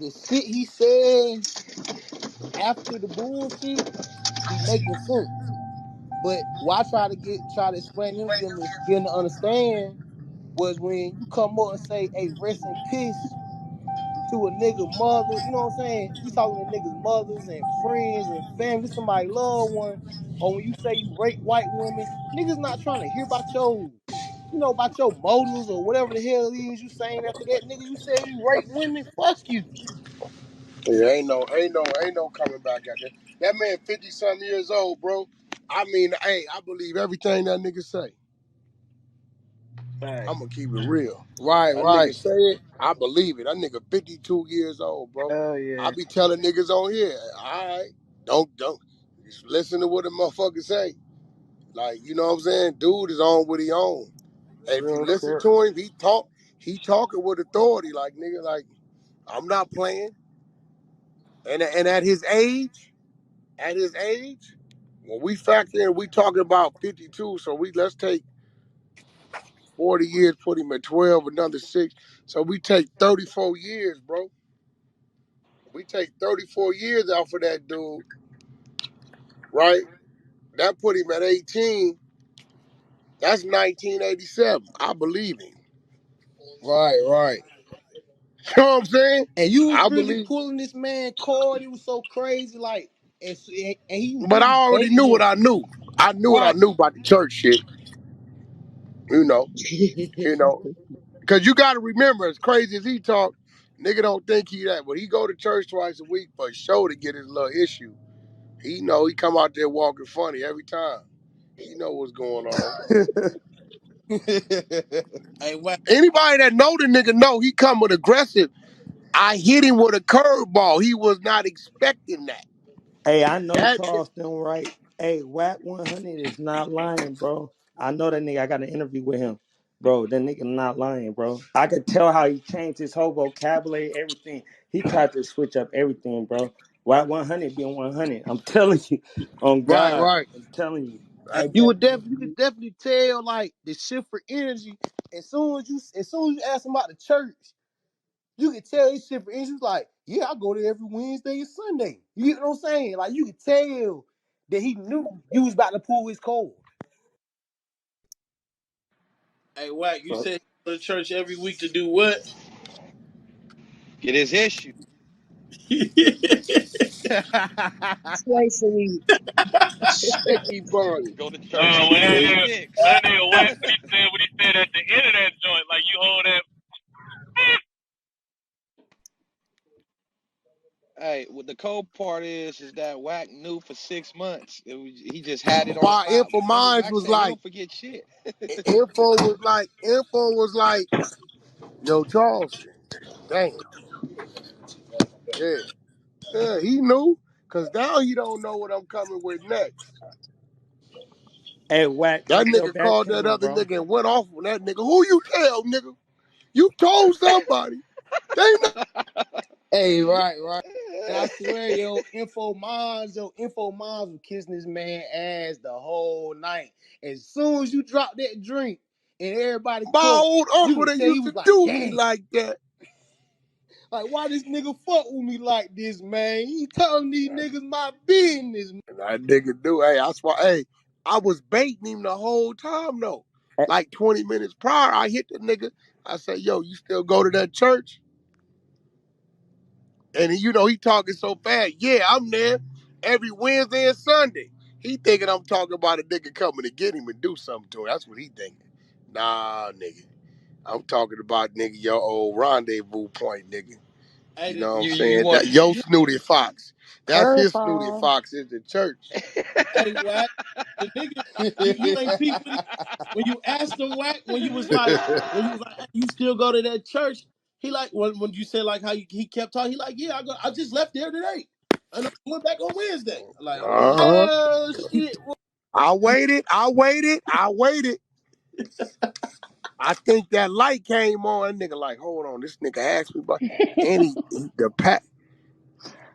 the shit he says after the bullshit be making sense. But what I try to explain to him, get him to understand was when you come up and say, "Hey, rest in peace" to a nigga mother, you know what I'm saying? You talking to niggas mothers and friends and family, somebody loved one, or when you say you rape white women, niggas not trying to hear about about your motives or whatever the hell it is you saying after that. Nigga, you said you rape women, fuck you. Yeah, ain't no coming back at that. That man 50-something years old, bro. I mean, hey, I believe everything that nigga say. I'm gonna keep it real. Right, That right. nigga say it, I believe it. That nigga 52 years old, bro. Oh I yeah. be telling niggas on here, all right, don't just listen to what the motherfucker say. Like, you know what I'm saying? Dude is on what he on. And if you Real listen shit. to him, he talking with authority, like nigga, like I'm not playing. And at his age, when we factor in, we talking about 52, so let's take 40 years, put him at 12, another 6. So we take 34 years, bro. We take 34 years off of that dude, right? That put him at 18. That's 1987. I believe him. Right, right. You know what I'm saying? And you was I really believe. pulling this man card. It was so crazy, like, and But you I was already baiting knew what him. I knew. I knew what I Right. knew about the church shit, you know. You know. Because you got to remember, as crazy as he talk, nigga don't think he that. But he go to church twice a week for show to get his little issue. He know he come out there walking funny every time. He know what's going on. Hey, what? Anybody that know the nigga know he come with aggressive. I hit him with a curveball. He was not expecting that. Hey, I know That Charleston, right? Hey, Wack 100 is not lying, bro. I know that nigga. I got an interview with him, bro. That nigga not lying, bro. I could tell how he changed his whole vocabulary, everything. He tried to switch up everything, bro. Wack 100 being 100. I'm telling you, on Right, God, right. I'm telling you. And you could definitely tell like the shift for energy. As soon as you ask him about the church, you could tell his shift for energy. He's like, yeah, I go there every Wednesday and Sunday. You get what I'm saying? Like you could tell that he knew you was about to pull his cord. Hey, Wack, you said you go to church every week to do what? Get his issue. Twice a week. sticky bunny. Go to church When and get his fix. that nigga Wack, what he said at the end of that joint, like you hold that. Hey, what the cold part is that Wack knew for 6 months. He just had it on My file. info Remember, minds Wack was said he like, don't forget shit. info was like, yo, Charleston. Damn. Yeah. Yeah, he knew. Cause now he don't know what I'm coming with next. Hey, Wack, That check your nigga back called that channel, other bro. nigga and went off on that nigga. Who you tell, nigga? You told somebody. They know. Hey, right, right. And I swear, info moms were kissing this man ass the whole night. As soon as you drop that drink and everybody My cut, old you uncle could that tell he used was to like, do me damn. like that. Like, why this nigga fuck with me like this, man? He telling these niggas my business. And that nigga do. Hey, that's why, hey, I was baiting him the whole time, though. Hey, Like 20 minutes prior, I hit the nigga. I said, yo, you still go to that church? And he talking so fast. Yeah, I'm there every Wednesday and Sunday. He thinking I'm talking about a nigga coming to get him and do something to him. That's what he thinking. Nah, nigga. I'm talking about, nigga, your old rendezvous point, nigga. You Hey, know what I'm You saying? want That yo Snooty Fox. That's curve his Snooty ball. Fox is the church. hey, Wack, the nigga, you ain't peep when you asked him, Wack, when you was like, hey, you still go to that church? He like when you said like how he kept talking, he like, yeah, I just left there today, and I went back on Wednesday. Like, Uh-huh. oh shit, I waited. I think that light came on. That nigga like, hold on, this nigga asked me about the pack.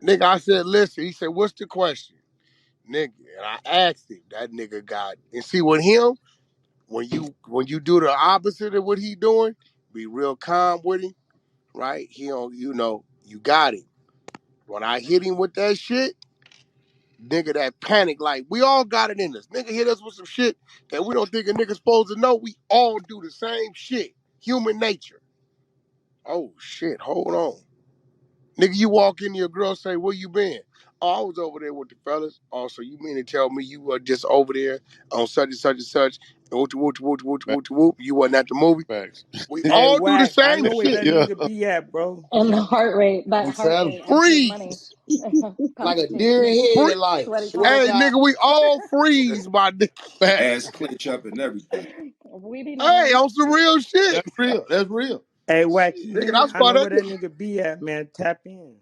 Nigga, I said, listen. He said, what's the question? Nigga, and I asked him. That nigga got and see with him, when you do the opposite of what he doing, be real calm with him, right? He don't, You got him. When I hit him with that shit, nigga, that panic, like, we all got it in us. Nigga hit us with some shit that we don't think a nigga supposed to know. We all do the same shit. Human nature. Oh, shit, hold on. Nigga, you walk in, your girl say, where you been? Oh, I was over there with the fellas. Oh, so you mean to tell me you were just over there on such and such and such, and whoop, you wasn't at the movie? Facts. We Hey, all do the Wack, I same know where shit. that Yeah. nigga be at, bro. And the heart rate, that I'm heart telling rate, empty money, Freeze. like a deer in constipation, Free. headlights. sweaty Swear to Hey, palms. God. nigga, we all freeze, my nigga. Facts. Ass clench up and everything. We be Hey, knowing. on some real shit. That's real. That's real. Hey, Wacky, Nigga, hit me. that's I why know that where that nigga be at, man. Tap in.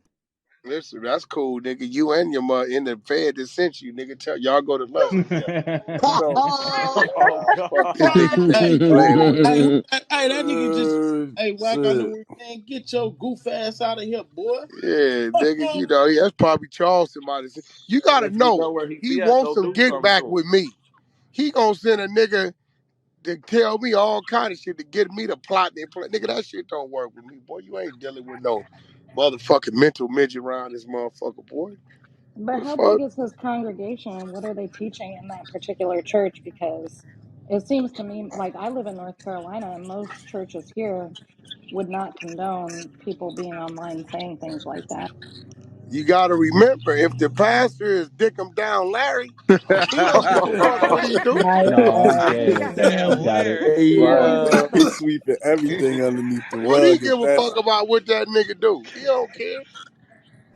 Listen, that's cool, nigga. You and your mother in the Fed that sent you, nigga. Tell y'all go to lunch together. So Oh fuck God. this nigga think he Hey, playing with. hey, hey, that nigga just, hey, Wack, I know Shit. where man, get your goof ass out of here, boy. Yeah, nigga, you know, that's probably Charleston might have said. You gotta If you know, know where he he be at, wants go some do get something back to with me. He gonna send a nigga to tell me all kind of shit to get me to plot and play. Nigga, that shit don't work with me, boy. You ain't dealing with no motherfucking mental midget around this motherfucker, boy. But The how big fuck? is his congregation? What are they teaching in that particular church? Because it seems to me like I live in North Carolina and most churches here would not condone people being online saying things like that. You gotta remember, if the pastor is Dickum Down Larry, he don't give a fuck what he do. My No, I'm God. dead. Damn, You got it. Larry. Hey Right. yo, he's sweeping everything underneath the What he rug. give a fuck about what that nigga do? He don't care.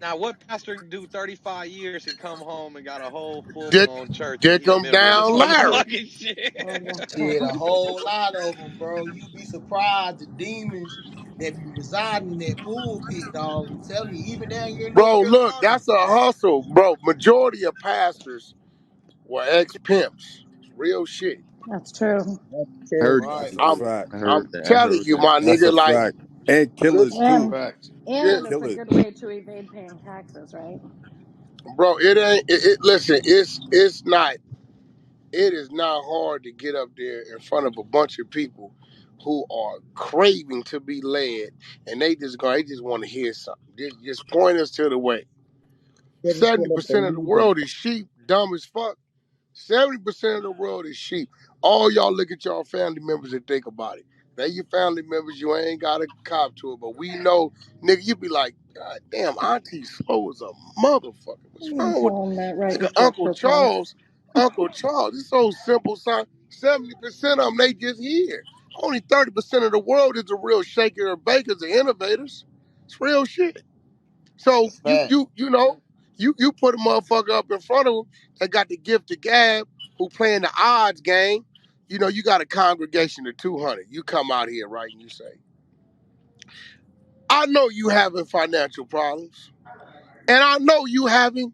Now, what pastor do 35 years and come home and got a whole full Dick, blown church and he a Dickum member of this Down Larry. motherfucking shit? Oh Shit, a God. whole lot of them, bro. You be surprised the demons that be residing in that pulpit, dog. I'm telling you, even down here in North Bro, look, Carolina. that's a hustle, bro. Majority of pastors were ex-pimps. Real shit. That's true. That's Heard true. Right. that's a I'm fact. I I'm heard that. I telling heard you, that. my That's nigga, a like fact. And this, killers too. And Facts. and this it's a Killers. good way to evade paying taxes, right? bro, it ain't listen, it is not hard to get up there in front of a bunch of people who are craving to be led, and they just want to hear something. Just point us to the way. Get into the 70% of the believing. world is sheep, dumb as fuck. 70% of the world is sheep. All y'all look at y'all family members and think about it. They your family members, you ain't got to cop to it, but we know, nigga, you be like, God damn, Auntie slow as a motherfucker. What's You wrong with tell them that right nigga before Christmas. Uncle Charles, it's so simple, son. 70% of them, they just here. Only 30% of the world is the real shaker and bakers and innovators. It's real shit. So That's fact. you put a motherfucker up in front of them that got the gift of gab, who playing the odds game. You know, you got a congregation of 200. You come out here, right, and you say, I know you having financial problems, and I know you having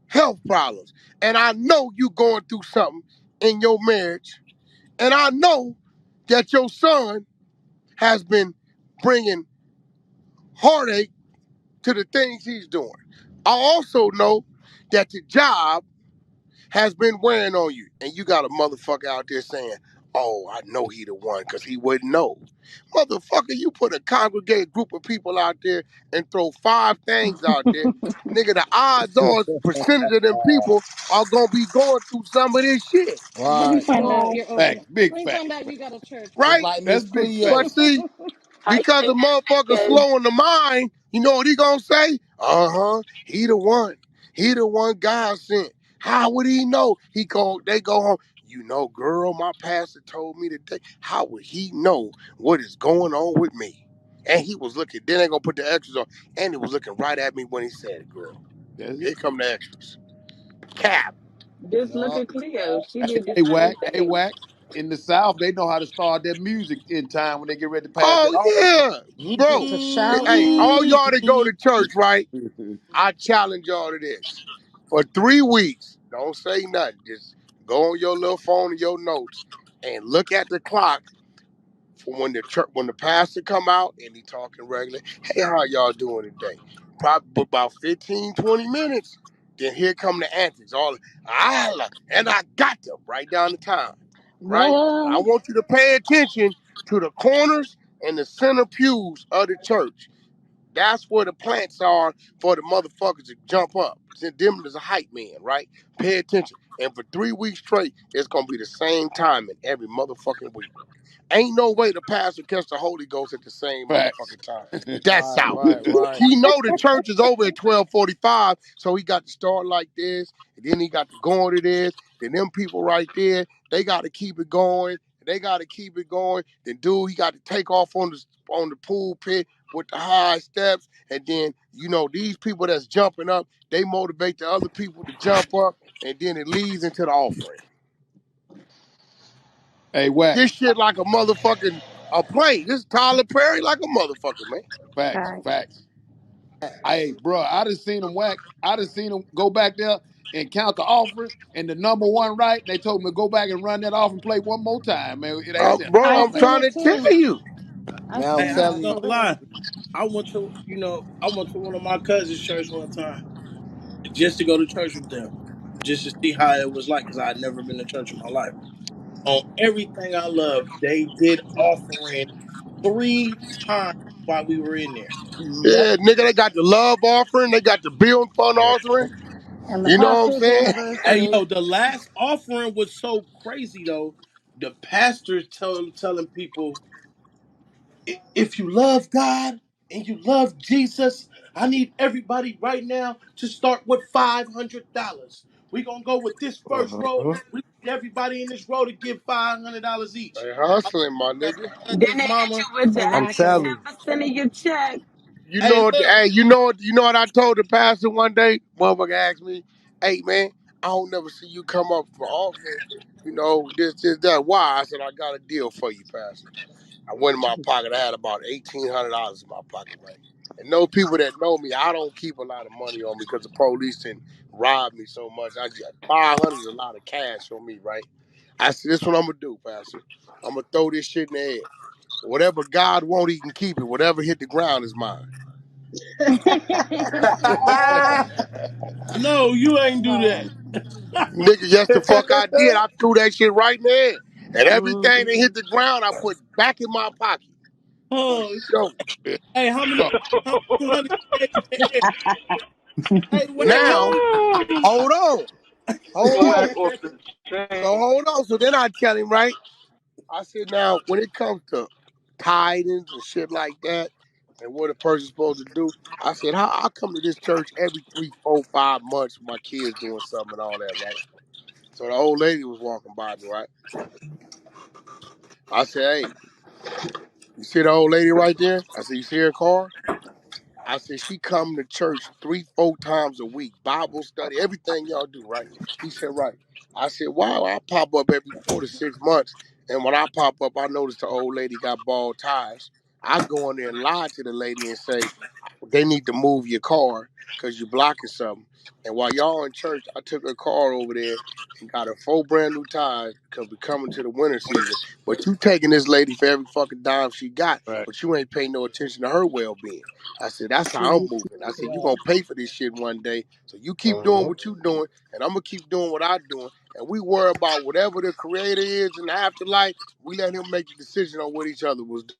health problems, and I know you going through something in your marriage, and I know that your son has been bringing heartache to the things he's doing. I also know that the job has been wearing on you, and you got a motherfucker out there saying, "Oh, I know he the one," because he wouldn't know. Motherfucker, you put a congregated group of people out there and throw 5 things out there, nigga. The odds are percentage of them people are gonna be going through some of this shit, Let me Right. find out Right. you're open. Facts. Big Let me facts. find out you got a church, Just right? Wack. like Miss That's big Cleo. But facts. see, I because the think motherfucker because slow in the mind, you know what he gonna say? Uh-huh, he the one. He the one God sent. How would he know? They go home. You know, girl, my pastor told me today. How would he know what is going on with me? And he was looking, then they gonna put the extras on. And he was looking right at me when he said it, girl. That's Here it. come the extras. Cap. just look Yup. at Cleo. She did the Hey same Wack. Hey thing. Wack. In the South, they know how to start their music in time when they get ready to pass that Oh offering. yeah. Bro, To shout hey, all in. y'all that go to church, right? I challenge y'all to this. For 3 weeks, don't say nothing. Just go on your little phone and your notes and look at the clock for when the pastor come out and he talking regular. Hey, how y'all doing today? Probably about 15, 20 minutes. Then here come the antics. All and I got them right down the time. Right? But I Well, want you to pay attention to the corners and the center pews of the church. That's where the plants are for the motherfuckers to jump up. Them is a hype man, right? Pay attention. And for 3 weeks straight, it's gonna be the same timing every motherfucking week. Ain't no way the pastor catch the Holy Ghost at the same Facts. motherfucking time. That's Right, out. right, right. He know the church is over at 12:45, so he got to start like this, and then he got to go into this. Then them people right there, they got to keep it going. They got to keep it going. Then dude, he got to take off on the pulpit with the high steps, and then these people that's jumping up, they motivate the other people to jump up, and then it leads into the offering. Hey, Wack. This shit like a motherfucking a play. This is Tyler Perry like a motherfucker, man. Facts. Facts. Facts. Hey, bro, I done seen him Wack. I done seen him go back there and count the offering, and the number one right. They told me to go back and run that off and play one more time, man. They said, Bro, I I'm seen trying it to tell too. you. I Man, I'm Hey, seen it, I ain't telling you. gonna absolutely. lie. I went to one of my cousin's church one time just to go to church with them, just to see how it was like, because I had never been to church in my life. On everything I love, they did offering 3 times while we were in there. Yep. Yeah, nigga, they got the love offering, they got the build fund offering. And the You know what I'm pastor's saying? Hey, anniversary. yo, the last offering was so crazy though. The pastor telling people, if you love God and you love Jesus, I need everybody right now to start with $500. We're gonna go with this first row. Uh-huh. We need everybody in this row to give $500 each. They hustling, my nigga. Then Cousin's they hit mama. you with the I'm extra Exactly. telling you. 10% of your check. You Hey, know what? look. Hey, you know what I told the pastor one day? Motherfucker asked me, "Hey man, I don't never see you come up for offering. This, that. Why?" I said, "I got a deal for you, pastor." I went in my pocket. I had about $1,800 in my pocket, right? And those people that know me, I don't keep a lot of money on me because the police didn't rob me so much. 500 is a lot of cash on me, right? I said, "This is what I'm gonna do, pastor. I'm gonna throw this shit in the air. Whatever God won't, He can keep it. Whatever hit the ground is mine." No, you ain't do that. um, Nigga, yes the fuck I did. I threw that shit right in there. And everything that hit mhm. the ground, I put back in my pocket. For Oh, sure. hey, how many hundred you gave in there? Hey, Wack, Now, hold on. Hold Whack on. off the So chain. hold on. So then I tell him, right? I said, now, when it comes to tidings and shit like that, and what a person's supposed to do, I said, I come to this church every 3, 4, 5 months with my kids doing something and all that, right? So the old lady was walking by me, right? I said, hey, you see the old lady right there? I said, you see her car? I said, she come to church 3, 4 times a week, Bible study, everything y'all do, right? He said, right. I said, wow, I pop up every 4 to 6 months. And when I pop up, I notice the old lady got bald tires. I go in there and lie to the lady and say, they need to move your car because you're blocking something. And while y'all in church, I took her car over there and got her 4 brand new tires because we're coming to the winter season. But you taking this lady for every fucking dime she got, Right. but you ain't paying no attention to her well-being. I said, that's how I'm moving. I said, you going to pay for this shit one day. So you keep doing Uh-huh. what you doing, and I'm going to keep doing what I'm doing. And we worry about whatever the creator is in the afterlife. We let him make the decision on what each other was doing.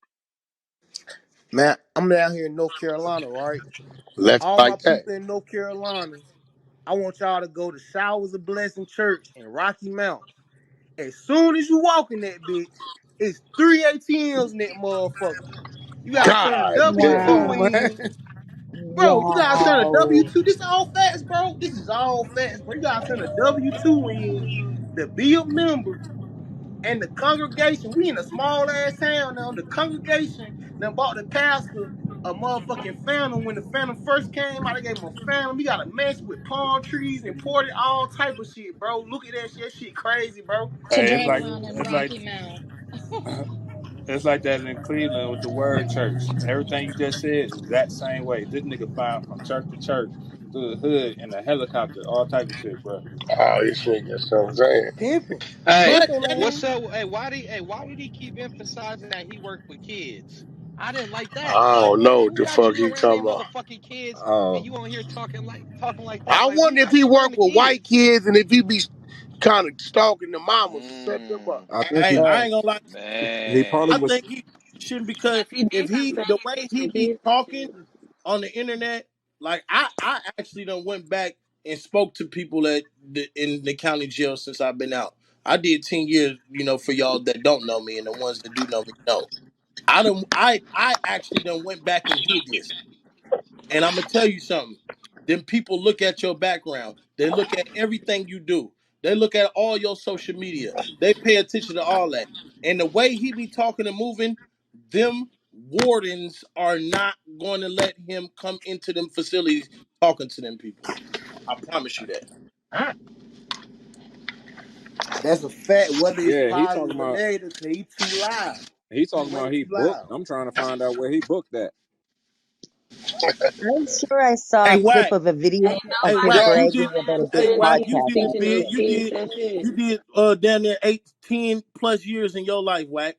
Man, I'm down here in North Carolina, right? Left All my like that. people in North Carolina, I want y'all to go to Showers of Blessing Church in Rocky Mount. As soon as you walk in that bitch, it's 3 ATMs in that motherfucker. You gotta turn a God W damn. two Wow. in, bro. You gotta turn a W Wow. two. This all facts, bro. This is all facts, bro. You gotta turn a W-2 in to be a member. And the congregation, we in a small ass town now. The congregation then bought the pastor a motherfucking phantom when the phantom first came out. They gave him a phantom. We got a mansion with palm trees and ported all type of shit, bro. Look at that shit. That shit crazy, bro. To Hey, drive around in it's like Rocky Mount. it's like that in Cleveland with the word church. Everything you just said is the exact same way. This nigga flying from church to church through the hood in a helicopter, all type of shit, bro. Oh, this nigga, that's what I'm saying. Pimping. Hey, but Pimping, that what's man. up? Why did he keep emphasizing that he worked with kids? I didn't like that. I Like, don't know what who the got fuck you he around they talking about. motherfucking kids and Oh. you on here talking like that? I Like, who wonder if got he you around worked the with white kids? kids and if he be kind of stalking the mamas to set them up. Mm, I think hey, he I has. ain't gonna lie. He man. probably I was. think he shouldn't, because If he if did, I he say the he way needs he to be be talking on the internet, like I actually done went back and spoke to people in the county jail since I've been out. I did 10 years, for y'all that don't know me and the ones that do know me know. I actually done went back and did this. And I'm gonna tell you something. Then people look at your background. They look at everything you do. They look at all your social media. They pay attention to all that. And the way he be talking and moving, them wardens are not going to let him come into them facilities talking to them people. I promise you that. That's a fact, whether it's Yeah, positive or negative, cause he too loud. he He talking way about he too booked. loud. I'm trying to find out where he booked that. I'm sure I saw a Hey clip Wack, of a video Ain't of hey him nobody Wack, you teaching did. bragging that about a big Hey shit. Wack, These you podcast did on teaching big. these YouTube. You kids did. that shit. You did down there 8, 10 plus years in your life, Wack.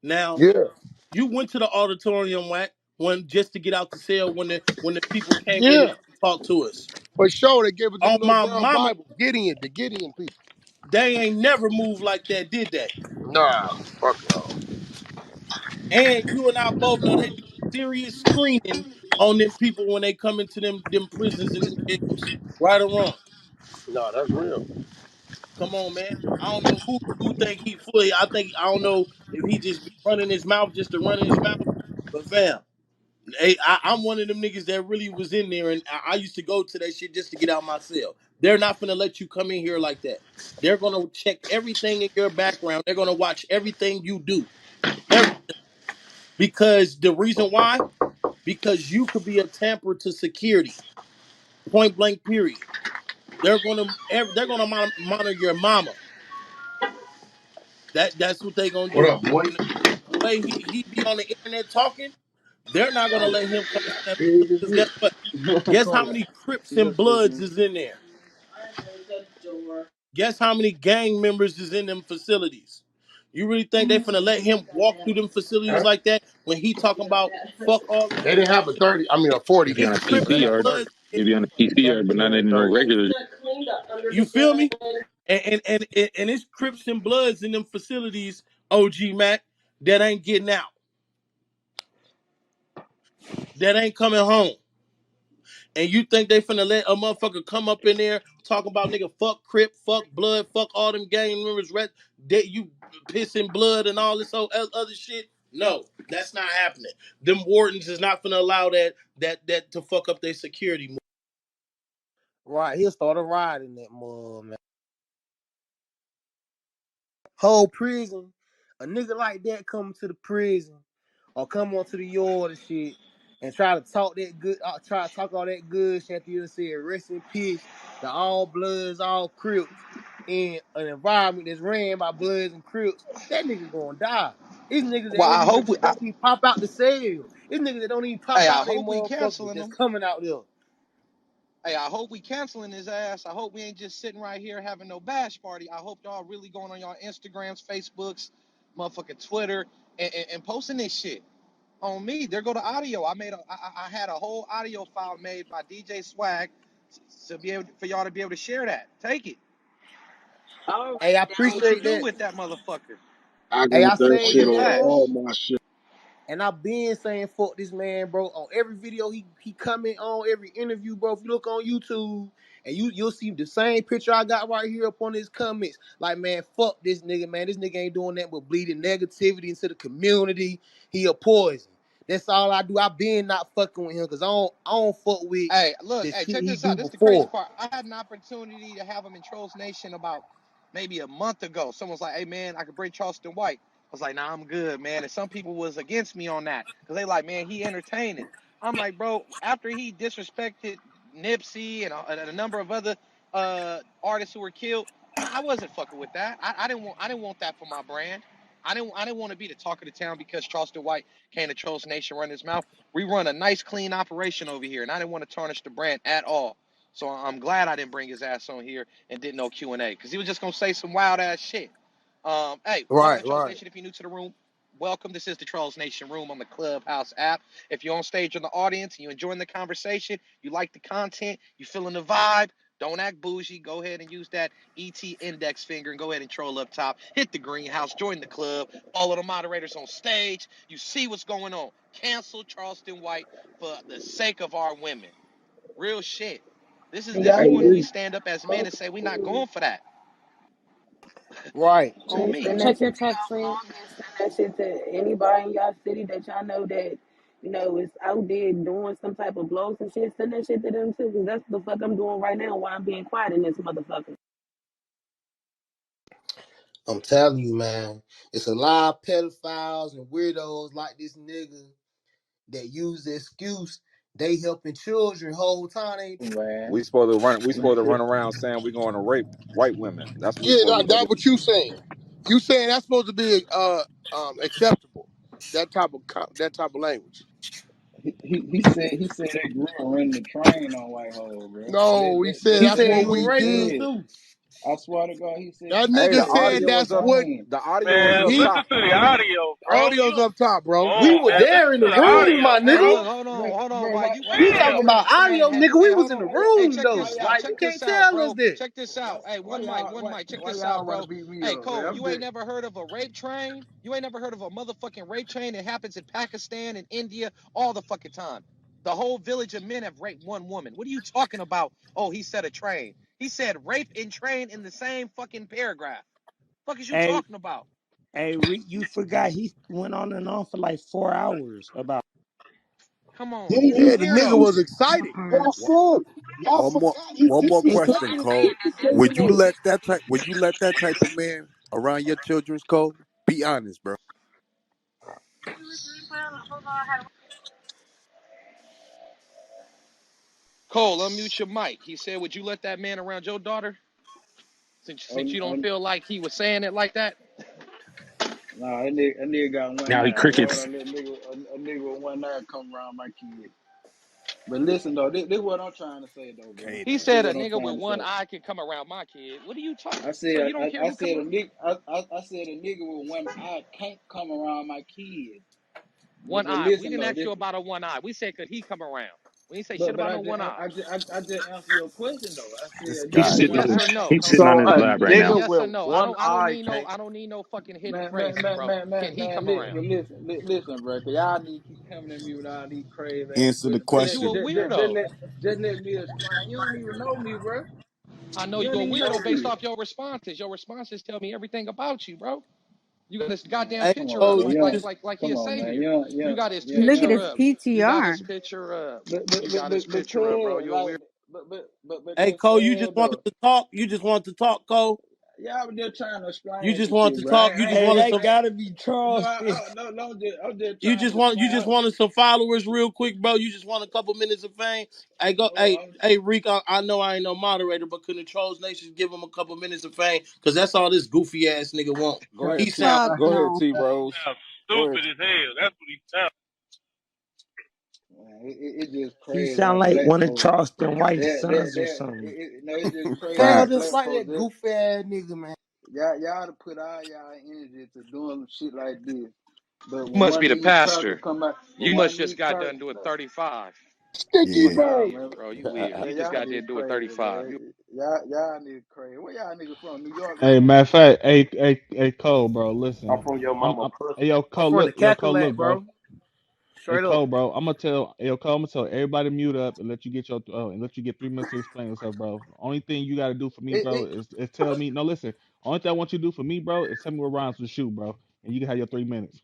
Now Yeah, you went to the auditorium, Wack, when just to get out the cell when the people came in to yeah. come talk to us. For sure, they gave us them On little my brown mama, Bibles. The Gideon people. they ain't never moved like that, did they? Nah, fuck no. And you and I both know they do serious screening on them people when they come into them prisons and them jails. Right or wrong? Nah, that's real. Come on, man. I don't know who think he fully. I don't know if he just be running his mouth just to run his mouth. But fam, hey, I'm one of them niggas that really was in there, and I used to go to that shit just to get out my cell. They're not gonna let you come in here like that. They're gonna check everything in your background. They're gonna watch everything you do. Everything. Because the reason why? Because you could be a tamper to security. Point blank. Period. They're gonna monitor your mama. That's what they gonna What do. up, boy? And the way he be on the internet talking, they're not gonna let him come in that Big as because guess this. what? Guess how many Crips and Bloods is in there? Guess how many gang members is in them facilities? You really think they finna let him walk through them facilities Huh? like that when he talking about fuck all They didn't have a 30, I mean a 40 If you're here. on a it's But Crips they PC and had yard, 30. Bloods if you're on a PC yard, but not 17 and in no 30. regular. you feel me? And it's Crips and Bloods in them facilities, OG Mac, that ain't getting out, that ain't coming home. And you think they finna let a motherfucker come up in there talking about nigga fuck Crip, fuck Blood, fuck all them gang members, that you pissing blood and all this whole other shit? No, that's not happening. Them wardens is not finna allow that to fuck up their security. Right, he'll start a riot in that mud, man. Whole prison, a nigga like that come to the prison or come onto the yard and shit and try to talk that good, try to talk all that good shit after you done said rest in peace to all Bloods, all Crips in an environment that's ran by Bloods and Crips. That nigga gonna die. These niggas that Well, ain't I even hope we. don't even pop out the cell. These niggas that don't even pop I out they hope we motherfuckers canceling that's them. coming out there. Hey, I hope we canceling his ass. I hope we ain't just sitting right here having no bash party. I hope y'all really going on y'all Instagrams, Facebooks, motherfucking Twitter, and posting this shit on me. There go the audio. I had a whole audio file made by DJ Swag to be able for y'all to be able to share that. Take it. Already Hey, I Do what you appreciate downloaded. do that. with that motherfucker. I Hey, got I that seen On the shit your on video. all dash. my shit. And I've been saying fuck this man, bro. On every video he comment on, every interview, bro. If you look on YouTube and you'll see the same picture I got right here up on his comments. Like, man, fuck this nigga, man. This nigga ain't doing that but bleeding negativity into the community. He a poison. That's all I do. I been not fucking with him because I don't fuck with Hey, look, the hey, shit check he this do out. This is the crazy before. part. I had an opportunity to have him in Trolls Nation about maybe a month ago. Someone's like, hey man, I could bring Charleston White. I was like, nah, I'm good, man. And some people was against me on that. Because they like, man, he entertaining. I'm like, bro, after he disrespected Nipsey and a number of other artists who were killed, I wasn't fucking with that. I didn't want that for my brand. I didn't want to be the talk of the town because Charleston White came to Trolls Nation run his mouth. We run a nice, clean operation over here, and I didn't want to tarnish the brand at all. So I'm glad I didn't bring his ass on here and did no Q&A because he was just gonna say some wild ass shit. Hey, welcome Right, to Trolls right. Nation. If you're new to the room, welcome. This is the Trolls Nation room on the Clubhouse app. If you're on stage in the audience and you're enjoying the conversation, you like the content, you feeling the vibe, Don't act bougie. Go ahead and use that ET index finger and go ahead and troll up top. Hit the greenhouse. Join the club. Follow the moderators on stage. You see what's going on. Cancel Charleston White for the sake of our women. Real shit. This is And this y'all is Hey, need when we to stand up as men and say we're not going for that. Right. On me. send that Check your shit to text, your Reed. blog and send that shit to anybody in y'all city that y'all know that, is out there doing some type of blogs and shit. Send that shit to them too, because that's the fuck I'm doing right now while I'm being quiet in this motherfucker. I'm telling you, man. It's a lot of pedophiles and weirdos like this nigga that use the excuse they helping children whole time they We supposed to run. We supposed to run around saying we going to rape white women. That's what we Yeah, supposed to that's be what you saying. You saying that's supposed to be acceptable. That type of language. He said they grew and running the train on white hole, bro. No, he said He that's said he what was we raping do. Said, too. I swear to God, he said That he Hey, nigga the said they said running audio the is that's up. what train. The audio is Man, up he listen top. to the audio, bro. audio's You up top, bro. We oh were man, there listen in to the the room, audio, my bro. nigga. Hold on, Bro, White. You Damn. talking about audio, Have nigga? you? We Hey, was hold in on. the Hey, room check though. this. Hey, Like you check can't this out, tell us bro. that. Check this out. Hey, one mic. Check this out, bro. Beat me Hey, up, man? Cole, you ain't never heard of a rape train? You ain't never heard of a motherfucking rape train that happens in Pakistan and India all the fucking time. The whole village of men have raped one woman. What are you talking about? Oh, he said a train. He said rape and train in the same fucking paragraph. Fuck is you hey, talking about? hey, Reed, you forgot he went on and on for like 4 hours about. Come on, He, he's a Yeah, the nigga he, weirdo. was excited. Mm-mm. One y'all one more. forgot One more he said question, he Cole. said the same thing. Would you let that type of man around your children's Cole? Be honest, bro. Cole, unmute your mic. He said, would you let that man around your daughter? Oh, Since you don't oh, feel like he was saying it like that? nah, that nigga got one Now he eye. Why would I crickets. let a nigga with one eye come around my kid? But listen though, this what I'm trying to say though, bro. Can't He now. This said a what I'm nigga with trying to one say. eye can come around my kid. What are you talking? I So said you don't care I who come said a around? nigga I said a nigga with one eye can't come around my kid. One But eye. We listen didn't though, ask this you about a one eye. We said could he come around? We didn't say shit but about I no just one eye. I just answered your question though. I This said a He's nigga guy with sitting one on Yes his or eye. no, he's Cole? sitting So on his a lap right now. nigga Yes or with no? one eye I can't. don't need no fucking hidden Man, man, crazy, man, bro. man, Can man, he man, come around? listen, bro. Cause y'all need to keep coming at me with all these crazy ass answer the questions. Cause you question. a weirdo. Just let me explain. You don't even know me, bro. I know You you're don't a even know weirdo based me. off your responses. Your responses tell me everything about you, bro. You got this goddamn Hey, come picture on, up bro. Cole, You don't, like he come a on, man. savior. You got his Look at picture his up. You got PTR. his picture up. You got his but picture up, bro. cuz You a like, weirdo. but hey, just Cole, you just saying wanted though. to talk. You just wanted to talk, Cole. Y'all was just trying to You explain just some wanted shit, to bro. talk. You just Hey, wanted that some. gotta be No, Charleston. I'm just You trying just to want. explain. You just wanted some followers, real quick, bro. You just want a couple minutes of fame. Hey, go. No, Hey, hey, Rick. I know I ain't no moderator, but could the Trolls Nation give him a couple minutes of fame? Cause that's all this goofy ass nigga want. Go ahead, He T. sound. Fuck Go ahead, no. T. Rose. Sounds Go ahead. stupid as hell. That's what he sounds. man, it's just He crazy sound how like black one of folks. Charleston White's sons or That something. no, it's just crazy how Sound Facts. just black like folks that goofy ass nigga, man. y'all to put all y'all energy to doing shit like this. But You must be the pastor. when You must one just need got traffic, done doing 35. Sticky Yeah. nah, fingers. man, Bro, you weird. You just y'all got need there doing crazy, 35. man. Y'all need crazy. Where y'all niggas from? New York or Hey, something? matter of fact, hey, Cole, bro. I'm Listen, from your mama hey, pussy. yo, I'm Cole, from the Cole, Cackalack, look, bro. bro. Hey, Straight up. Cole, bro. Yo, Cole, I'm gonna tell everybody to mute up and let you get your and let you get 3 minutes to explain yourself, bro. Only thing you gotta do for me, It, bro, it, is tell me. No, listen. Only thing I want you to do for me, bro, is tell me where rhymes with shoe, bro, and you can have your 3 minutes.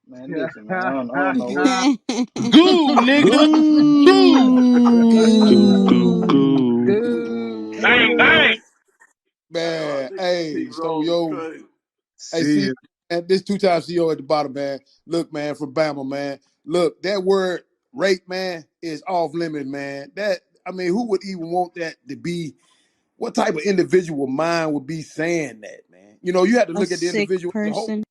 man, listen, man. I don't know what. Goo, nigga. Goo. Goo, goo, Goo. goo. Bang, bang. Goo. Man, hey, so yo, hey, See see, ya. man, this two times CEO at the bottom, man. Look, man, from Bama, man. Look, that word rape, man, is off limit, man. That I mean, who would even want that to be? What type of individual mind would be saying that, man? You know, you have to A look at the sick individual as a whole. person.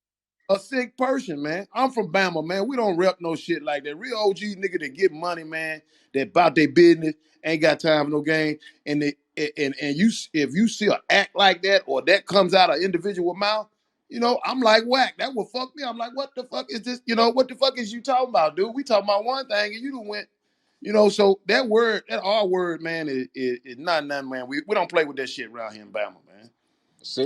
A sick person, man. I'm from Bama, man. We don't rep no shit like that. Real OG nigga that get money, man, that about their business, ain't got time for no game. And they and you if you see an act like that or that comes out of individual mouth, you know, I'm like whack. That will fuck me. I'm like, what the fuck is this? You know, what the fuck is you talking about, dude? We talking about one thing and you done went. You know, so that word, that R word, man, is not nothing, man. We don't play with that shit around here in Bama, man.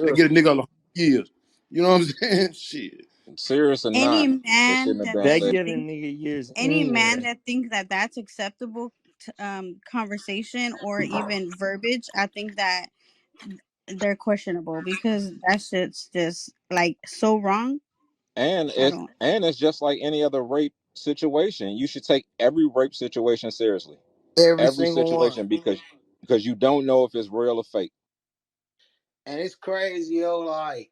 They get a Serious, nigga 100 years. You know what I'm saying? Shit. serious or Any not, they man shouldn't have that been They said. giving think nigga years any man anyway. that think that that's acceptable conversation or even verbiage, I think that they're questionable because that shit's just like so wrong. And I it's don't. and it's just like any other rape situation. You should take every rape situation seriously. Every Every single one. situation because you don't know if it's real or fake. And it's crazy, yo. Like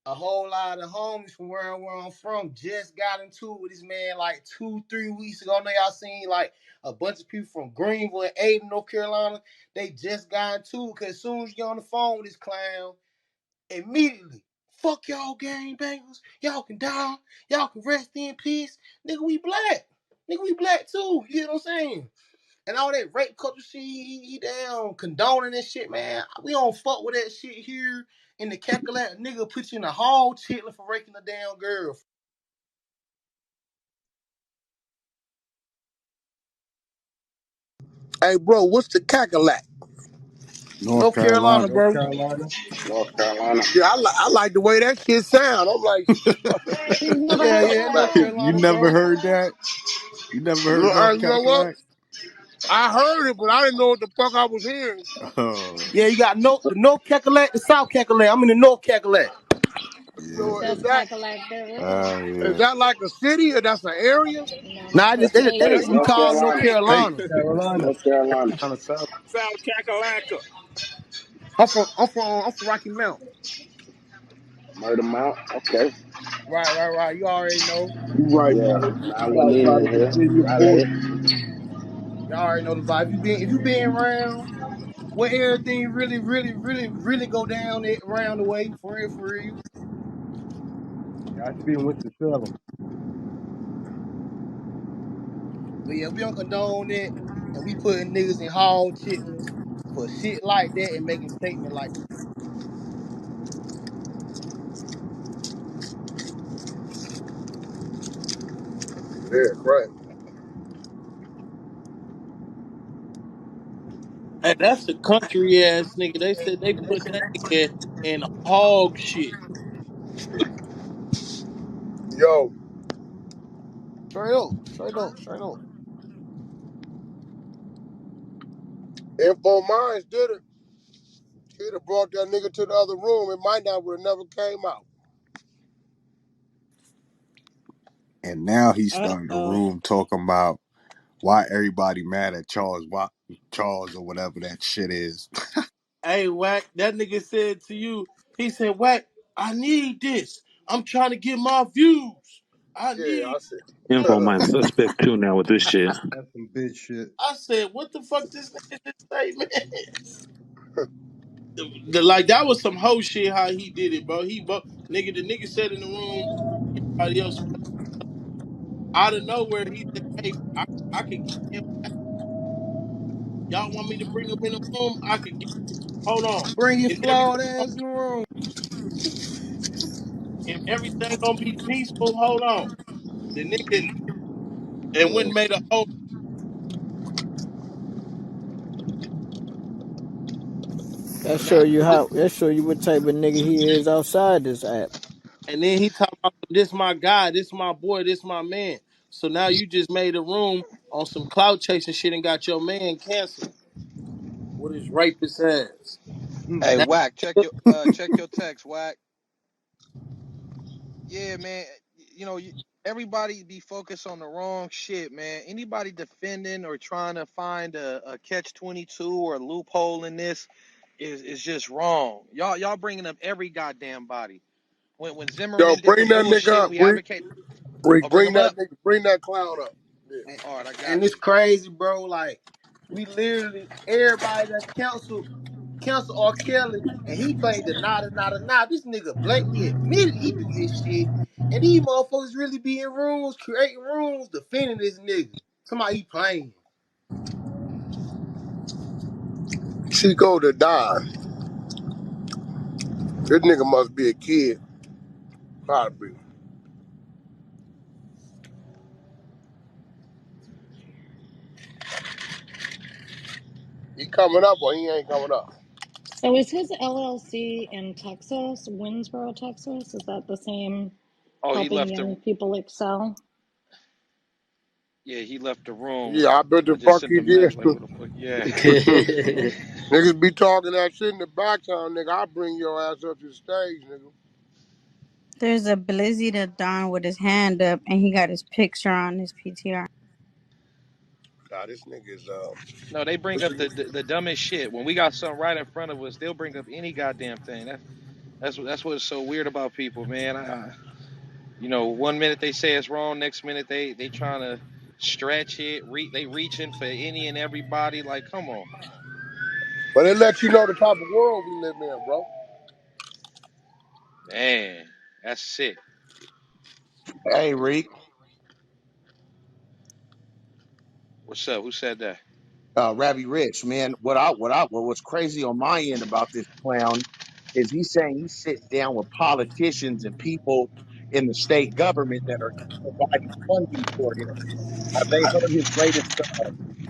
a whole lot of homies from where I'm from just got into it with this man like 2, 3 weeks ago. I know y'all seen like a bunch of people from Greenville and Aden, North Carolina. They just got into it because as soon as you get on the phone with this clown, immediately, fuck y'all gangbangers. Y'all can die. Y'all can rest in peace. Nigga, we black. Nigga, we black too. You know what I'm saying? And all that rape culture shit, he down condoning this shit, man. We don't fuck with that shit here in the calculator. Nigga put you in the hall chilling for raping a damn girl. Hey, bro, what's the cackalack? North North Carolina, Carolina. North bro. Carolina. North Carolina. Yeah, I like the way that shit sound. I'm like, shit, what the You've never Yeah, heard of yeah, that, North Wack? You Carolina, never bro. heard that? You never heard North You know what? Cackalack? I heard it, but I didn't know what the fuck I was hearing. Oh, Yeah, you got the North Cackalack, the South Cackalack. I'm in the North Cackalack. You yeah. know, South Cackalack there. is Yeah. that like a city or that's an area? No, Nah, that's a they Hey, state. just be North called North Carolina. Hey, Carolina. North Carolina. North Carolina. Kind of south. South Kakalaka. I'm from Rocky Mount. Murder Mount. Okay. Right. You already know. You right Yeah. there. I went South in side of here. Virginia border. Raleigh. Y'all already know the vibe. If you been around where everything really go down around the way, for real, for real. Yeah, I should be in Winston-Salem. But yeah, we don't condone it, and we putting niggas in hall chitlins for shit like that and making statement like, Yeah, right. Hey, that's a country ass nigga. They said they put that nigga in hog shit. Yo, straight up. Info Minds did it. He'd have brought that nigga to the other room. It might not would have never came out. and now he's Uh starting the oh. room talking about why everybody mad at Charles or whatever that shit is. Hey, Wack, that nigga said to you, he said, Wack, I need this. I'm trying to get my views. I Yeah, need I see. that. Info mine suspect too now with this shit. That's some bitch shit. I said, what the fuck this nigga just say, man? Like, that was some hoe shit how he did it, bro. The nigga said in the room, everybody else, out of nowhere, he said, hey, I could get him. Y'all want me to bring him in the room? I could get hold on. Bring your Is everything flawed ass in the room. if everything gonna be peaceful, hold on. The nigga and went and made a whole now That show you what type of nigga he is outside this app. and then he talking about this my guy, this my boy, this my man. So now you just made a room on some clout chasing shit and got your man canceled with his rapist ass. Hey, Now Wack, check your text, Wack. Yeah, man. You know, everybody be focused on the wrong shit, man. Anybody defending or trying to find a catch 22 or a loophole in this is just wrong. Y'all bringing up every goddamn body. When Yo, Zimmerman did the bring that nigga bullshit, up. we advocate. Oh, bring Bring him that up. nigga, bring that clown up. Yeah. All right, I And got it's you. crazy, bro. Like we literally everybody that's cancel R. Kelly, and he played the nada. This nigga blatantly admitted he do this shit, and these motherfuckers really be in rooms, creating rooms, defending this nigga. Somebody he playing. Chico to die. This nigga must be a kid. Probably. He coming up or he ain't coming up? So is his LLC in Texas, Winsboro, Texas? Is that the same Oh, he helping left young the people excel? yeah, he left the room. Yeah, I bet I the just fuck sent he the did. message like, what the fuck? Yeah. Niggas be talking that shit in the background, nigga. I bring your ass up to the stage, nigga. There's a Blizzy to Don with his hand up, and he got his picture on his PTR. Nah, this nigga is No, they bring up the dumbest shit. When we got something right in front of us, they'll bring up any goddamn thing. That's what's so weird about people, man. One minute they say it's wrong, next minute they trying to stretch it. They reaching for any and everybody. Like, come on, but it lets you know the type of world we live in, bro. man, that's sick. Hey, Reek. What's up? Who said that? Rabbi Rich, man. What's crazy on my end about this clown is he's saying he's sitting down with politicians and people in the state government that are providing funding for him. Have they heard his latest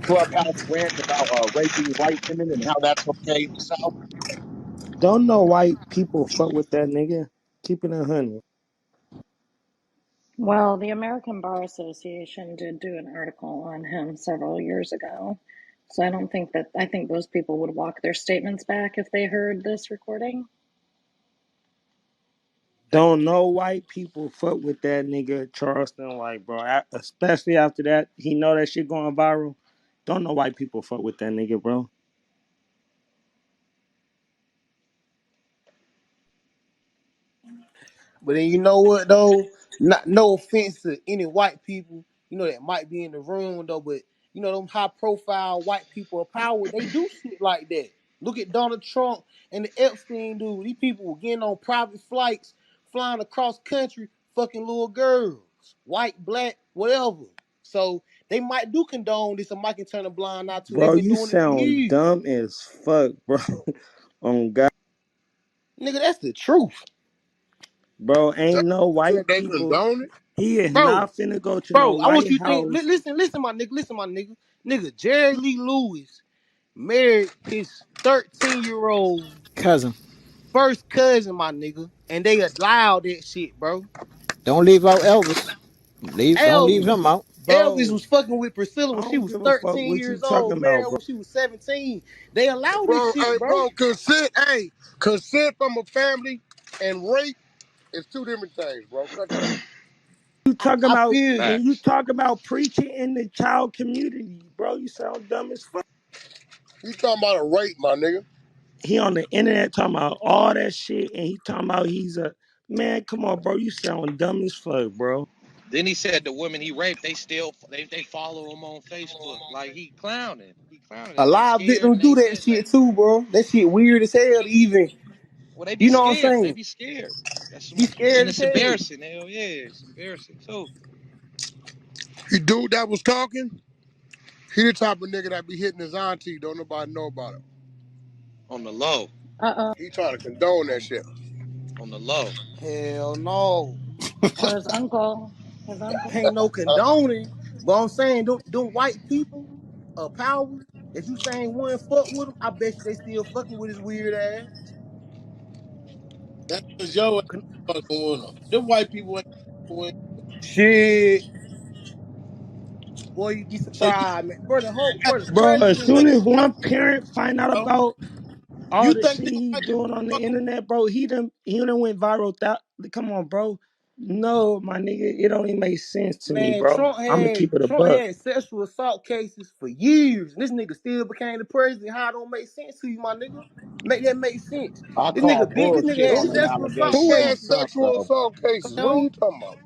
clubhouse rant about raping white women and how that's okay in the South? Don't know white people fuck with that nigga. Keep it 100. Well, the American Bar Association did do an article on him several years ago. So I think those people would walk their statements back if they heard this recording. Don't know white people fuck with that nigga Charleston, like, bro. Especially after that, he know that shit going viral. Don't know white people fuck with that nigga, bro. But then you know what though? Not no offense to any white people, that might be in the room though, but them high profile white people of power, they do shit like that. Look at Donald Trump and the Epstein dude. These people were getting on private flights, flying across country, fucking little girls, white, black, whatever. So they might do condone this, and Mike can turn a blind eye to. They've Bro, been you doing it for sound years. dumb as fuck, bro. On God, Nigga, that's the truth. bro. They Ain't no said white they people. condone it. He is Bro, not finna go to no Bro, I want White you to think. House. Listen, my nigga. Nigga, Jerry Lee Lewis married his 13-year-old Cousin. first cousin, my nigga, and they allowed that shit, bro. Don't leave out Elvis. Don't leave Elvis, him out. Elvis Bro, was fucking with Priscilla I when she don't was give a fuck 13 what you years talking old, married about, her bro. when she was 17. They allow this Bro, hey, shit, bro. bro, consent from a family and rape is two different things, bro. Cut that out. You talking I about feel you. when you Facts. talk about preaching in the child community, bro, you sound dumb as fuck. You talking about a rape, my nigga. He on the internet talking about all that shit, and he talking about he's a man. Come on, bro, you sound dumb as fuck, bro. Then he said the women he raped, they follow him on Facebook. Like he clowning. He clowning. A They lot of scared victims and they do that said shit too, bro. That shit weird as hell to even, well, they be you know what I'm scared. They saying? be scared. Be And scared as it's hell. embarrassing. Hell yeah, it's embarrassing too. You dude that was talking, he the type of nigga that be hitting his auntie, don't nobody know about him. On the low. Uh-oh. He trying to condone that shit. On the low. Hell no. Or his uncle. His uncle. Ain't no condoning. But I'm saying, don't white people of power that you saying one fuck with them, I bet you they still fucking with his weird ass. That's because yo ain't Con- fucking with them. Them white people ain't fucking with Shit. Boy, you'd be so surprised, man. Bro, the Bro, as president. soon as one parent find out bro, about all you the think shit them he white people doing on the fucking internet, bro, he done went viral. Come on, bro. No, my nigga, it don't even make sense to me, Man, bro. I'm gonna keep it a Trump buck. had sexual assault cases for years. And this nigga still became the president. How it don't make sense to you, my nigga? Make that make sense. I This call nigga big. This nigga bullshit had on Who, them sexual assault who allegations has cases. sexual myself. assault cases? What are you Now, talking about?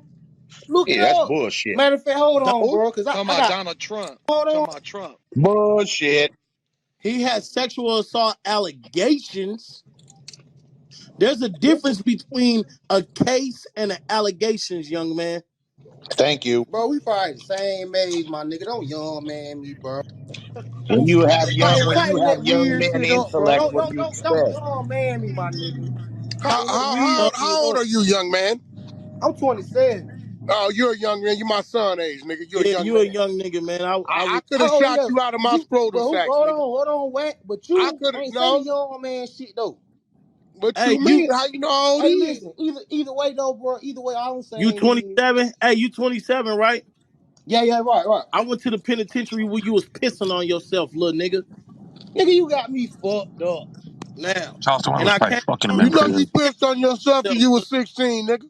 look it Yeah, that's up. bullshit. Matter of fact, hold the on, who? bro, because Talking I about got Donald Trump. hold on. Talking about Trump. Bullshit. He has sexual assault allegations. There's a Yes, difference between a case and an allegations, young man. Thank you. bro, we probably the same age, my nigga. Don't young man me, bro. When you Tighten have that young weird man shit up, bro. intellect, what do you Don't expect? young man me, my nigga. How, Tighten that how, weird how, Bro, shit how old up. are you, young man? I'm 27. Oh, you're a young man. You my son age, nigga. You're a Yeah, young you a man. young nigga, man. I I was could have How old shot you? you out of my You, scrotal but sacks, hold on, nigga. Wack. But I you could have ain't say no. young man shit though. What hey you you mean? How you know how old he Hey, is? listen, either way though, bro. Either way, all I'm you saying is, 27. Hey, you 27, right? yeah, right. I went to the penitentiary where you was pissing on yourself, little nigga. Nigga, you got me fucked up. Now, Charleston, I and was I probably came fucking him home You in to know you prison. pissed on yourself till myself, you was little 16, nigga.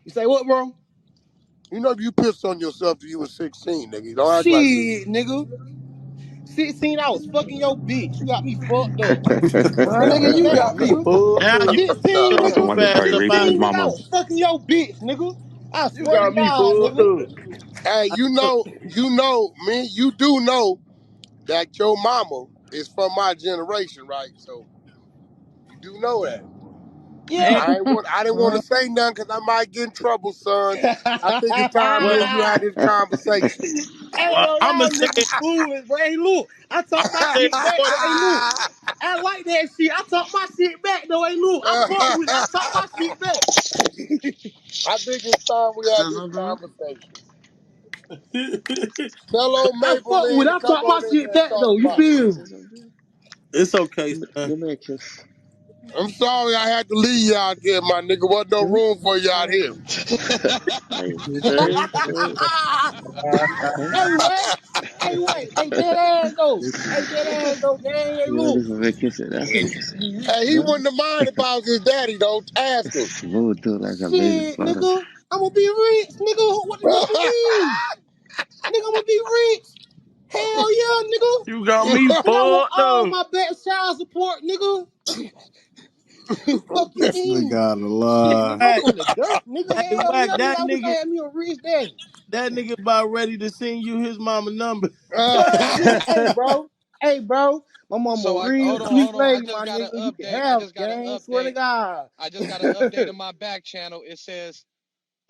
You say what, bro? You know you pissed on yourself till you was 16, nigga. You don't act like we. Shit, nigga. 16, I was fucking your bitch. You got me fucked up. Well, Simple nigga, as you that, got me nigga. fucked now you up. 16, shut Charleston, your nigga. I was ass probably up raping out his 16, nigga, I mama. was fucking your bitch, nigga. I You swear to got me God, fucked nigga. up. Hey, I took man, you do know that your mama is from my generation, right? So you do know that. Yeah. and I didn't want to say nothing because I might get in trouble, son. Hey, I think it's time me well, and you had this conversation. yo, I'ma y'all say niggas fooling, bro. Hey, look, I talk my it shit back, more though. Hey, look, I like that shit. I talk my shit back, though. Hey, look, I fuck with it. I talk my shit back. I think it's time we had this Uh-huh. conversation. than Tell old I Maple fuck with Lynn it. to I come talk my on in shit here and back, talk though. You about feel this. me? it's okay, son. Give me a kiss. I'm sorry I had to leave you out there, my nigga. Wasn't no Huh? room for you out here. Hey, hey, hey, hey. Hey, what? Hey, wait. Hey, dead ass, though. Hey, dead ass, though, gang. Hey, You look. ready for vacation? Hey, he Huh? wouldn't have mind about his daddy, though. Ask him. Smooth too, like a baby Shit, bottom. nigga. I'm gonna be rich, nigga. What you mean? Nigga, I'm gonna be rich. Hell yeah, nigga. You got me Nigga, I want fucked all up. my best child support, nigga. Fuck you This nigga mean? out of Nigga, line. I'm Hey, from the dirt, nigga. hey, Hell Wack, yeah, nigga. I wish I had me a rich daddy. that nigga about ready to send you his mama number. Man, nigga, hey, bro. Hey, bro. My mama So a I real sweet hold on. I lady, just my got an nigga. You can update. I have just got an gang. Swear to update. God. I just got an update in my back channel. It says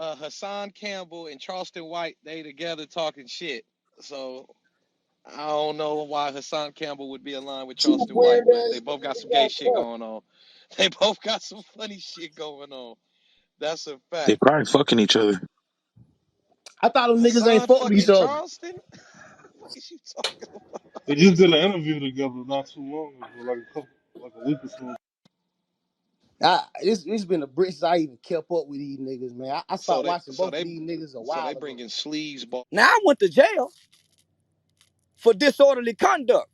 Hassan Campbell and Charleston White they together talking shit. So I don't know why Hassan Campbell would be aligned with Two Charleston White, brand but they ass both got niggas some that gay got shit caught. going on. They both got some funny shit going on. That's a They fact. probably fucking each other. I thought them niggas ain't Hassan fuck with each fucking other. Charleston? What is you talking about? They just did an interview together not too long ago, like a week or so. It's been a brick since I even kept up with these niggas, man. I So stopped they watching so both of they these niggas a so they while ago. bringing sleeves ball. Now I went to jail for disorderly conduct.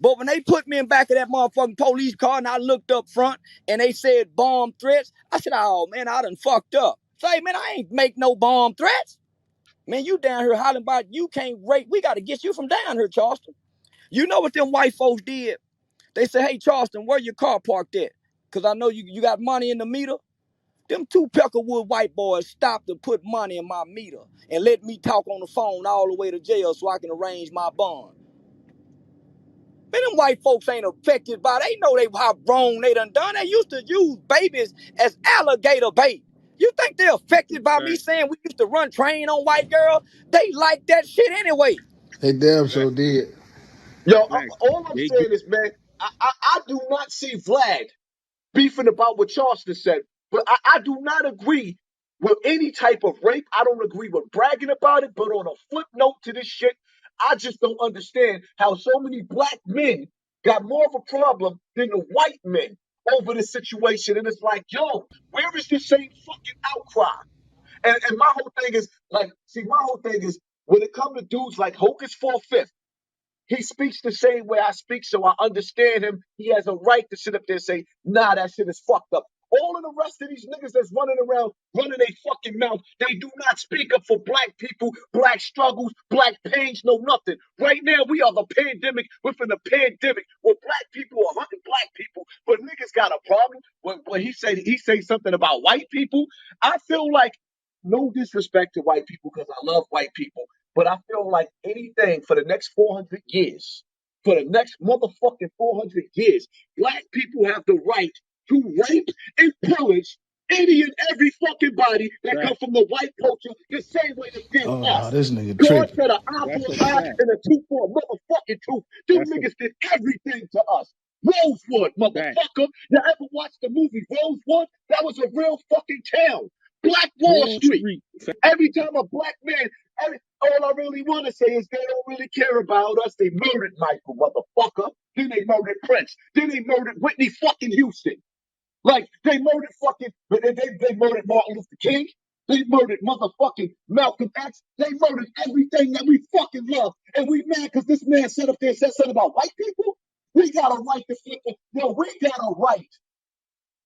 But when they put me in back of that motherfucking police car and I looked up front and they said bomb threats, I said, oh man, I done fucked up. Say, man, I ain't make no bomb threats. Man, you down here hollering about you can't rape. We got to get you from down here, Charleston. You know what them white folks did? They said, hey, Charleston, where your car parked at? Because I know you got money in the meter. Them two Peckerwood white boys stopped to put money in my meter and let me talk on the phone all the way to jail so I can arrange my bond. Man, them white folks ain't affected by it. They know how wrong they done. They used to use babies as alligator bait. You think they're affected by me Fact, saying we used to run train on white girls? They like that shit anyway. They damn fact, sure did. Yo, fact. all I'm They get saying is, man, I do not see Vlad beefing about what Charleston said, but I do not agree with any type of rape. I don't agree with bragging about it, but on a footnote to this shit, I just don't understand how so many black men got more of a problem than the white men over this situation. And it's like, yo, where is this same fucking outcry? And my whole thing is like, see, my whole thing is when it comes to dudes like Hocus for Fifth. He speaks the same way I speak, so I understand him. He has a right to sit up there and say, nah, that shit is fucked up. All of the rest of these niggas that's running around, running their fucking mouth, they do not speak up for black people, black struggles, black pains, no nothing. Right now, we are the pandemic within a pandemic where black people are hunting black people, but niggas got a problem. When he say something about white people, I feel like no disrespect to white people because I love white people. But I feel like anything for the next 400 years, for the next motherfucking 400 years, black people have the right to rape and pillage any and every fucking body that fact. come from the white culture the same way they did Oh no, us. this nigga God tripping. said an eye for That's a an eye fact. and a tooth for a motherfucking tooth. Them That's a niggas did everything to us. Rosewood, fact. motherfucker. You ever watched the movie Rosewood? That was a real fucking town. Black Wall Wall Street. Street. Every time a black man, all I really want to say is they don't really care about us. They murdered Michael, motherfucker. Then they murdered Prince. Then they murdered Whitney fucking Houston. Like they murdered fucking, they murdered Martin Luther King. They murdered motherfucking Malcolm X. They murdered everything that we fucking love. And we mad because this man sat up there and said something about white people. We got a right to flip. We got a right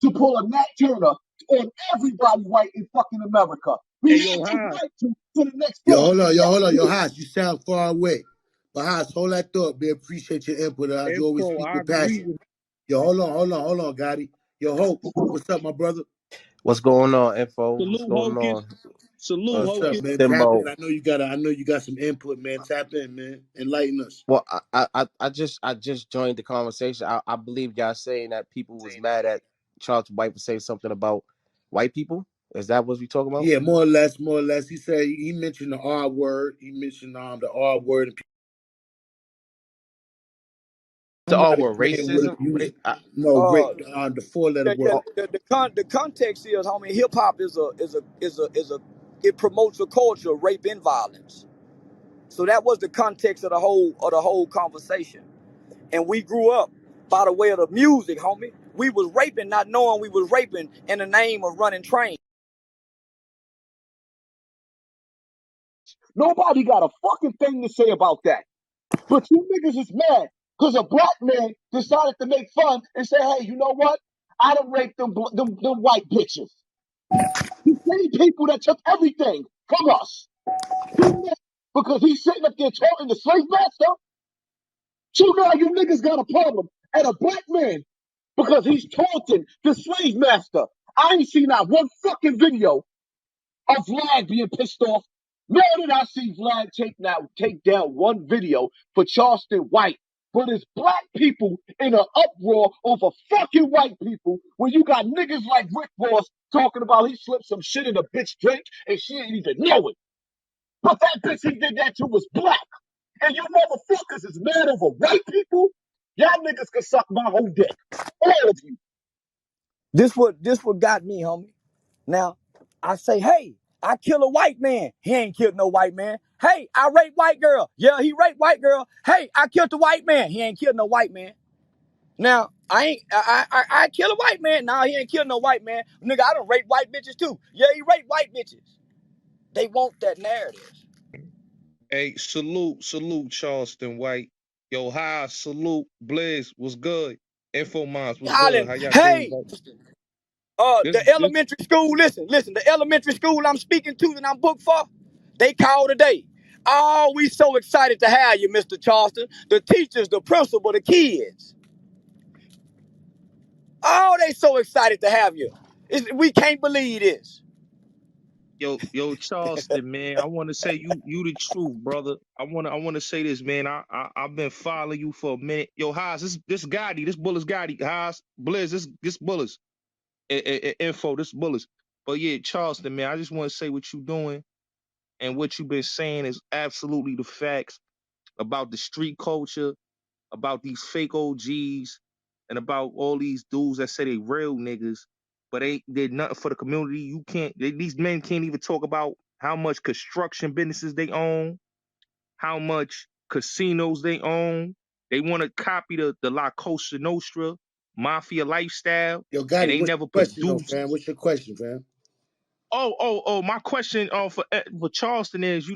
to pull a Nat Turner on everybody white in fucking America. We Hey, have yo, the High. right to the next Yo, 40 hold on, yo, hold on, yo, years. Haas, you sound far away. But Haas, hold that thought, man. Appreciate your input. You always Info, speak I with agree passion. with Yo, hold on, Gotti. Yo, Hope, what's up, my brother? What's going on, Info? What's Salute going Hocus. on, Salute What's up, Hocus. man? Tap Timbo? in. I know you got some input, man. Tap in, man. Enlighten us. Well, I just joined the conversation. I believe y'all saying that people was mad at Charles White for saying something about white people. Is that what we talking about? Yeah, more or less, more or less. He said he mentioned the R word. He mentioned the R word, and The I'm oh, not well, agreeing with him racism. using no Uh, the four letter the, word. Oh, the context is, homie, hip hop is a it promotes a culture of rape and violence. So that was the context of the whole conversation. And we grew up by the way of the music, homie. We was raping, not knowing we was raping in the name of running trains. Nobody got a fucking thing to say about that. But you niggas is mad because a black man decided to make fun and say, hey, you know what? I done raped them white bitches. The same people that took everything from us. You mad because he's sitting up there talking to slave master. So now you niggas got a problem at a black man because he's taunting the slave master. I ain't seen not one fucking video of Vlad being pissed off. Nor did I see Vlad take down one video for Charleston White. But it's black people in an uproar over fucking white people when you got niggas like Rick Ross talking about he slipped some shit in a bitch drink and she didn't even know it. But that bitch he did that to was black. And you motherfuckers is mad over white people? Y'all niggas can suck my whole dick. All of you. This what got me, homie. Now, I say, hey, I kill a white man. He ain't killed no white man. Hey, I rape white girl. Yeah, he raped white girl. Hey, I killed a white man. He ain't killed no white man. Now, I kill a white man. Nah, he ain't killed no white man. Nigga, I done rape white bitches too. Yeah, he raped white bitches. They want that narrative. Hey, salute Charleston White. Yo, High, salute Blaze. Was good. Info Moms was good. Hollering, How y'all days hey, like? the This elementary school, listen, the elementary school I'm speaking to that I'm booked for, they called today. Oh, we so excited to have you, Mr. Charleston. The teachers, the principal, the kids. Oh, they so excited to have you. We can't believe this. yo Charleston, man. I want to say you the truth, brother. I wanna say this, man. I've been following you for a minute. Yo, Haas, this Gotti, this Bullis Gotti, Haas, Blizz, this Bullis, info, this Bullis. But yeah, Charleston, man, I just want to say what you doing and what you've been saying is absolutely the facts about the street culture, about these fake OGs, and about all these dudes that say they real niggas, but they did nothing for the community. You can't. These men can't even talk about how much construction businesses they own, how much casinos they own. They want to copy the La Cosa Nostra mafia lifestyle, Yo, and Gotti, they what's never your question though, produced. fam? What's your question, fam? Oh! My question for Charleston is,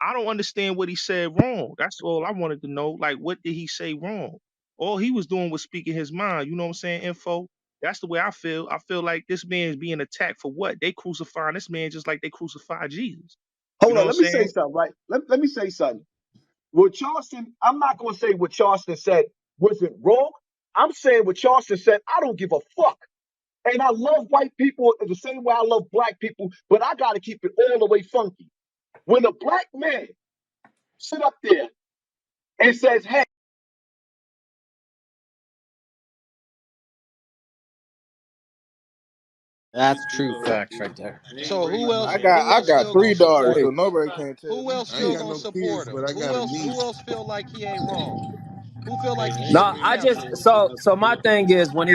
I don't understand what he said wrong. That's all I wanted to know. Like, what did he say wrong? All he was doing was speaking his mind. You know what I'm saying? Info. That's the way I feel. I feel like this man is being attacked for what? They crucifying this man just like they crucified Jesus. You Hold know on, what I'm let me say saying? something, right? Let me say something. What Charleston, I'm not going to say what Charleston said wasn't wrong. I'm saying what Charleston said, I don't give a fuck. And I love white people the same way I love black people, but I got to keep it all the way funky. When a black man sit up there and says, hey, that's true facts right there. So I who else got still gonna three daughters, support so him? nobody can't tell Who me. else I ain't still got gonna no support kids, him? but I got a Who niece. else feel like he ain't wrong? Who feel like he Yeah, should I No, be mean, I just canceled? so my thing is when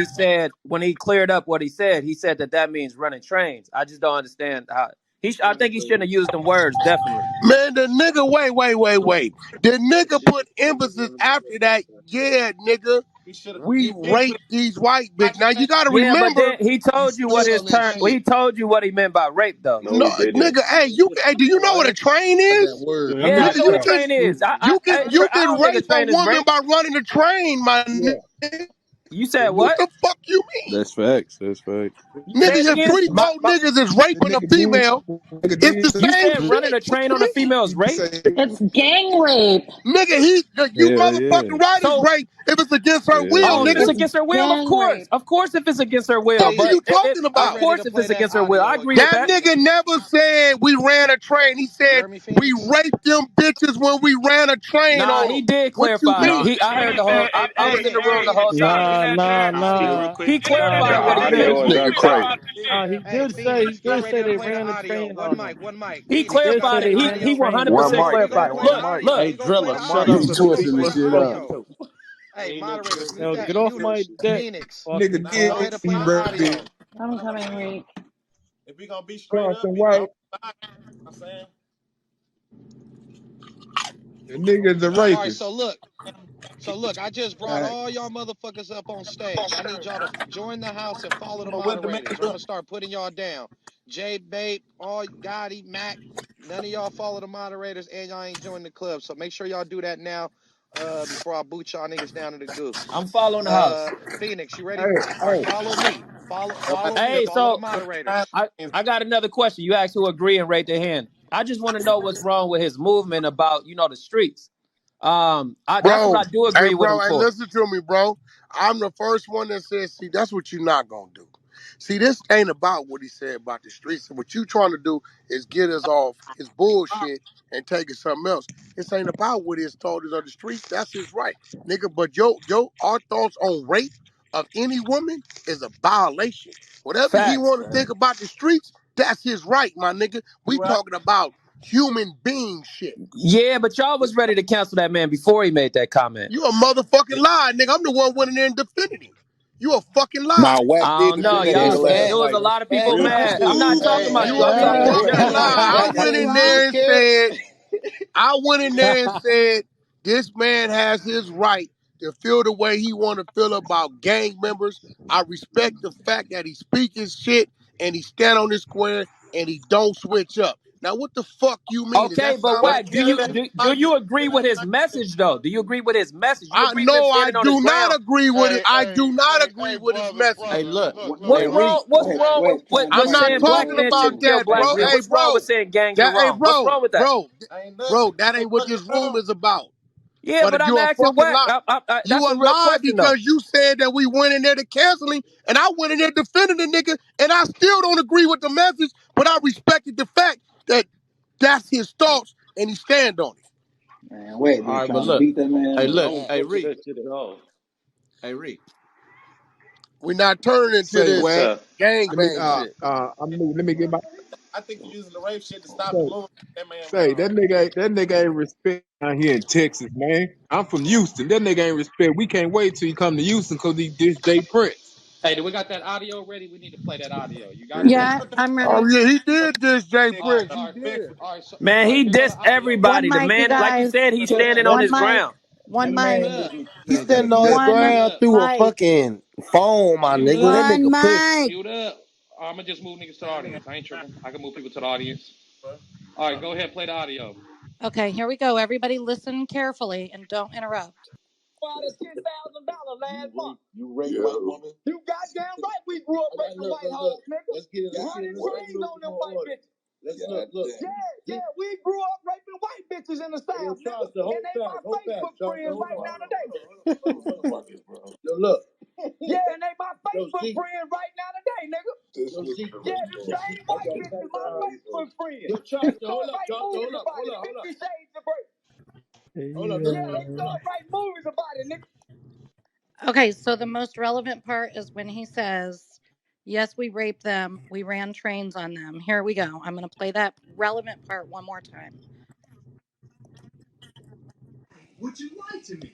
he cleared up what he said that means running trains. I just don't understand how I think he shouldn't have used them words. Definitely. Man, the nigga, wait. The nigga put emphasis after that. Yeah, nigga, he should have. we He did put rape it these white like bitches. Now you gotta Yeah, but remember, then he told you what his term. Well, he told you what he meant by rape, though. no, nigga, hey, do you know what a train is? Yeah, that Yeah, I makes know what a You sense. can train is. you I can don't think a rape a train is woman rape. by running a train, my nigga. You said What what? the fuck you mean? That's facts. That's facts. Say it Nigga, if again. three, four niggas is The raping a nigga did. female, Nigga it's did the say. You same said running shit. a What train you on a mean? female is He rape. say. It's gang rape. Nigga, you Hell yeah. motherfucking right is So, rape if it's against her Hell will, oh, if yeah. it's nigga. It's against her will, gang rape. of course, if it's against her will. Fuck are But you Hey, talking of I'm about? ready course, to if play it's that against her will, I audio agree with That again. that. nigga never said we ran a train. He You said heard me, we Phoenix? raped them bitches when we ran a train Nah, on he them. did What you clarify. No, mean? I heard the whole. I was in the room the whole Phoenix, time. get Nah, that nah, train audio real nah, quick. He nah. the clarified what he meant. audio This is nigga crazy. crazy. He Hey, did say Phoenix, get ready to they play the ran the audio. train on them. One mic. He He Phoenix, you did got say clarified that it. they ran the He audio? train One 100% mic. We gonna clarified it. play the Look, audio. look. We gonna play Driller, the shut audio. up He so We they gonna twisting can the play play the shit the up. audio. audio. Hey, moderators, mute Yo, that. get off my dick, Nigga fucking Go did. clown. ahead and He play the raped it. audio. I'm coming, Reek. If we gonna be straight up, Charleston we White. don't lie. You know what I'm saying? The nigga's a All right, rapist. so look, I just brought Alright. all y'all motherfuckers up on stage. I need y'all to join the house and follow the But what the man moderators, or I'm do? gonna start putting y'all down. Jay Bape, all Gotti, Mac, none of y'all follow the moderators, and y'all ain't joined the club. So make sure y'all do that now, before I boot y'all niggas down to the goo. I'm following the house. Phoenix, you ready? Hey, All right, hey. follow me. Nobody Follow me. Hey, said Follow the so put time moderators. in. I got another question. You asked who agree and rate their hand. I just want to know what's wrong with his movement about the streets. That's what Bro, I do hey, agree with bro, him hey, for. listen to me, bro. I'm the first one that says, see, that's what you're not gonna do. See, this ain't about what he said about the streets. And what you trying to do is get us off his bullshit and take it something else. This ain't about what his thought is on the streets. That's his right, nigga. But our thoughts on rape of any woman is a violation. Whatever he Facts. want to think about the streets, that's his right, my nigga. You We right. talking about human being shit. Yeah, but y'all was ready to cancel that man before he made that comment. You a motherfucking lie, nigga. I'm the one went in there and defended him. You a fucking lie. Nah, Wack I did don't know. defend that Y'all, nigga It's last it was a night. lot of people Real mad. I'm quick. not talking Hey, about You you. a I'm talking about motherfucking general. lie. I Wack went ain't in wrong, there and kid. said, this man has his right to feel the way he want to feel about gang members. I respect the fact that he speak his shit and he stand on his square and he don't switch up. Now, what the fuck you mean? Does Okay, that but sound But like what you feel me? do you agree with his message though? Do you agree with his message? You I agree with him know I standing on his do not ground? agree with it. I do not agree with his message. hey, look, What's hey, Reed, wrong? What's wrong I'm with not saying black talking men about shouldn't kill that, black bro. men? Hey, What's wrong with bro. saying gangs are wrong? What's wrong with that? ain't nothing, Bro, that ain't ain't what nothing this room wrong. is about. Yeah, But but I'm you a asking fucking Wack. lie. You That's a a real lie question though. because you said that we went in there to cancel him, and I went in there defending the nigga, and I still don't agree with the message, but I respected the fact that that's his thoughts, and he stand on it. Man, Wack All been right, but trying to look, beat that man hey, up. I look, don't hey, fuck with Reed, that shit at all. hey, Reed. We're not turning into Say, this Wack. Let me gangbang shit. I'm new. Let me get my I think you're using the rape shit to stop the say, movement that man went say on. that nigga ain't respect out here in Texas, man. I'm from Houston. That nigga ain't respect. We can't wait till he come to Houston because he dissed Jay Prince. Hey, do we got that audio ready? We need to play that audio. You got it? Yeah, What the I'm Oh ready. yeah, he did this, Jay big, All right, Prince. all He right, did. all right. So, Man, all right, he here go dissed the audio. One everybody. The mic, you man, like you guys. said, he's standing on One his mic. ground. One That Mute mic. man up. nigga He say that standing on his nigga One Mute ground up. through a mic. fucking phone, my Mute nigga. That up. One nigga put. mic. Mute up. I'm gonna just move niggas to the audience. I ain't tripping. I can move people to the audience. All right, go ahead, play the audio. Okay, here we go. Everybody listen carefully and don't interrupt. $10,000 last month. You raped white woman. You goddamn right we grew up raping white hoes, nigga. Let's get it. Running trains on them white bitches. Let's look. Yeah, we grew up raping white bitches in the South, nigga. And they my Facebook friends right now today. Yo, look. Yeah, and they my Facebook friends right now today, nigga. Yeah, them same white bitches my Facebook friends. Yo, Charles, hold up, hold up. 50 Shades of Grey. Hold up, yeah, they start writing movies about it, nigga. Okay, so the most relevant part is when he says, yes, we raped them. We ran trains on them. Here we go. I'm going to play that relevant part one more time. Would you lie to me?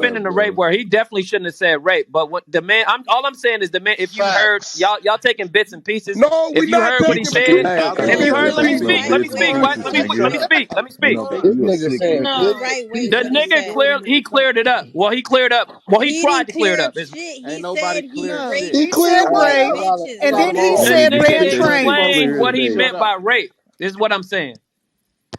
defending the rape word. He definitely shouldn't have said rape. But what the man, all I'm saying is the man. If you heard Facts. y'all taking bits and pieces. No, we If you not heard what he taking said, you. Hey, Stop He if hey, you was saying hey, heard, let me using take the no speak. right Let me bits and speak. words. What? pieces, Let me nigga. speak. Let me You speak. know, This you a nigga sick saying nigga. The bits and right way The what he pieces. nigga said. he cleared it up. Well, he cleared up. Well, he He tried didn't to clear clear it up up. shit. Ain't He nobody said he cleared No, shit. he raped said All right, white I rape, got it. I and bitches. got then them he all. The said Nigga, nigga he said he penetration. explained cleared what it he up. meant Shut up. by rape. This is what I'm saying.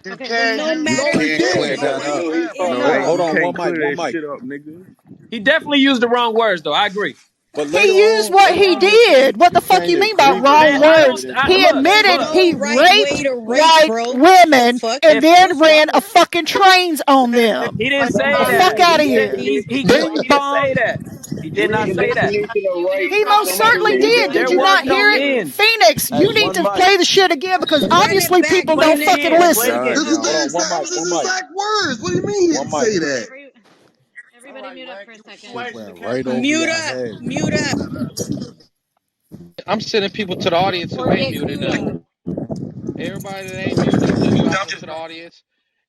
You Okay, well, can't. no You No, matter he can't what clear didn't. the that up. rape No, is. No. you No. can't One clear that mic. shit up, nigga. He definitely used the wrong words, though. I agree. But later He used on, what later he on, he did. What the fuck became you to mean by agree with Man, wrong him I rather words? don't than I, He look, There's admitted look. no he right way raped to rape, white bro. The women fuck? and If then What's ran wrong a with you? fucking trains on them. he didn't say The Somebody fuck that. out need of He to did here. definition he Bing of didn't bong. say that. He did not the say that. definition of rape. He most Somebody certainly need to did. There Did you define was not no hear it? end. Phoenix, hey, you need one to mic. play the shit again because Run it obviously back, people Play don't it fucking again. Phoenix. Play it listen. All right, again. This is now the hold on, one exact, mic, this one is mic, exact words. What do you mean he one didn't mic. say that? Everybody All right, mute up Wack. for a You second. Shit asked the went right captain. over Mute your up. head. Mute up. I'm sending people to the audience Or who ain't get muted queued up. up. Everybody that ain't muted up, just dropping them to the audience.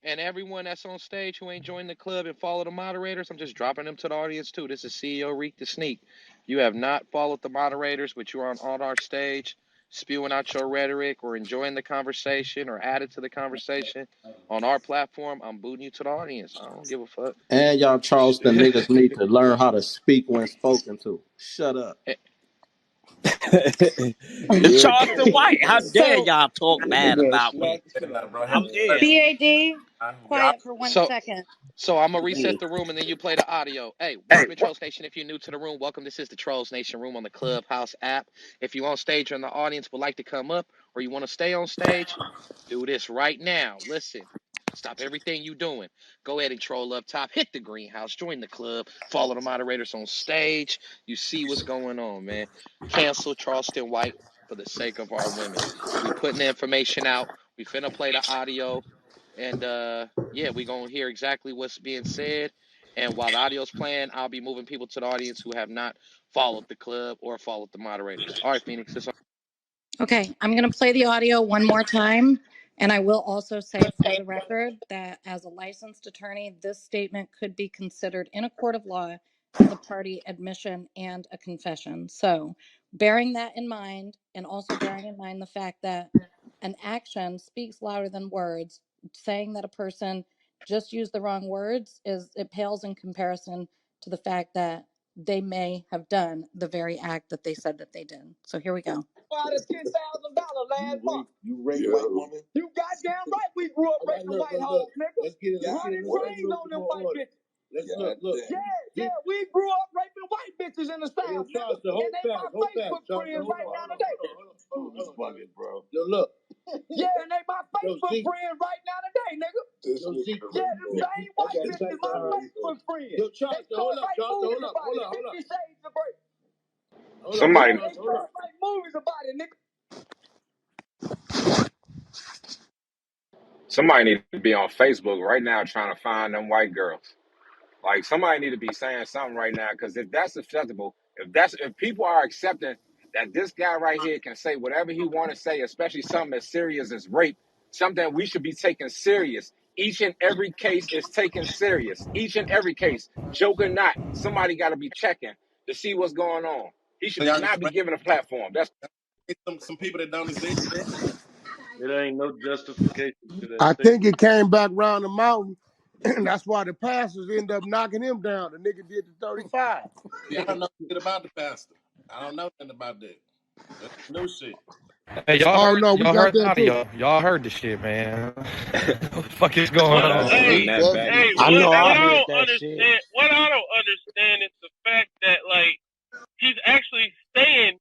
And everyone that's on stage who ain't joined the club and follow the moderators, I'm just dropping them to the audience too. This is CEO Reek the Sneak. You have not followed the moderators, but you're on our stage spewing out your rhetoric or enjoying the conversation or added to the conversation on our platform. I'm booting you to the audience. I don't give a fuck. And y'all Charleston niggas need to learn how to speak when spoken to. Shut up. Yeah. Charleston White. How dare So, y'all talk That bad nigga about smack me? the shit out of Bro, I'm dead. BAD, y'all, quiet for one so second. So I'm gonna him. reset the room and then you play the audio. Hey, welcome to Trolls Nation. If you're new to the room, welcome. This is the Trolls Nation room on the Clubhouse app. If you on stage or in the audience would like to come up or you want to stay on stage, do this right now. Listen. Stop everything you doing. Go ahead and troll up top. Hit the greenhouse. Join the club. Follow the moderators on stage. You see what's going on, man. Cancel Charleston White for the sake of our women. We putting the information out. We finna play the audio. And yeah, we're gonna hear exactly what's being said. And while the audio's playing, I'll be moving people to the audience who have not followed the club or followed the moderators. All right, Phoenix, it's on. Okay, I'm going to play the audio one more time. And I will also say for the record that as a licensed attorney, this statement could be considered in a court of law as a party admission and a confession. So, bearing that in mind, and also bearing in mind the fact that an action speaks louder than words, saying that a person just used the wrong words is it pales in comparison to the fact that they may have done the very act that they said that they did. So, here we go. $10,000 last month. You raped white woman. You goddamn right we grew up raping white hoes, nigga. Let's get it. Running trains on them white bitches. Let's look. Yeah, we grew up raping white bitches in the South. And they my Facebook friends right now today. Hold on. Bro. Yo, look. Yeah, and they my Facebook friends right now today, nigga. Yeah, them same white bitches my Facebook friends. Yo, Charles, hold up, Charles, hold up. 50 Shades of Grey. Somebody, They start writing movies about it, nigga. somebody need to be on Facebook right now trying to find them white girls. Like somebody need to be saying something right now because if that's acceptable, if people are accepting that this guy right here can say whatever he want to say, especially something as serious as rape, something that we should be taking serious. Each and every case is taken serious. Each and every case, joke or not, somebody got to be checking to see what's going on. He so should y'all not be given a platform. That's some people that don't exist. It ain't no justification to that I think statement. it came back round the mountain. That's why the pastors end up knocking him down. The nigga did the 35. See, I don't know shit about the pastor. I don't know nothing about that. That's new shit. Hey, Oh no, we y'all got heard the that too. audio. Y'all heard the shit, man. What the fuck is going Nah, What? I on? ain't Hey, getting Most that back. hey, definitely. I know what I I heard don't that shit. understand, what I don't understand is the fact that like he's actually saying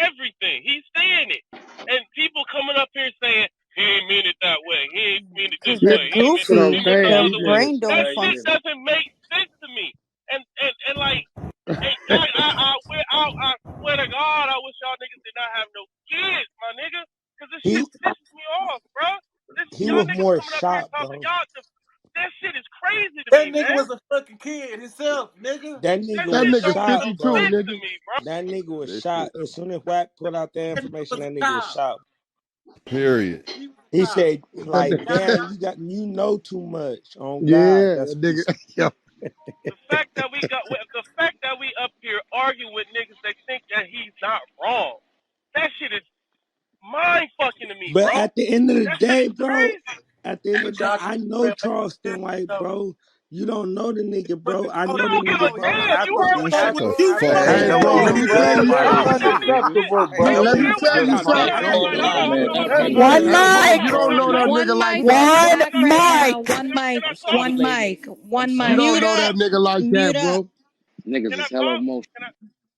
everything. He's saying it, and people coming up here saying he ain't mean it that way. He ain't mean it this Because they're way. He That's meant, what I'm he goofy. meant the saying. Their These other way. niggas brain don't That crazy. shit function. doesn't make sense to me. And like, I swear to God, I wish y'all niggas did not have no kids, my nigga, because this He shit pisses me off, bro. This he y'all was niggas more coming up here shocked, talking, bro. y'all, that shit is crazy to That me, nigga man. was a fucking kid himself, nigga. That That nigga That was shit nigga don't make shocked, no 52, bro. sense to nigga. me, bro. That nigga was This shit. shocked. As soon as Wack put out that That nigga information, was that a nigga was child. shocked. Period. He was He a child. said, That like, Y'all, damn, nigga, y'all, you know too much. On God. yeah, That's what he nigga. said. Yo, The fact that we up here arguing with niggas that think that he's not wrong, that shit is mind fucking to me, But bro. at the end of the That shit day, is bro, crazy. at the end of but the day, y'all keep I know saying, "Wait, Charleston White, no." bro. You don't know the nigga, But bro. the I I know only the don't give problem a nigga, is bro. that damn. You After heard some what Shut I shit. was the you fuck listen, up. hey, Hey, bro, hey, let listen, me bro, tell let you me that's talk listen to to the me. nigga. unacceptable, Hey, bro. You let Let me me hear what tell y'all I you gotta hear be something. what grown everybody than hold that. on, hold on, Man, hold that on, nigga One Hey, hold bro, on, you mic. don't hold know on. that One nigga like mic that, in the bro. One back right Can I mic. now. One can mic. I I'm talk? One sorry. mic. I'm One You sorry. mic. don't Mute know up. that nigga like that, Mute up. bro. Niggas Can I is hella talk? emotional. Can I?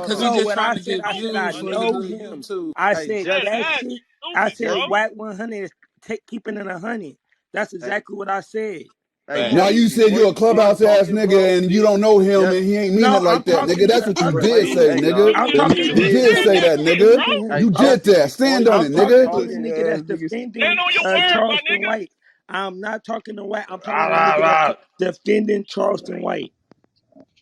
Cause he No, just what trying I to said, get I said views I for his know little him. YouTube. I Hey, said Jay, that That's shit. I stupid, said Jay, bro. Wack 100 is keeping it 100. That's hey, exactly what I said. hey, Fact. Now Jay, you said before you you a start clubhouse ass talking, bro, nigga and you don't know him just and he ain't mean No, it I'm like that, talking nigga. to That's the what you other did wait, say, student. hey, nigga. y'all. I'm Nigga, Then talking he to you the You did did say stand student. say on that. that, that shit, nigga. bro. Hey, You I'm did that. wait, Stand on I'm it, talking nigga. to the talking nigga ass that's niggas. defending Stand on your word, my Charleston nigga. White. I'm not talking to White. I'm talking Rah, to the rah, nigga that's rah. defending Charleston White.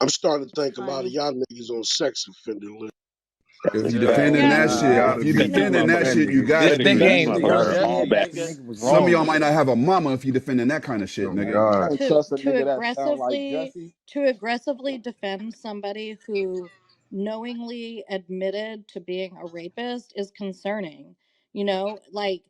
I'm starting to think a lot of Funny. y'all niggas on sex offender list. If you Yeah, defending Yeah, that nah, shit, I if don't you you think know, defending that shit, you This gotta nigga be. ain't especially a learned. gay Especially nigga. if Some of y'all might not have a mama if you defending that kind of shit, Oh nigga. I God. don't to trust a to nigga that sound like aggressively Jesse. to aggressively defend somebody who knowingly admitted to being a rapist is concerning. You know, like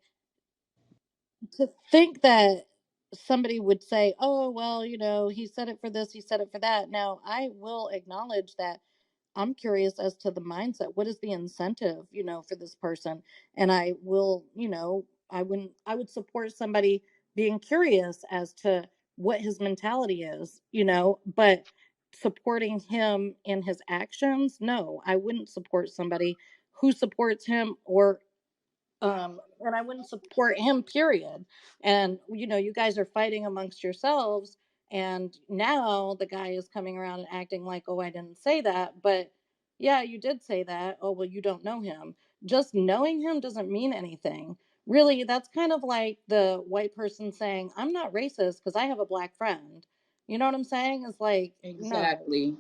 to think that. somebody would say, oh, well, he said it for this, he said it for that. Now, I will acknowledge that I'm curious as to the mindset. What is the incentive, for this person? And I will, I would support somebody being curious as to what his mentality is, but supporting him in his actions, no, I wouldn't support somebody who supports him, or and I wouldn't support him, period. And you guys are fighting amongst yourselves, and now the guy is coming around and acting like, oh, I didn't say that, but yeah, you did say that. Oh, well, you don't know him. Just knowing him doesn't mean anything, really. That's kind of like the white person saying, I'm not racist because I have a black friend. You know what I'm saying? It's like, no. Exactly.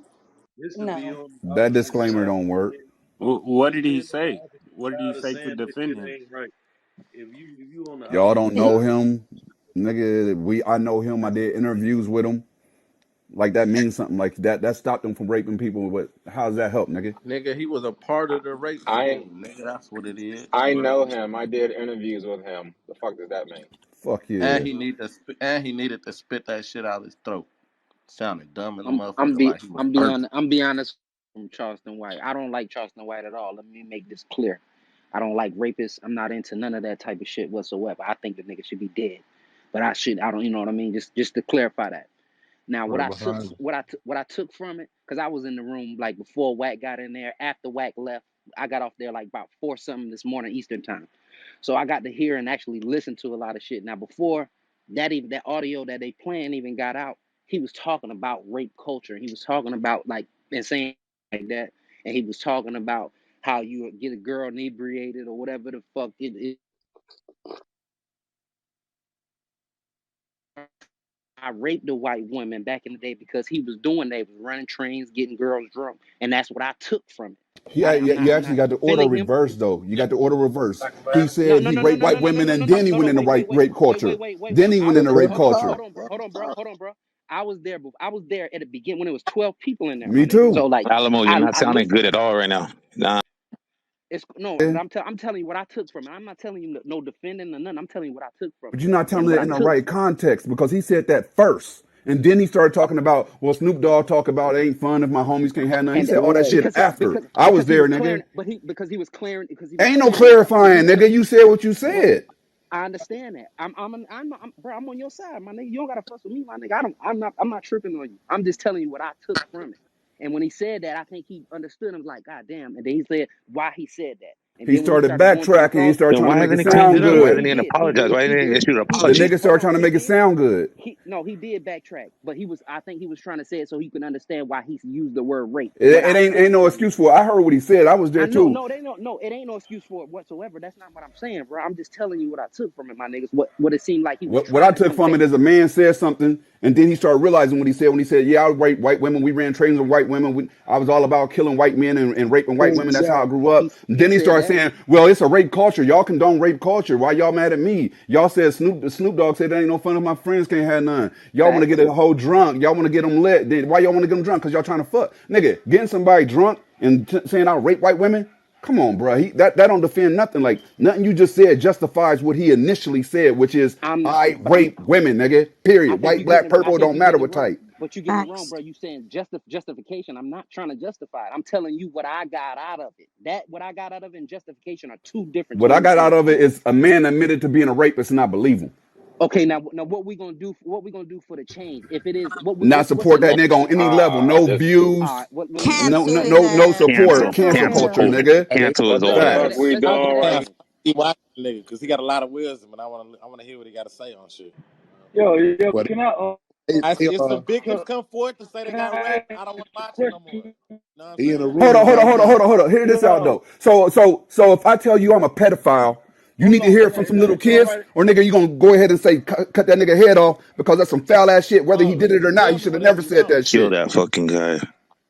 This to be No. on the That opposite disclaimer side don't work. saying What this did he being on the say? opposite What did he side of say to saying this defend shit him? ain't right. If you on the Y'all opposite don't He know side, him, nigga. I know him. I did interviews with him. Like that means something. Like that stopped him from raping people. But how does that help, nigga? Nigga, he was a part of the rape I scheme. Nigga, that's what it is. I know him. I did interviews with him. The fuck does that mean? Fuck And yeah. he needed to spit that shit out his throat. Sounded dumb as a I'm I'm motherfucker, be like he was I'm beyond perfect. I'm be honest from Charleston White. I don't like Charleston White at all. Let me make this clear. I don't like rapists. I'm not into none of that type of shit whatsoever. I think the nigga should be dead. But I don't, you know what I mean? Just to clarify that. Now, what Right I took, behind you. what I took from it, because I was in the room like before Wack got in there. After Wack left, I got off there like about 4 something this morning Eastern time. So I got to hear and actually listen to a lot of shit. Now, before that audio that they playing even got out, he was talking about rape culture. He was talking about like and saying like that, and he was talking about how you would get a girl inebriated or whatever the fuck it. I raped a white woman back in the day because he was doing that, was running trains, getting girls drunk, and that's what I took from it. Yeah, you I'm actually not got the order defending him. reverse though. You got the order reverse. Like a He bad. No, said no, he no, no, raped no, no, white no, no, women no, and no, no, then he no, went no. into Wait, wait, rape wait, wait, culture. wait, wait, wait, Then wait. he I went was into there. rape Hold on, culture. hold on, bro. I was there at the beginning when it was 12 people in there, my Me nigga. So too. like, Alamo, you're not I sounding listened. good at all right now. Nah. It's no, but Yeah. I'm telling you what I took from it. I'm not telling you no defending or nothing. I'm telling you what I took from But it, you're not and telling what it I in the took. right context because he said that first. And then he started talking about, well, Snoop Dogg talk about it ain't fun if my homies can't have none. He And said all that shit after. I was because he there, was nigga. clearing, because he was Ain't no clearing it up. So clarifying, he nigga. You said what you but said. I understand that. Bro, I'm on your side, my nigga. You don't gotta fuss with me, my nigga. I'm not tripping on you. I'm just telling you what I took from it. And when he said that, I think he understood. I'm like, God damn. And then he said why he said that. And He then when he started started going through the backtracking. He cross, started Then trying to why make it hasn't he cleaned sound it up? Why good. didn't he apologize? Why didn't he issue an The apology? nigga hold started on, trying to make it sound good. he did backtrack, but I think he was trying to say it so he could understand why he used the word rape. It, What it I ain't took no from it. excuse for it. I heard what he said. I was I there know, too. no, it ain't no excuse for it whatsoever. That's not what I'm saying, bro. I'm just telling you what I took from it, my niggas. What it seemed like he was What I trying to took from convey. it is a man said something, and then he started realizing what he said when he said, "Yeah, I rape white women. We ran trains with white women. I was all about killing white men and raping white women. That's how I grew up." And He then he said started that. saying, "Well, it's a rape culture. Y'all condone rape culture. Why y'all mad at me? Y'all said Snoop Dogg said that ain't no fun if my friends can't have none. Y'all want to get Facts. a whole drunk. Y'all want to get them lit. Then why y'all want to get them drunk? Because y'all trying to fuck, nigga. Getting somebody drunk and saying I rape white women." Come on, bro. That don't defend nothing. Like nothing you just said justifies what he initially said, which is I But rape women, nigga. I Period. think White, you getting black, it. I purple, think don't you matter getting it what wrong. type. But you getting it wrong, Facts. bro. You saying justification. I'm not trying to justify it. I'm telling you what I got out of it. That what I got out of it and justification are two different, What I totally got out separate of it things. is a man admitted to being a rapist and I believe him. Okay, now what we gonna do? What we gonna do for the change? If it is Not what's the support that next? nigga on any level. No Just All views. right, what we gonna do? No, Cancel no, his no, no ass. support. cancel. Cancel Cancel Cancel. culture, him. Over. nigga. Cancel is what the over. fuck Facts. we Let's look at it doing that right Damn, way. he watching the nigga because he got a lot of wisdom, and I want to hear what he got to say on shit. Yo, What? can I He, If some can, victims come forth to say they can got I raped, I don't want to watch it no more. question? You know what I'm he in a saying? Hold on, room hold on, right hold on, now. hold on, hold on. Hear this out Yo, though. So if I tell you I'm a pedophile, you hold need to on. hear it from some little Can kids, somebody? or nigga, you gonna go ahead and say cut that nigga head off because that's some foul ass shit. Whether he Oh, did it or not, tell he me should have whatever never you said want. that Kill shit. that fucking guy.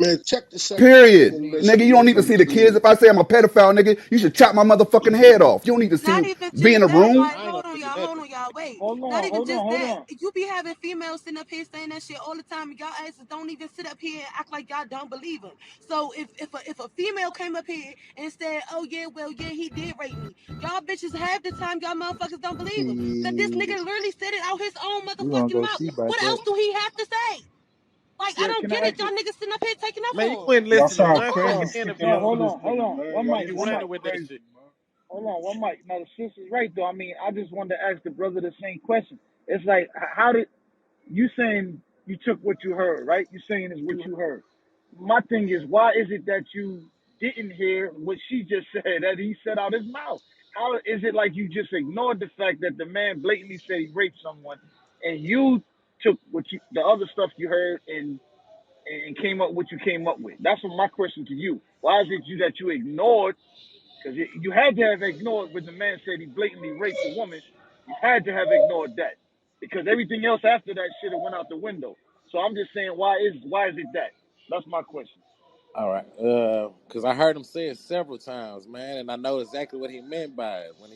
Man, check the second Period. amendment, Nigga, listen, you don't need to nigga, see the kids. please. If I say I'm a pedophile, nigga, you should chop my motherfucking head off. You don't need to see Not even be in just a that. room. Like, I ain't gonna give you that. hold on, y'all. Wait. Hold Not on, even hold on, just hold that. on. You be having females sitting up here saying that shit all the time. Y'all asses don't even sit up here and act like y'all don't believe them. So if a female came up here and said, "Oh yeah, well yeah, he did rape me," y'all bitches half the time y'all motherfuckers don't believe him. Cause this Shit. nigga literally said it out his own We gonna motherfucking go mouth. see about What that. else do he have to say? Like I Yeah, don't can get I it. ask Y'all you? niggas sitting up here taking up Man, you for him. ain't Y'all listening. sound One fucking crazy. interview. No, hold on, one mic, You one running mic, with one that mic. shit. Hold on, one mic. No, the sister's right though. I mean, I just wanted to ask the brother the same question. It's like, how did you saying you took what you heard, right? You saying is what you heard. My thing is, why is it that you didn't hear what she just said that he said out his mouth? How is it like you just ignored the fact that the man blatantly said he raped someone, and you took what you the other stuff you heard and came up what you came up with? That's what my question to you. Why is it you that you ignored? Because you had to have ignored when the man said he blatantly raped a woman. You had to have ignored that because everything else after that should have went out the window. So I'm just saying, why is it that? That's my question. All right. Because I heard him say it several times, man, and I know exactly what he meant by it. When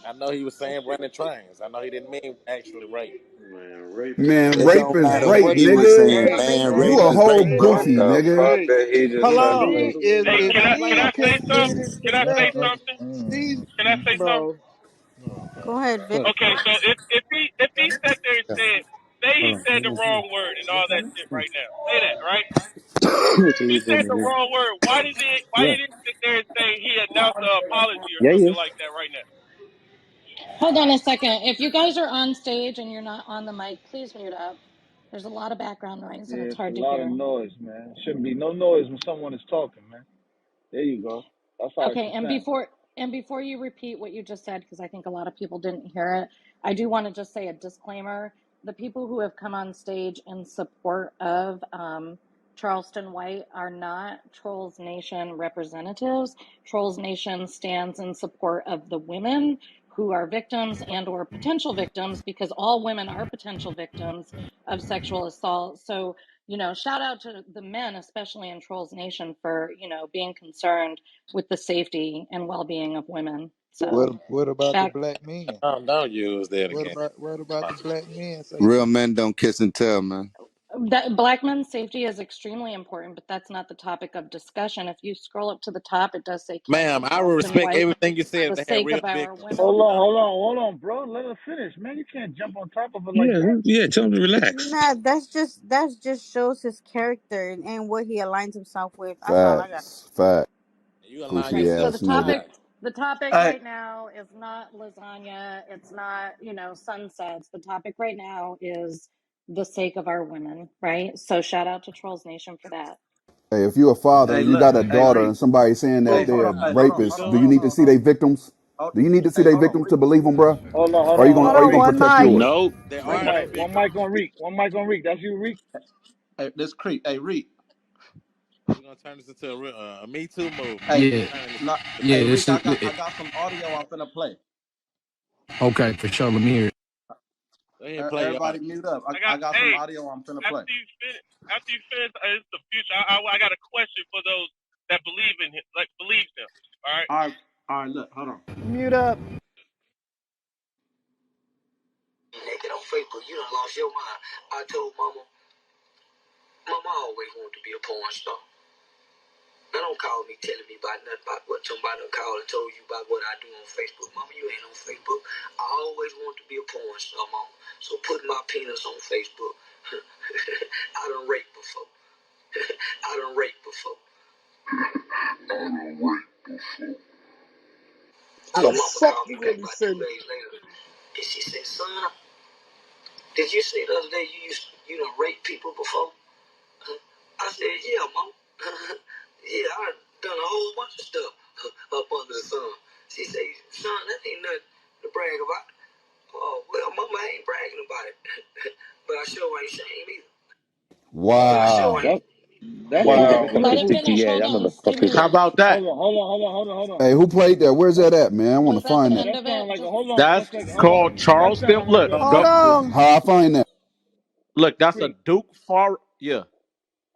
I know he was saying running trains. I know he didn't mean actually rape. Man, rape is Man, It crazy. rape don't is matter rape, what he Hey, was nigga. saying, hey, man. hey, You Rape a is whole rape. What goofy, hey, the nigga. fuck hey. did he just If say? Hello. he, Hey, If can the I can man I say can something? get it Can I say together, something? these Can I say something? bro. Oh Go God. ahead, Vic. Okay, so if he sat there and said, say he said the wrong word and all that shit right now, say that right? What He you said finna the do? wrong word. Why Yeah. he didn't sit there and say he announced an apology or Yeah, yeah. something like that right now? Hold on a second. If you guys are on stage and you're not on the mic, please mute up. There's a lot of background noise and yeah, it's it's a hard to lot of hear. noise, man. Shouldn't be no noise when someone is talking, man. There you go. That's how it Okay, should sound. and before you repeat what you just said, because I think a lot of people didn't hear it, I do want to just say a disclaimer. The people who have come on stage in support of Charleston White are not Trolls Nation representatives. Trolls Nation stands in support of the women who are victims and or potential victims, because all women are potential victims of sexual assault. So, shout out to the men, especially in Trolls Nation, for, being concerned with the safety and well-being of women. So What about the back, black men? Don't use that again. What about the black men say Real too? men don't kiss and tell, man. that black men's safety is extremely important, but that's not the topic of discussion. If you scroll up to the top, it does say Ma'am, cancel I will Charleston respect White everything you for said the if they had sake real of our victims. women. Hold on, bro. Let her finish, man. You can't jump on top of her like Yeah, that. yeah. Tell him to relax. Nah, that's just shows his character and what he aligns himself with. That's all I got. Facts. Facts. You align Goofy Right. So yourself ass with nigga. God. the topic Hey, right now is not lasagna. It's not, sunsets. The topic right now is the sake of our women, right? So shout out to Trolls Nation for that. Hey, if you a father hey, and you look, got a hey, daughter Reek. and somebody saying that Hey, hold they're on, hey, rapists, do you need to see hold on. their victims? Hold, Do you need to see hey, their hold on, victims Reek. to believe them, bruh? Hold Or are you on, gonna Hold are you on, Reek. gonna one protect mic. yours? Nope. There One are no mic, one victims. mic on Reek. One mic on Reek. That's you, Reek. Hey, this Creek. Hey, Reek. We're gonna turn this into a Me Too movement. Hey, We Yeah, turning this not. into Hey, yeah. Reek. This is I got some audio I'm finna play. okay for sure. Let me hear it. Go ahead and play your Everybody audio. mute up. I I got got some audio I'm finna play. after you finish, it's the future. I got a question for those that believe in him, like believes him. All right. All right, all right. Look, hold on. Mute up. Naked on Facebook, you done lost your mind. I told Mama always wanted to be a porn star. Now don't call me telling me about nothing about what somebody done called and told you about what I do on Facebook. Mama, you ain't on Facebook. I always wanted to be a porn star, Mama. So put my penis on Facebook. I done raped before. I done raped before. So How the Mama fuck called me you back really about say 2 days later. And she said, son, did you say the other day you done raped people before? I said, yeah, Mom. Yeah, I done a whole bunch of stuff up under the sun. She said, son, that ain't nothing to brag about. Oh, well, Mama ain't bragging about it. But I sure ain't ashamed either. But I sure Wow. ain't. That's Who wow. got the Let most him sticky? finish. Yeah, Hold that on. Stay motherfucker. How muted. about that? Hold on. Hey, who played that? Where's That that at, man? I wanna Was that the find that. end that of sound it? like a Just hold on one That's second. Hold on. called That Charleston. sound like Look, a Hold go. on. How I find that? Look, that's a Creek. Duke far. Yeah.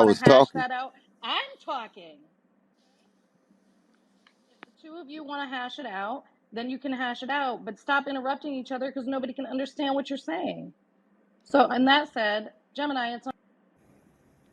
I want to was hash talking. that out, I'm talking. If the two of you want to hash it out, then you can hash it out, but stop interrupting each other because nobody can understand what you're saying. So, and that said, Gemini, it's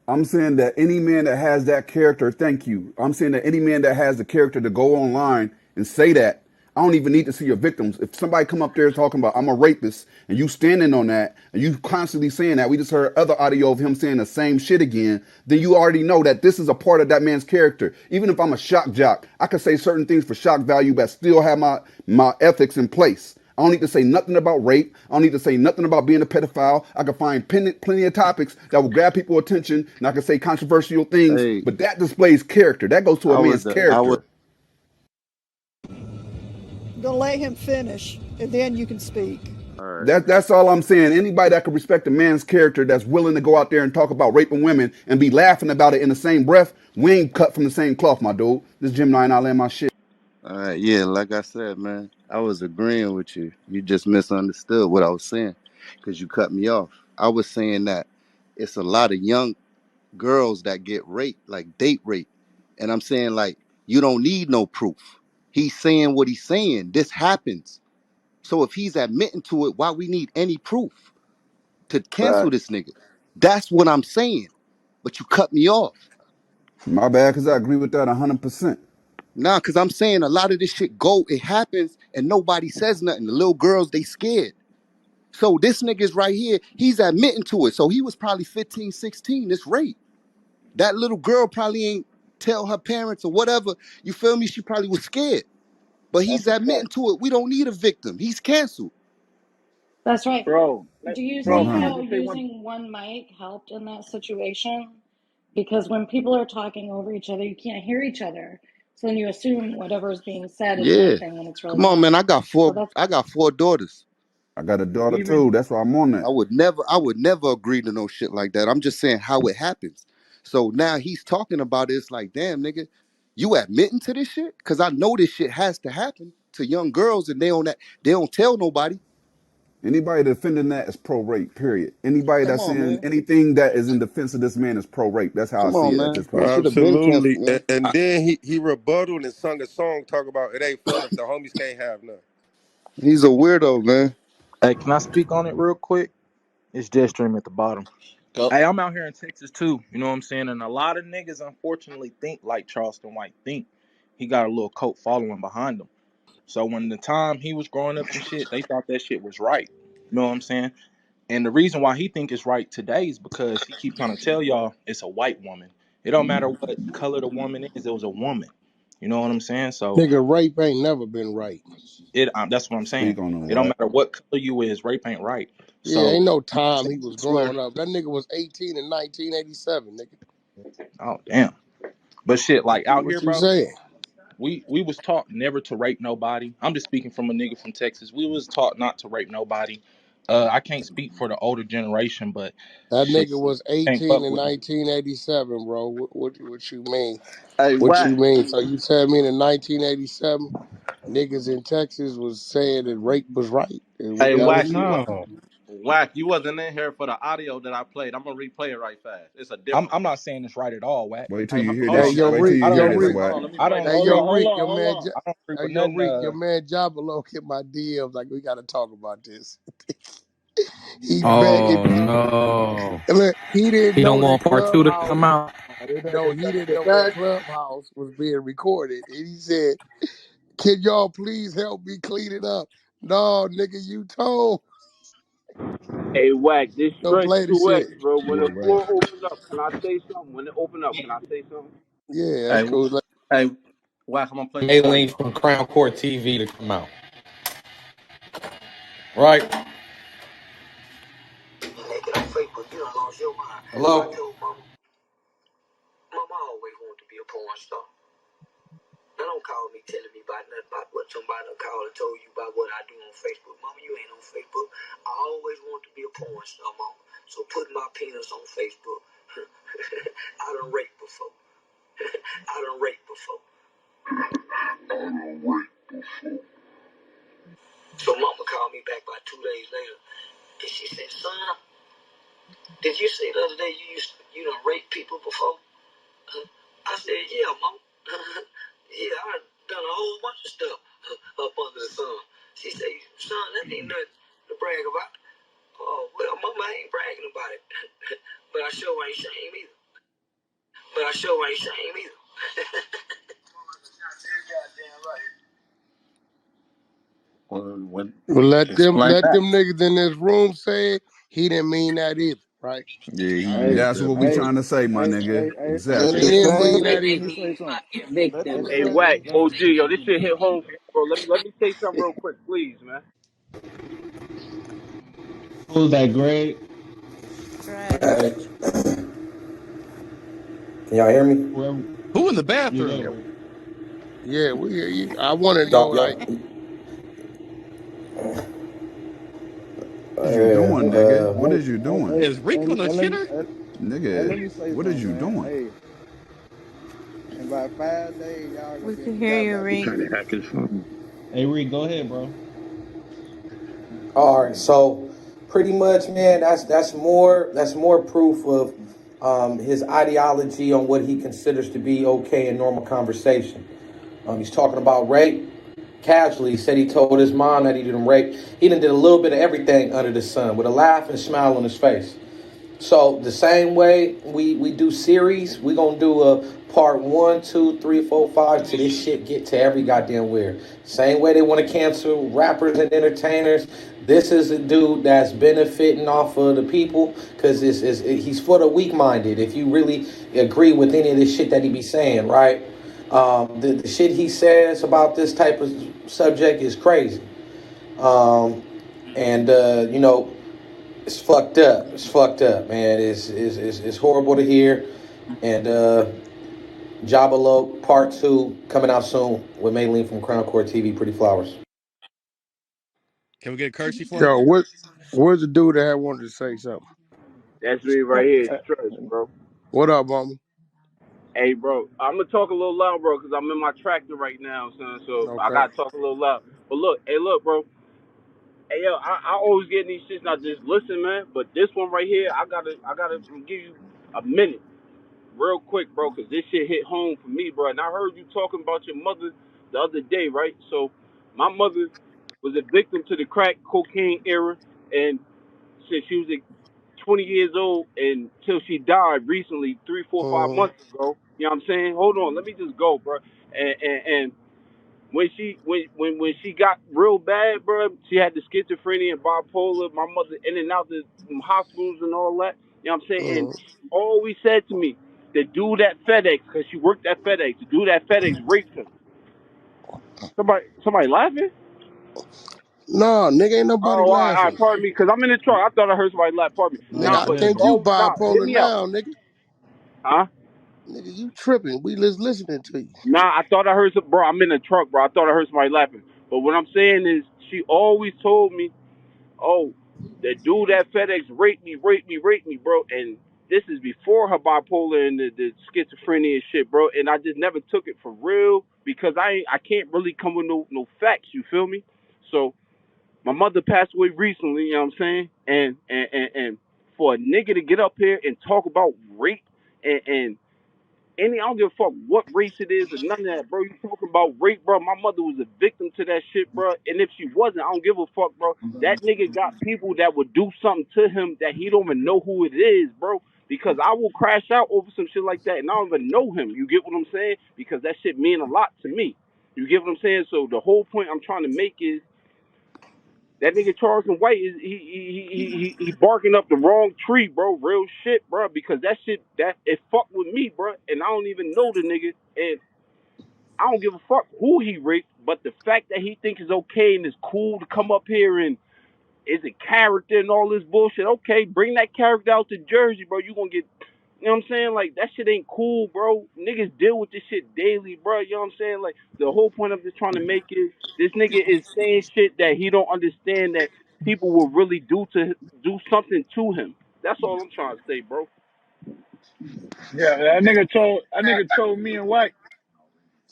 I'm saying that any man that has that character, thank you. I'm saying that any man that has the character to go online and say that, I don't even need to see your victims. If somebody come up there talking about I'm a rapist and you standing on that and you constantly saying that, we just heard other audio of him saying the same shit again, then you already know that this is a part of that man's character. Even if I'm a shock jock, I can say certain things for shock value but still have my ethics in place. I don't need to say nothing about rape. I don't need to say nothing about being a pedophile. I can find plenty of topics that will grab people's attention, and I can say controversial things, Hey, but that displays character. That goes to a man's I was character. I'm gonna let him finish, and then you can speak. all right. That's all I'm saying. Anybody that can respect a man's character that's willing to go out there and talk about raping women and be laughing about it in the same breath, we ain't cut from the same cloth, my dude. This Jim 9, I land my shit. All right, yeah, like I said, man, I was agreeing with you. You just misunderstood what I was saying because you cut me off. I was saying that it's a lot of young girls that get raped, like date rape. And I'm saying, like, you don't need no proof. He's saying what he's saying. This happens. So if he's admitting to it, why we need any proof to cancel this Facts. nigga? That's what I'm saying. But you cut me off. My bad, because I agree with that 100%. Nah, because I'm saying a lot of this shit it happens and nobody says nothing. The little girls, they scared. So this nigga's right here, he's admitting to it. So he was probably 15, 16, this rape. That little girl probably ain't tell her parents or whatever. You feel me? She probably was scared. But That's he's a fact, admitting to it. We don't need a victim. He's canceled. That's right. bro. Do you Bro, see can I how 100. just say one? using one mic helped in that situation? Because when people are talking over each other, you can't hear each other. So then you assume whatever is being said is Yeah. one thing when it's really Come on, man. not. I got So four that's daughters. I got a daughter Even too. That's why I'm on that. I would never agree to no shit like that. I'm just saying how it happens. So now he's talking about it. It's like, damn, nigga, you admitting to this shit? Cause I know this shit has to happen to young girls and they don't tell nobody. Anybody defending that is pro rape, period. Anybody Come that's on, saying man. anything that is in defense of this man is pro rape. That's how I Come see on, it at man. this He point. should have been Absolutely. canceled, And man. then he rebutted and sung a song talk about it ain't fun if the homies can't have none. He's a weirdo, man. Hey, can I speak on it real quick? It's Jet Stream at the bottom. Go. Hey, I'm out here in Texas too. You know what I'm saying? And a lot of niggas unfortunately think like Charleston White think. He got a little cult following behind him. So when the time he was growing up and shit, they thought that shit was right. You know what I'm saying? And the reason why he think it's right today is because he keep trying to tell y'all it's a white woman. It don't matter what color the woman is, it was a woman. You know what I'm saying? So Nigga, rape ain't never been right. that's what I'm saying. Speak on the It don't what? matter what color you is, rape ain't right. Yeah, So ain't no in time he was Texas where growing up. That nigga was 18 in 1987, nigga. oh damn. But shit, like out here, What you bro, saying? we was taught never to rape nobody. I'm just speaking from a nigga from Texas. We was taught not to rape nobody. I can't speak for the older generation, but That shit, nigga was can't 18 fuck in with them. 1987, bro. What you mean? Hey, What you Wack. mean? So you tell me in 1987, niggas in Texas was saying that rape was right? Hey, That Wack. was You you? what? No. Wack. You wasn't in here for the audio that I played. I'm gonna replay it right fast. It's a I'm difference. not saying it's right at all, Wack. Wait till Hey, you hear hold Hey, on. this. yo, Let me. Wait till Rick, you I hear yo, don't this, agree. Rick. Hold Wack. on. Let me I play don't this. Hey, agree. yo, Hold Rick, on. your Hold man, on. I don't agree hey, with yo, nothing. Rick, your man Jabba hit my DMs like we got to talk about this. He begging Oh me. no. Look, he didn't He don't know that want part two to come Clubhouse. out. No, he didn't know that Clubhouse was being recorded, and he said, "Can y'all please help me clean it up?" No, nigga, you told. Hey, Wack, this Don't stretch play the 2X, shit. bro. When Yeah, the right. floor open up, can I say something? When it open up, can I say something? Yeah, that's Hey, cool. Like, hey, Wack. I'm gonna play this Mailing audio. from Crown Court TV to come out. Right? Hello? What? Well, Explain let that. them niggas in this room say it. He didn't mean that either, right? Yeah, he All right. most That's what we definitely Hey, trying did. to say, my nigga. let He the Exactly. didn't stage mean let that either. me say something. Let the Hey, stage Wack, let me OG, say yo, this something. shit hit home for me, bro. Let me say something real quick, please, man. Who was that, Greg? Greg. Hey, can y'all hear me? Whoever. Who in the You bathroom? good? Yeah, we hear you. I want to know, Y'all, like, y'all, What is you doing, nigga? What Hey, is you and, doing? and, Is Rick on and, the and let me shitter? and Nigga, let me say what is something, you man. doing? Hey, in about 5 days, y'all gonna We be in can the hear battle you, out He this Rick. tried to bitch. hack his phone. Hey, Rick, go ahead, bro. all right, so pretty much, man, that's more proof of his ideology on what he considers to be okay in normal conversation. He's talking about rape casually. He said he told his mom that he didn't rape. He done did a little bit of everything under the sun with a laugh and smile on his face. So the same way we do series, we gonna do a part 1, 2, 3, 4, 5 till this shit get to every goddamn where. Same way they want to cancel rappers and entertainers. This is a dude that's benefiting off of the people because he's for the weak minded. If you really agree with any of this shit that he be saying, right? The shit he says about this type of subject is crazy. Um, and it's fucked up. It's fucked up, man. It's horrible to hear. And Jabalo Part 2 coming out soon with Maylene from Crown Court TV, Pretty Flowers. Can we get a courtesy for him? yo, where's the dude that wanted to say something? That's me right here, Uh, trust, bro. What up, mama? Hey, bro, I'm gonna talk a little loud, bro, because I'm in my tractor right now, son. So I Okay. gotta talk a little loud. But look, hey, look, bro. Hey, yo, I always get in these shits, not just listen, man. But this one right here, I gotta give you a minute, real quick, bro, because this shit hit home for me, bro. And I heard you talking about your mother the other day, right? So my mother was a victim to the crack cocaine era, and since she was 20 years old until she died recently, 3, 4, 5 months Mm-hmm. ago. You know what I'm saying? Hold on, let me just go, bro. And when she got real bad, bro, she had the schizophrenia and bipolar. My mother in and out the hospitals and all that. You know what I'm saying? And Mm-hmm. she always said to me, the dude at FedEx, because she worked at FedEx, the dude at FedEx raped her. Somebody laughing? No, nigga, ain't Oh, nobody all right, laughing. pardon me, because I'm in the truck. I thought I heard somebody laugh. Pardon me. No, Nigga, Nah, it's I but she good, think bro. you all nah. Hear bipolar me out, now, nigga. huh? Nigga, you tripping. We just listening to you. Nah, I thought I heard some. Bro, I'm in the truck, bro. I thought I heard somebody laughing. But what I'm saying is, she always told me, "Oh, the dude at FedEx raped me, bro." And this is before her bipolar and the schizophrenia and shit, bro. And I just never took it for real because I can't really come with no facts. You feel me? So my mother passed away recently. You know what I'm saying? And for a nigga to get up here and talk about rape and I don't give a fuck what race it is or none of that, bro. You talking about rape, bro? My mother was a victim to that shit, bro. And if she wasn't, I don't give a fuck, bro. That nigga got people that would do something to him that he don't even know who it is, bro. Because I will crash out over some shit like that, and I don't even know him. You get what I'm saying? Because that shit mean a lot to me. You get what I'm saying? So the whole point I'm trying to make is that nigga Charleston White is he barking up the wrong tree, bro. Real shit, bro. Because that shit that it fucked with me, bro. And I don't even know the nigga, and I don't give a fuck who he raped. But the fact that he thinks it's okay and it's cool to come up here and is a character and all this bullshit. Okay, bring that character out to Jersey, bro. You gonna get, you know what I'm saying? Like, that shit ain't cool, bro. Niggas deal with this shit daily, bro. You know what I'm saying? Like, the whole point I'm just trying to make is this nigga is saying shit that he don't understand that people will really do something to him. That's all I'm trying to say, bro. Yeah, that nigga told me and Wack.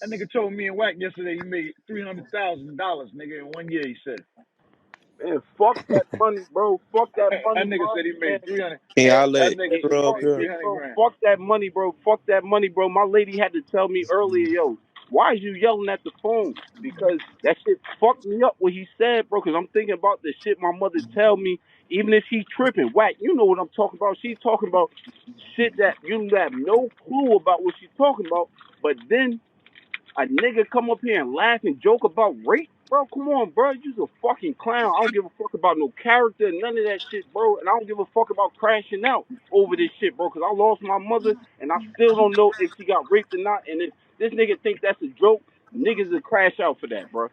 That nigga told me and Wack yesterday he made $300,000, nigga, in 1 year. He said Man, fuck that money, bro. Fuck that that money, nigga bro. said he made 300. Can y'all That let nigga said Ebro he up Fuck, made here? 300 bro, grand. fuck that money, bro. Fuck that money, bro. My lady had to tell me earlier, yo, why is you yelling at the phone? Because that shit fucked me up what he said, bro. Because I'm thinking about the shit my mother tell me, even if she tripping. Whack, you know what I'm talking about. She's talking about shit that you have no clue about what she's talking about. But then a nigga come up here and laugh and joke about rape. Bro, come on, bro. You's a fucking clown. I don't give a fuck about no character, none of that shit, bro. And I don't give a fuck about crashing out over this shit, bro. Cause I lost my mother, and I still don't know if she got raped or not. And if this nigga think that's a joke, niggas will crash out for that, bro.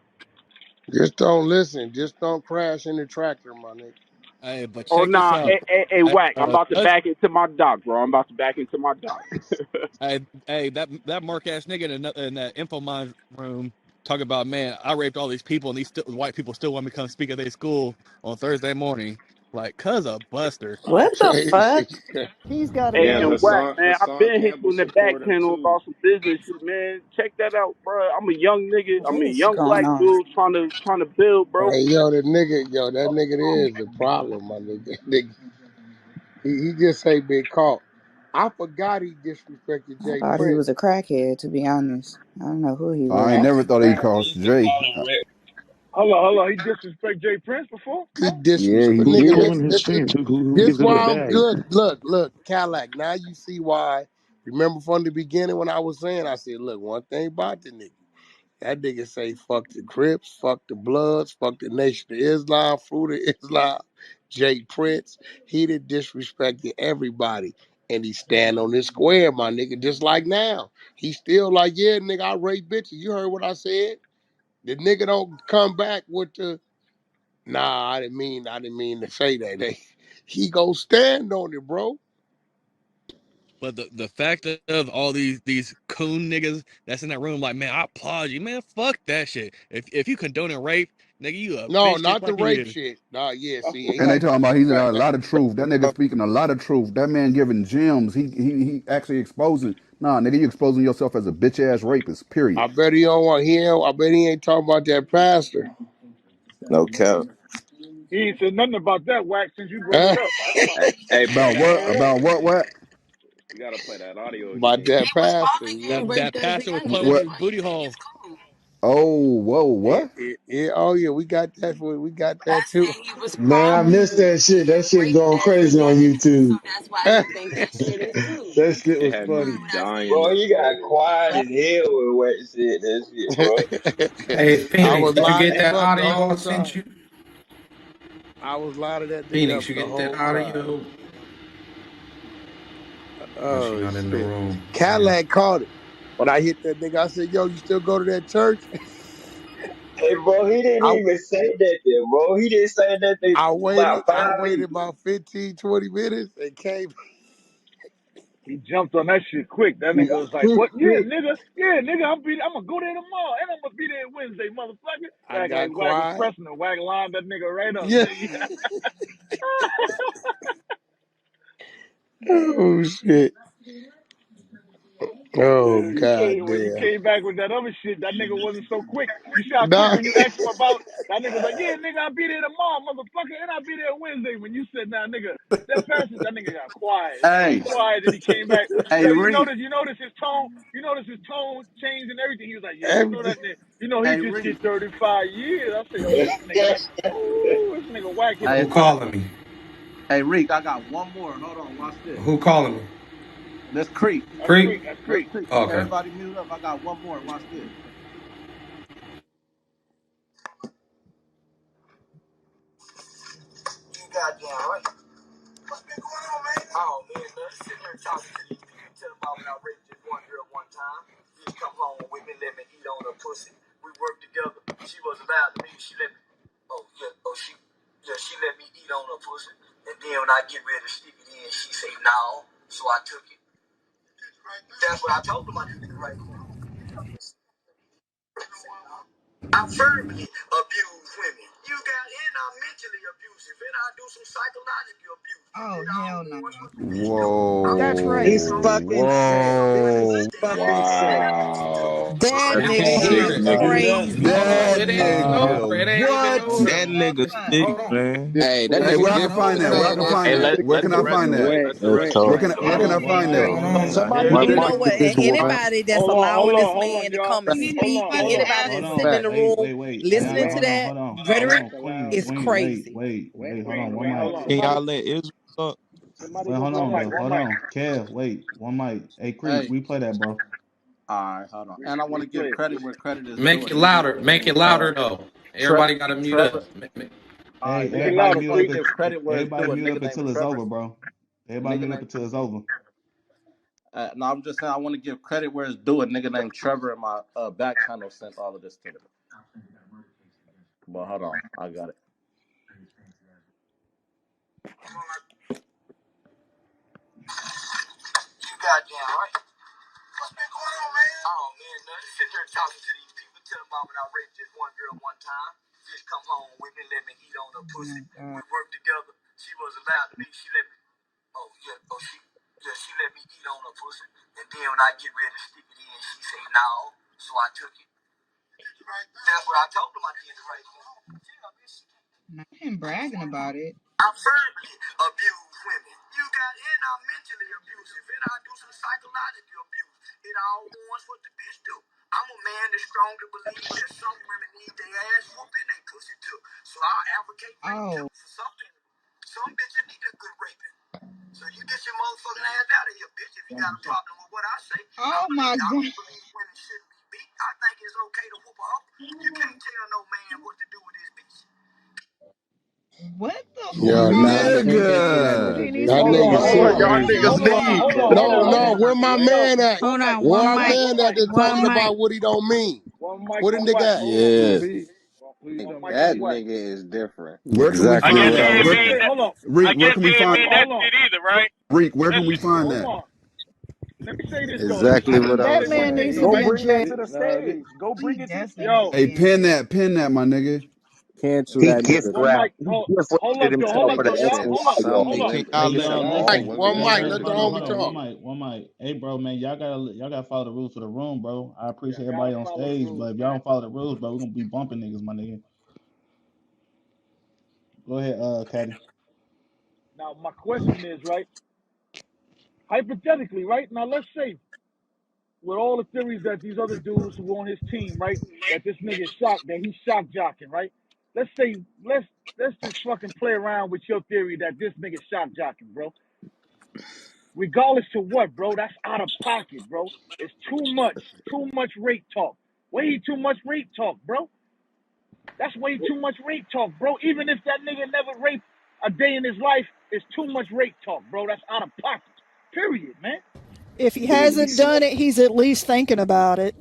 Just don't listen. Just don't crash in the tractor, my nigga. Hey, but Oh check this nah, out. hey, Hey, Wack. I'm about to Dutch, back into my doc, bro. I'm about to back into my doc. hey, that mark ass nigga in that InfoMind room talking about, man, I raped all these people and these white people still want me to come speak at their school on Thursday morning. Like, cuz a buster. What the fuck? He's got to Hey, Yeah, go. and Wack, man, I've Hassan been hit you Campbell in the back support him channel too. about some business shit, man. Check that out, bro. I'm a young nigga. I What mean, is young going black on? dude trying to build, bro. Hey, yo, the nigga, yo, that nigga there is the problem, my nigga. He just ain't been caught. I forgot he disrespected I Jay thought he was Prince. a crackhead, to be honest. I don't know who he I ain't was. never thought he crossed Jay. Hold on. He disrespect Jay Prince before? He Yeah, disrespect he nigga. did. This, Doing his this, this, thing. Who this gives him the why I'm bag? look, Cadillac. Now you see why. Remember from the beginning when I was saying, I said, look, one thing about the nigga. That nigga say fuck the Crips, fuck the Bloods, fuck the Nation of Islam, Fruit of Islam, Jay Prince. He done disrespected everybody. And he stand on this square, my nigga, just like now. He still like, yeah, nigga, I rape bitches. You heard what I said? The nigga don't come back with the nah, I didn't mean to say that. He go stand on it, bro. But the fact of all these coon niggas that's in that room, like, man, I applaud you, man. Fuck that shit. If you condoning rape, nigga, you a No, bitch just not the like he rape is. shit. Nah, yeah, That's see, a And they fact. he talking That's about a he's in fact. a lot of truth. That nigga speaking a lot of truth. That man giving gems. He actually exposing. Nah, nigga, you exposing yourself as a bitch ass rapist. Period. I bet he don't want I bet he ain't talking about that pastor. No cap. He ain't said nothing about that, Wax, since you brought it up. Hey, play About that what? audio About what? again. What? We gotta play that audio About again. that pastor, you hear me? That pastor was playing What? his booty hole. Oh, whoa, what? Oh yeah, we got that we got that too. Man, I missed that shit. That shit going crazy on YouTube. That shit It was had me funny. dying Bro, to you got troll. quiet as hell with what said that shit, bro. Hey, I Phoenix, was did you lining get him that up the audio I whole sent time. you? I was lining that nigga Phoenix, up you the get that whole time. audio? Oh, she Oh not in the shit. room. Damn. Cadillac caught it. When I hit that nigga, I said, yo, you still go to that church? Hey, bro, he didn't I even say that there, bro. He didn't say that thing about I 5 minutes. waited about 15, 20 minutes and came. He jumped on that shit quick. That nigga was like, "What? Yeah, nigga, I'm gonna go there tomorrow, and I'm gonna be there Wednesday, motherfucker." I Act like got Wack was quiet. pressing him. Wack lined that nigga right up. Yeah. Oh shit. Oh god When you damn. came back with that other shit, that nigga wasn't so quick. You see how quick Nah. when you asked him about that nigga was like, "Yeah, nigga, I'll be there tomorrow, motherfucker, and I'll be there Wednesday." When you said, "Nah, nigga, that passage," that nigga got quiet. He Hey, quiet, and he came back. hey, Yeah, Reek. you notice his tone. You notice his tone changed and everything. He was like, "Yeah, you know Everything. that nigga. You know he Hey, just Reek. did 35 years." I say, "Oh, this nigga, this nigga Wack hit Hey, Who the calling me? hey, Reek. I got one more. Hold on. Watch this. Who calling me? Let's creep. that's Creek? Creek. That's Let's Creek. creep. Okay. Everybody mute up. I got one more. Watch this. You goddamn right. What's been going on, man? Oh, man, sitting here talking to these people. Tell them about when I raped this one girl one time. She come home with me, let me eat on her pussy. We worked together. She was about me. She let me. Oh, yeah. Oh, she let me eat on her pussy. And then when I get ready to stick it in, she say no. So I took it. That's what I told them I did it right. I verbally abuse women. You got, and I'm mentally abusive, and I do some psychological abuse. Oh, hell no. That's Whoa, right. He's fucking sick. whoa, Fucking sick. Wow. That That's It some nigga ain't sick over. is It ain't nigga. over. crazy. Hold on. that It ain't even over. nigga, It ain't even what? over. Hold Hold on. Man. Hey, that Hey, nigga where I can different find than that? Where I that, can man. find Hey, that? Where let can the I rest find of that? it. What? Let the That's rest of Where it tough. can play. where Hold can I on. One find second. that? Hold on. Somebody One on. give You me know second. what? the visual, man. Anybody that's Hold on, hold allowing on, this hold on, man to y'all. come and speak, and Hold on. anybody Hold that's on. sitting in Fact. the Wait, room wait, wait. Hey, Hold on. listening Wack, to Hold on. that Hold on. hey, Hold rhetoric Wack, on. allow, Queen. is Queen. Wait. crazy. Wait. Wack, Wait. Hold on. One Wait, hold mic. on. can y'all let Israel talk? Somebody Wait. Hold one on mic, though. one Hold mic. on. Kev. Wait. One mic. Hey, Creek. Hey, Replay that, bro. All right, hold on. And I want Be to give clear. credit where credit is due. Make A it nigga louder. Make named it louder though. Everybody got to mute Trevor. up. All Hey, right, Make it look. everybody I louder, just mute want up. to Greek. give credit where it's Everybody due. A mute nigga up named until it's Trevor. over, bro. A Everybody nigga mute up named. until it's over. No, I'm just saying I want to give credit where it's due. A nigga named Trevor in my back channel sent all of this to me. But hold on, I got it. You goddamn right. What's been going on, man? Oh, man, nothing. Sit there talking to these people. Tell them I'm I raped this one girl one time. Just come home with me, let me eat on her pussy. We worked together. She was allowed to me. She let me. Oh, yeah. Oh, she let me eat on her pussy. And then when I get ready to stick it in, she say no. So I took it. That's what I told them. I did the right thing. Not him bragging about it. I verbally abuse women. You got, and I'm mentally abusive, and I do some psychological abuse. It all wants what the bitch do. I'm a man that strongly believes that some women need their ass whooped and they pussy too. So I advocate rape too Oh, for something. Some bitches need a good raping. So you get your motherfucking ass out of here, bitch. If you got a problem with what I say, oh my I God. don't believe women shouldn't be beat. I think it's okay to whoop a hoe. You can't tell no man what to do with his bitch. What the Yeah, Nah, fuck? I can't cancel that nigga. nigga He needs to That G. be Hold in on, nigga his hold Hold on, on, serious. y'all hold feelings. on, niggas hold on, leave. hold on, hold No, on, hold no, on. where my Yo, man at? one Hold mic, on, Where one our mic, man at that's one talking mic. about what he don't mean? one mic Where the on nigga wax. at? Hold on, Cool Yeah. B. Please one tell me mic that on That wax. nigga is different. Where can we Exactly I what find guess I he that? was ain't Where, mean saying. that. Hold on, I Reek, where guess can he we ain't find mean that hold on. shit either, right? Reek? Where can we Listen, find Hold that? on. Let me say this though. Exactly what I That was One man thing needs saying. to though, He be Yeah. right? in de- jail. Go he bring it to the definitely yo. Hey, is. pin that, my nigga. cancel He that gift nigga. One wrapped. mic. He gift Hold wrapped up though. Hold himself up for the though, Hey, y'all. essence. Hold up. some Hold be up. late. Hey, Listen, y'all Hey, listen. one Hey, mic. bro, Let the brother, hold homie on. One talk. mic. One mic. Hey, bro, man, y'all gotta follow the rules for the room, bro. I Yeah, appreciate gotta everybody on follow the stage, rules, but if y'all man. don't follow the rules, bro, we're gonna be bumping niggas, my nigga. Go ahead, Caddy. Now my question is, right? Hypothetically, right? Now let's say with all the theories that these other dudes who on his team, right? That this nigga is shocked, that he's shock jocking, right? Let's say, let's just fucking play around with your theory that this nigga shock jocking, bro. Regardless to what, bro, that's out of pocket, bro. It's too much rape talk. Way too much rape talk, bro. That's way too much rape talk, bro. Even if that nigga never raped a day in his life, it's too much rape talk, bro. That's out of pocket. Period, man. If he hasn't He's done it, he's at least thinking about it.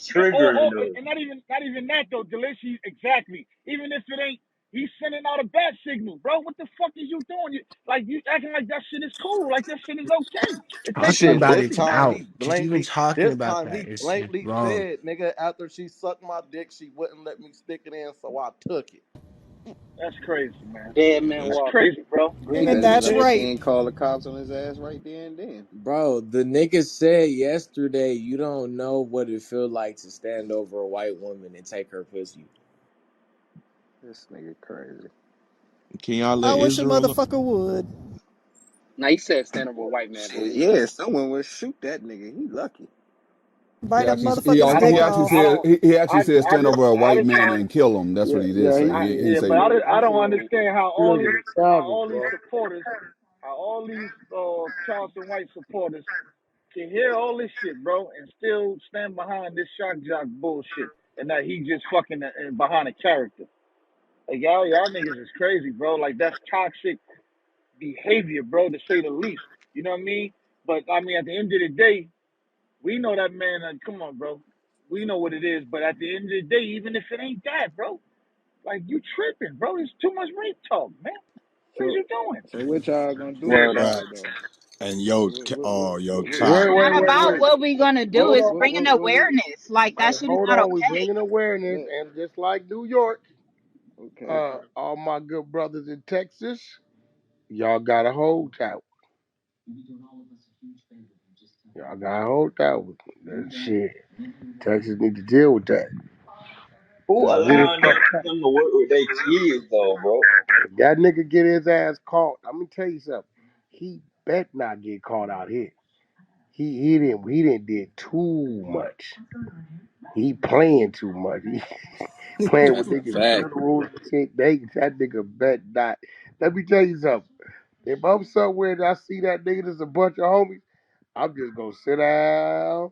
triggering though. And not even that though, Delish. Exactly. Even if it ain't, he's sending out a bad signal, bro. What the fuck is you doing? You acting like that shit is cool, like that shit is okay. It Nah, This takes shit some cause about this it pussy, man. time out. he Just even blankly, talking this about time that he is blankly wrong. said, nigga, after she sucked my dick, she wouldn't let me stick it in, so I took it. That's crazy, man. Dead man That's walking. crazy, bro. He And could have that's left rape. and called the cops on his ass right there and then. Bro, the nigga said yesterday you don't know what it feel like to stand over a white woman and take her pussy. This nigga crazy. Can y'all I let wish a Israel? motherfucker would. Now he said stand up with a white man, but Shit, yeah, someone would shoot that nigga. He lucky. Bite that I motherfucker's don't He dick want. actually I off. said don't. he actually said stand over a I white just man don't. and kill him. That's what he did say. He Yeah, didn't but say. I don't understand Savage, how all these bro. supporters, how all these Charleston White supporters can hear all this shit, bro, and still stand behind this shock jock bullshit, and that he just fucking behind a character. Like y'all niggas is crazy, bro. Like that's toxic behavior, bro, to say the least. You know what I mean? But I mean, at the end of the day, we know that man. Come on, bro. We know what it is. But at the end of the day, even if it ain't that, bro, like you tripping, bro. There's too much rape talk, man. What is So you doing? so what y'all gonna do Word about up. it though? And yo, It's Top. not about Wait. what we gonna do. Hold It's on. bringing awareness. Like that Hey, shit is hold not on. We okay. bringing awareness, Look, and just like New York, okay. all my good brothers in Texas, y'all gotta hold out. Y'all gotta hold out. That shit. Texas need to deal with that. who Cause it is allowing them to work with their kids though, bro? if that nigga get his ass caught, I'm gonna tell you something. He bet not get caught out here. He didn't did too much. He playing too much. He playing with That's a niggas fact. funerals and shit. That nigga bet not. Let me tell you something. If I'm somewhere and I see that nigga, there's a bunch of homies, I'm just gonna sit down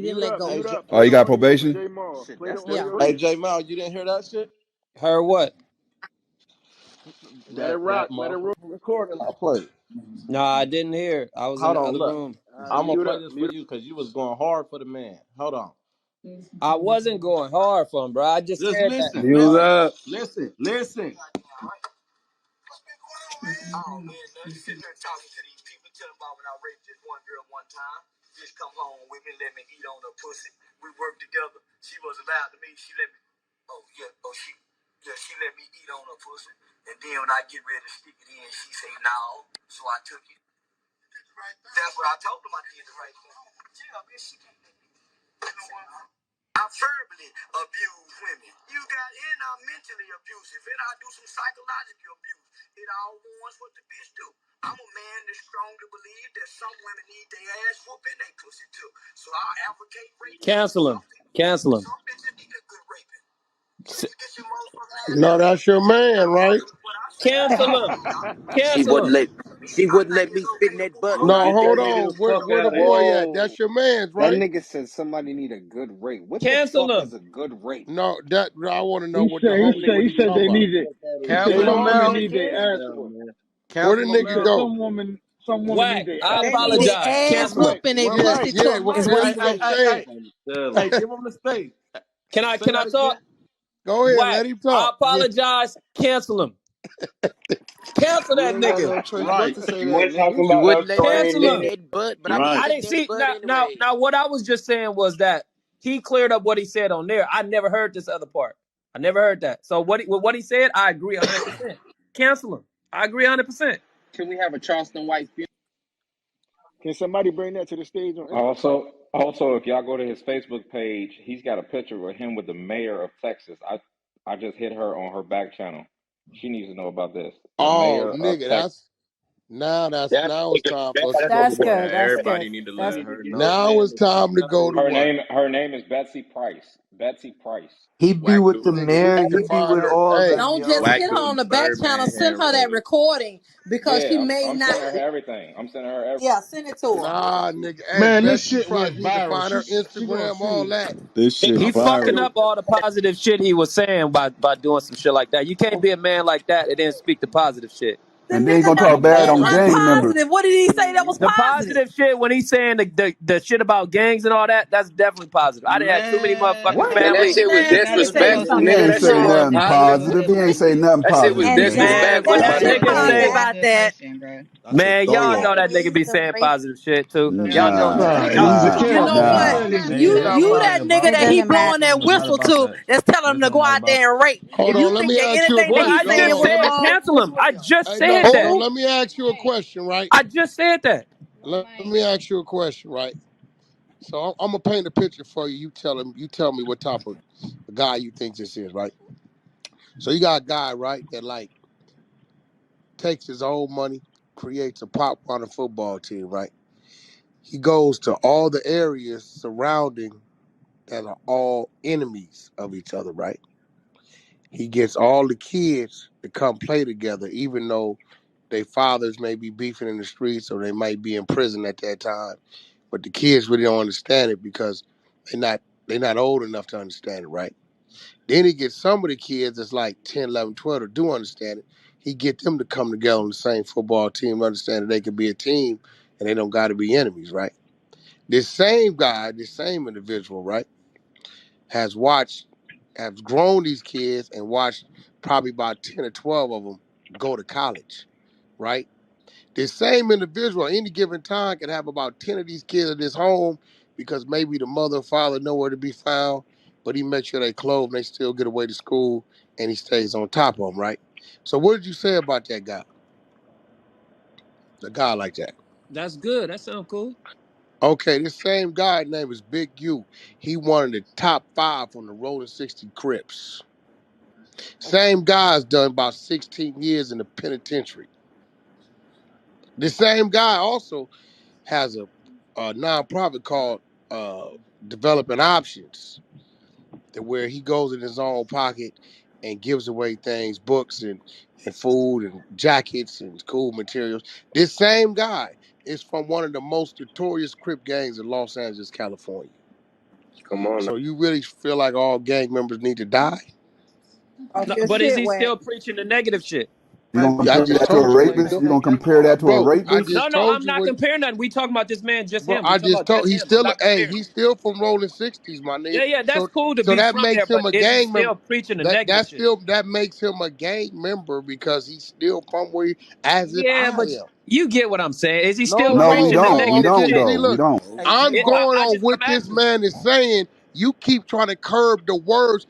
He didn't Mute let up, go. mute up. Oh, Play you the got audio for probation? J Maul. Shit, Play the that's Yeah. audio. discreet. For, Hey, J Mal, you didn't hear that shit? Heard what? let it rock. That Let it roll. motherfucking recording I played. No, I didn't hear it. I was in Hold the on, other look. room. I'm gonna Mute play up. this for Mute you because you was going hard for the man. Hold on. I wasn't going hard for him, bro. I just Just said that. listen, Mute listen, up. listen, listen. Oh man, nothing. Sitting here talking to these people, telling about when I raped this one girl one time. Just come home with me, let me eat on her pussy. We worked together. She wasn't loud to me. She let me. Oh yeah. Oh she let me eat on her pussy. And then when I get ready to stick it in, she say no. So I took it. That's what I told him. I did the right thing. Yeah, bitch, she can't let me. I verbally abuse women. You got and I'm mentally abusive. And I do some psychological abuse. It all warns what the bitch do. I'm a man that strongly believe that some women need their ass whooped and they pussy too. So I advocate rape. Cancel him. Cancel him. Some bitches need a good raping. S- Get your motherfucking ass No, out. that's your man, right? What I say. Cancel him. She Cancel wouldn't him. let me spit in that butt. Oh, No, get that hold nigga on. the Where fuck where the out of here. boy at? Whoa. That's your man's, That right? nigga said somebody need a good rape. What the Cancel fuck him. is a good rape? No, that I want to know He what the said he homie said what he he said talking they about. needed. He said Hey, Cancel some him women now. need their ass down, whooped. man. Where the Cancel him He nigga said now. go? some women need Whack. their I ass They whooped. needed apologize. ass Cancel him. whooping. They Where pushed Mike? it to Yeah, a what much what Hey, he worse hey, gonna hey, place. say? hey, I'm telling hey, you. give him the stage. Can Say I that talk? again. Go ahead, Whack. let him I talk. Yeah. apologize. Cancel him. Cancel You that ain't got nigga. no choice but Right. to say You that, wasn't talking nigga. You about us, wouldn't let so me it ain't Cancel spit in him. needed. that butt, but I'm gonna Right. I spit didn't in that see butt anyway. now what I was just saying was that he cleared up what he said on there. I never heard this other part. I never heard that. So with what he said, I agree 100%. Cancel him. I agree 100%. Can we have a Charleston White funeral? Can somebody bring that to the stage on Instagram? Also, if y'all go to his Facebook page, he's got a picture of him with the mayor of Texas. I just hit her on her back channel. She needs to know about this. The Oh, mayor of nigga, Texas. That now it's nigga time for bad That's boy. good. Man, That's good. everybody need to That's let her know, now man. it's time to go to what? Her name is Betsy Price. Betsy Price. He be Whack with the do. Nigga, we mayor. need to He be find with her. all Hey, them, Whack yo. Don't just Whack hit her do on them the back channel. Birdman Send hand her that raise. recording because she Yeah, may I'm not. sending her everything. I'm sending her everything. Yeah, send it to her. nah, nigga. Hey, Man, this Betsy shit Price went need to viral. find her She gonna Instagram, all see. that. This shit He I'm gonna fucking send viral. up all the positive shit he was saying by doing some shit like that. You can't be a man like that and then speak the positive shit. The And then you nigga gonna never talk bad said on nothing gang members. positive. What did he say that was The positive? positive shit when he's saying the shit about gangs and all that, that's definitely positive. I didn't have too many motherfucking Man. What? And that family. shit was Man, Let me nigga tell say you disrespectful, something He something. nigga. ain't That say shit positive. wasn't nothing positive. positive. He ain't say nothing That shit was positive, And gang. Man, disrespectful, what my I That say just nigga nigga. hold positive say, on. about that? Listen, bro. That's a man, y'all throw know up. that nigga be saying positive shit too. Bro, Y'all know him. Nah, listen. he's a Nah, You camp. know He's what? nah. saying he's a Man, get You camp. out you my that ear, nigga It bro. that he doesn't matter. blowing that It's not whistle about to that. that's telling him This to go ain't out about there and rape. If Hold you on, let think me that ask you a anything that Well, he's I question. Hold saying just on, was let said me. wrong, cancel him. I just Hey, no, said hold that. on. Let me ask you a question, right? I just said that. Let me ask you a question, right? So I'm gonna paint a picture for you. You tell me what type of guy you think this is, right? So you got a guy, right, that like takes his own money, creates a pop on a football team, right? He goes to all the areas surrounding that are all enemies of each other, right? He gets all the kids to come play together, even though their fathers may be beefing in the streets or they might be in prison at that time. But the kids really don't understand it because they're not old enough to understand it, right? Then he gets some of the kids that's like 10, 11, 12 that do understand it. He get them to come together on the same football team, understand that they can be a team and they don't got to be enemies, right? This same guy, this same individual, right, has watched, has grown these kids and watched probably about 10 or 12 of them go to college, right? This same individual at any given time can have about 10 of these kids at his home because maybe the mother and father nowhere to be found, but he makes sure they clothed and they still get away to school and he stays on top of them, right? So what did you say about that guy? The guy like that. That's good. That sounds cool. Okay, this same guy name is Big U. He one of the top 5 on the Rolling 60 Crips. Same guy's done about 16 years in the penitentiary. The same guy also has a nonprofit called Developing Options, that where he goes in his own pocket and gives away things, books and food and jackets and school materials. This same guy is from one of the most notorious Crip gangs in Los Angeles, California. Come on now. So you really feel like all gang members need to die? off No, your but is shit, he Wack. still preaching the negative shit? You gonna Yeah, I compare just that to a told you what he rapist? do. You gonna compare that to a Bro, I rapist? No, just no, told I'm you not what. comparing that. We talking about this man, just Bro, him. We I talking just about told just he's him. I'm still not comparing him. he's still from Rolling 60s, my nigga. Yeah, yeah, that's cool to So be that from there, makes him but a is he gang member. still preaching the negative shit? That makes him a gang member because he's still from where as if Yeah, I but am. You get what I'm saying? Is he still No, No, we no, preaching the don't. no. We I'm negative don't getting, shit? see, though. We look, don't. Hey, I'm J going Mo. I on just what I'm this asking. man is saying. You keep trying to curb the words.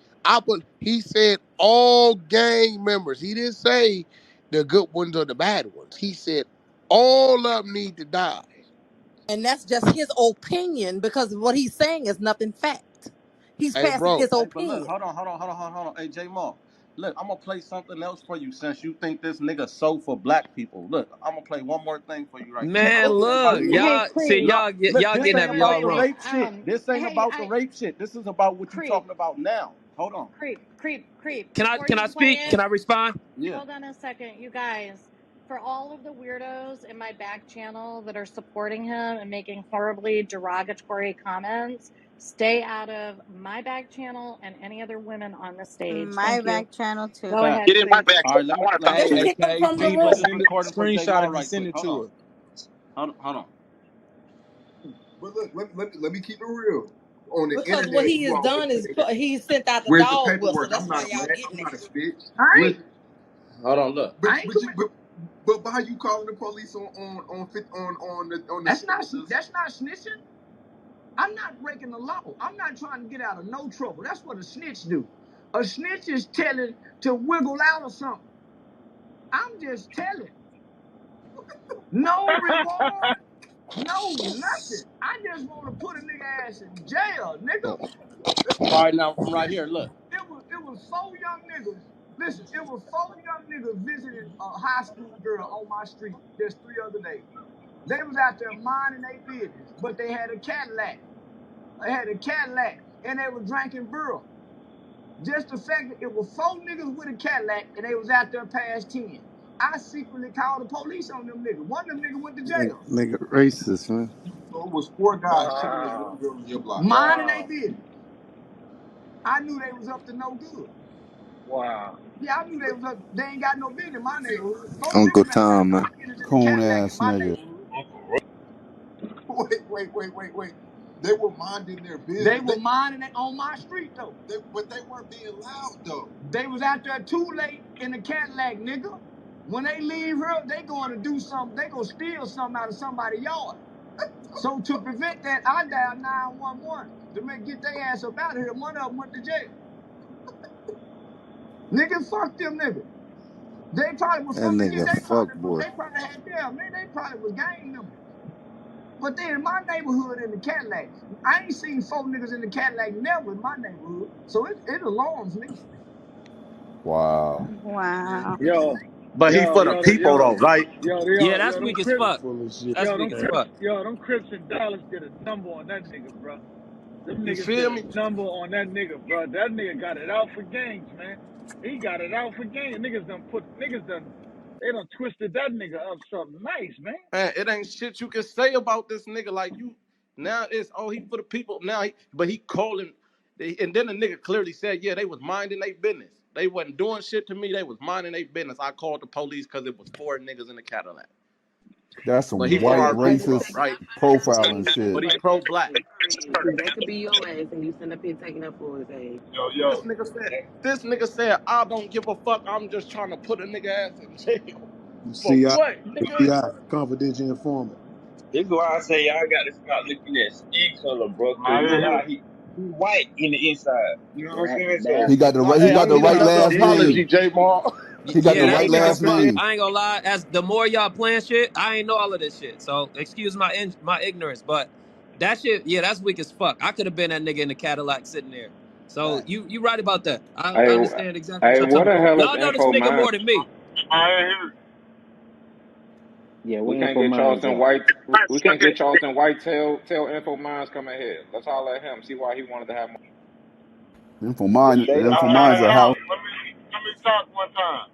He said all gang members. He didn't say the good ones or the bad ones. He said all of them need to die. And that's just his opinion because what he's saying is nothing fact. He's Hey, passing bro. his Hey, but look, opinion. hold on. Hey, J Mo. Look, I'm gonna play something else for you since you think this nigga so for black people. Look, I'm gonna play one more thing for you right quick. Man, This ain't about look, the Hey, y'all see Creed. no. Look, y'all this getting ain't at me Wait, all about wait, the wrong. wait. rape shit. This ain't Hey, about the rape shit. This is about what you Creed, talking about now. Hold on. Creed. Can Before I you play speak? it, Can I respond? Yeah. hold on a second, you guys. For all of the weirdos in my back channel that are supporting him and making horribly derogatory comments, stay out of my back channel and any other women on the stage. My Thank you. back channel too. Go Fact. ahead, Get in my Creed. back. All right, let I me want to talk let, to Just you. hey, Hey, kick him from let the me play room. this send it, recording for J screenshot Mo it and right send quick. it Hold to on. her. Hold on. But look, let me keep it real. On the Because what internet, he you has always done is say that. he sent out the Where's the dog whistle. paperwork? That's why y'all I'm getting not a it. snitch. I Where's ain't. Hold on, look. but why you calling the police on the That's not snitching. I'm not breaking the law. I'm not trying to get out of no trouble. That's what a snitch do. A snitch is telling to wiggle out or something. I'm just telling. No reward, no nothing. I just want to put a nigga ass in jail, nigga. All right, now from right here, look. It was 4 young niggas. Listen, it was 4 young niggas visiting a high school girl on my street just 3 other days. They was out there minding their business, but they had a Cadillac. And they were drinking beer. Just the fact that it was 4 niggas with a Cadillac and they was out there past 10. I secretly called the police on them niggas. One of them niggas went to jail. Nigga racist, man. so it was 4 guys chilling this little girl on your block. Minding their business. I knew they was up to no good. Wow. Yeah, I knew they was up. They ain't got no business in my neighborhood. Four Uncle niggas ain't got Tom, no man. business in the Coon Cadillac in ass my nigga. neighborhood. Wait. They were minding their business. They were minding it on my street though. But they weren't being loud though. They was out there too late in the Cadillac, nigga. When they leave here, they going to do something. They gonna steal something out of somebody's yard. So to prevent that, I dialed 911 to get their ass up out of here. One of them went to jail. Nigga, fuck them niggas. They probably was That some niggas. nigga fuck boy. They probably had them. Man, they probably was gang members. But then in my neighborhood in the Cadillac, I ain't seen 4 niggas in the Cadillac never in my neighborhood. So it alarms me. Wow. Wow. Yo, But he yo, for the yo, people yo, though, right? Yeah, yo, that's them weak as Crips, You fuck. full of shit. That's yo, weak them as Crips, fuck. yo, them Crips in Dallas did a number on that nigga, bro. Them You niggas did feel a me? number on that nigga, bro. That nigga got it out for gangs, man. He got it out for gangs. They done twisted that nigga up something nice, man. Man, it ain't shit you can say about this nigga. Like you, now it's he for the people. But he calling, and then the nigga clearly said, yeah, they was minding their business. They wasn't doing shit to me. They was minding their business. I called the police because it was 4 niggas in the Cadillac. That's But some he And for white our that could people though, racist right? profiling Creed, But shit. he pro black. Creed, that could be your ass, and you send up here taking up for his ass. Yo. This nigga said, I don't give a fuck. I'm just trying to put a nigga ass in jail. For CI, what, nigga? CI, confidential informant. This is why I say y'all got to stop looking at skin color, bro. Cause I you know hear how you. he white in the inside. You know what I'm saying? So He got the right. He Hey, I got the need right another last apology, name. J Ball. He got Yeah, the that's right weak as last fuck. name. I ain't gonna lie. As the more y'all playing shit, I ain't know all of this shit. So excuse my ignorance, but that shit, yeah, that's weak as fuck. I could have been that nigga in the Cadillac sitting there. So you right about that. I Hey, understand exactly what hey, y'all what talking the about. hell is Y'all know this info nigga more minds? than me. I hear you. Yeah, We where can't Info get Minds Charleston at? White. We can't get Charleston White. Tell info minds come ahead. Let's holler at him. See why he wanted to have more. And for mine, They and don't for have mine's a house. Let me talk one time.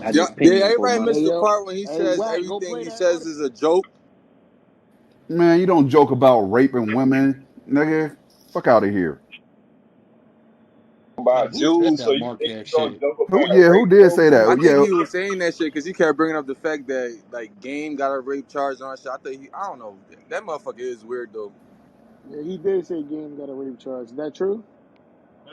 I Yeah, just did pinged Info everybody miss Minds. the Hey, yo. part when he Hey, says Wack, go everything play he that says artist. is a joke? Man, you don't joke about raping women, nigga. Fuck out of here. Man, about who said Jews, so that you mark think ass you gonna shit? joke Who? about Yeah, who raping did no say that? I women? think Yeah, he was saying that shit because he kept bringing up the fact that like Game got a rape charge on shit. I don't know. That motherfucker is weird though. Yeah, he did say Game got a rape charge. Is that true?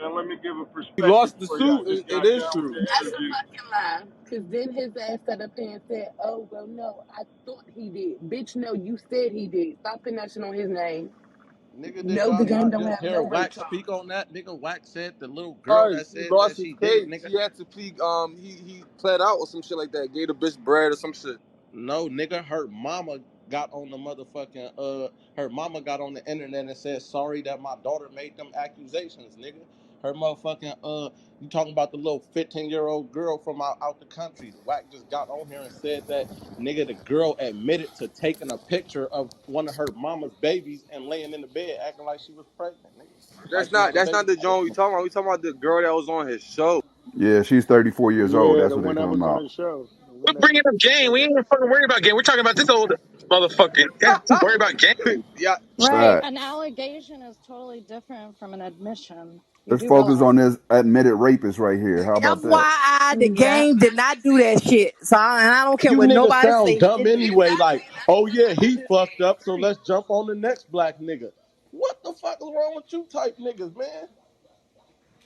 And let me give a He perspective lost the for you. I suit. just It got is done with true. the That's a interview. fucking lie. Cause then his ass sat up here and said, "Oh well, no, I thought he did." Bitch, no, you said he did. Stop putting that shit on his name. Nigga, did No, the y'all game not don't just have hear no rape Wack charge. speak on that? Nigga, Wack said the little girl Sorry, that he said lost that his she did it, case. nigga. He had to plead. He pled out or some shit like that. Gave the bitch bread or some shit. No, nigga, her mama got on the motherfucking her mama got on the internet and said sorry that my daughter made them accusations, nigga. Her motherfucking you talking about the little 15-year-old girl from out the country. Wack just got on here and said that nigga the girl admitted to taking a picture of one of her mama's babies and laying in the bed acting like she was pregnant, nigga. Like That's she was not. the That's not baby's the John we mama. talking about. We talking about the girl that was on his show. Yeah, she's 34 years old. Yeah, That's the what they one that talking was on about. his show. The We're one that bringing up game. said We that. ain't even fucking worried about game. We're talking about this old motherfucker. Yeah, worry about game. Yeah. Right. An Facts. allegation is totally different from an admission. You Let's do focus realize. on this admitted rapist right here. How about that? FYI, the Yeah. game did not do that shit. So I don't care You what niggas nobody sound say. He dumb didn't do anyway. nothing. Like, oh yeah, he fucked up, so let's jump on the next black nigga. What the fuck is wrong with you type niggas, man?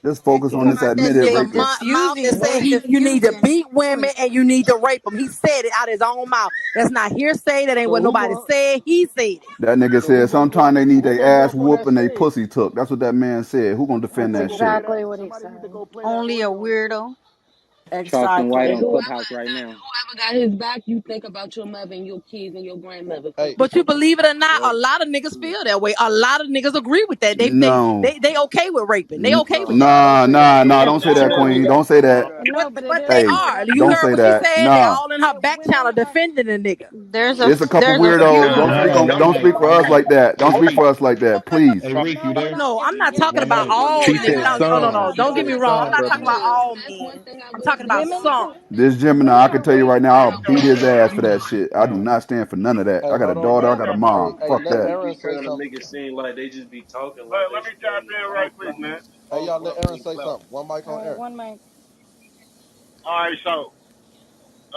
Let's And focus he on come this out that admitted nigga It's rapist. mouth confusing. and say It's you need to confusing. beat women and you need to rape them. He said it out his own mouth. That's not hearsay. That ain't So what who nobody going? said. He said it. That nigga So who said gonna go? sometimes they need Who their gonna ass walk on that whooped and they stage? pussy took. That's what that man said. Who gonna defend That's that Go play shit? that. exactly what he Somebody need to said. go play that Only a audio real quick. weirdo. Charleston White And on Exactly. Clubhouse right now. whoever got his back, you think about your mother and your kids and your grandmother. Fuck Hey, you But you talking believe it about. or not, a Yep. lot of niggas feel that way. A lot of niggas agree with that. No. They okay with raping. They okay with Nah, that. I don't Nah, say that. nah, nah. It's Don't say I that, don't true. believe Queen. that. Don't say I don't believe that. that. No, but it But is they Hey, true. are. That's You don't heard say what she that. said? They Nah. all in her back channel women are. defending the nigga. It's a couple There's a weirdos. few. Don't Hold speak on, on. one Don't mic, speak for one us mic. like that. Don't Hey, speak Reek. for us like that, please. Hey, Reek, you No, we're there? not. No, I'm not talking One about mic. all she niggas. said No, no, no, some. no. She Don't get said me Women wrong. can I'm some, not rape talking brother. about too. all That's one men. thing I I'm will talking say. about Women some. can. This Gemini, I Women can can tell you rape right now, I'll too. beat his ass for that shit. I do No. not stand for none of that. I Hey, got a hold on, daughter. I y'all. got a Hey, mom. hey, Fuck let that. They Aaron be say trying to something. make it seem like they just be talking like Let they me tap straight in right off quick, man. Hey, y'all, let Aaron motherfucking say clout. something. One mic All on right, Aaron. one mic. All right, so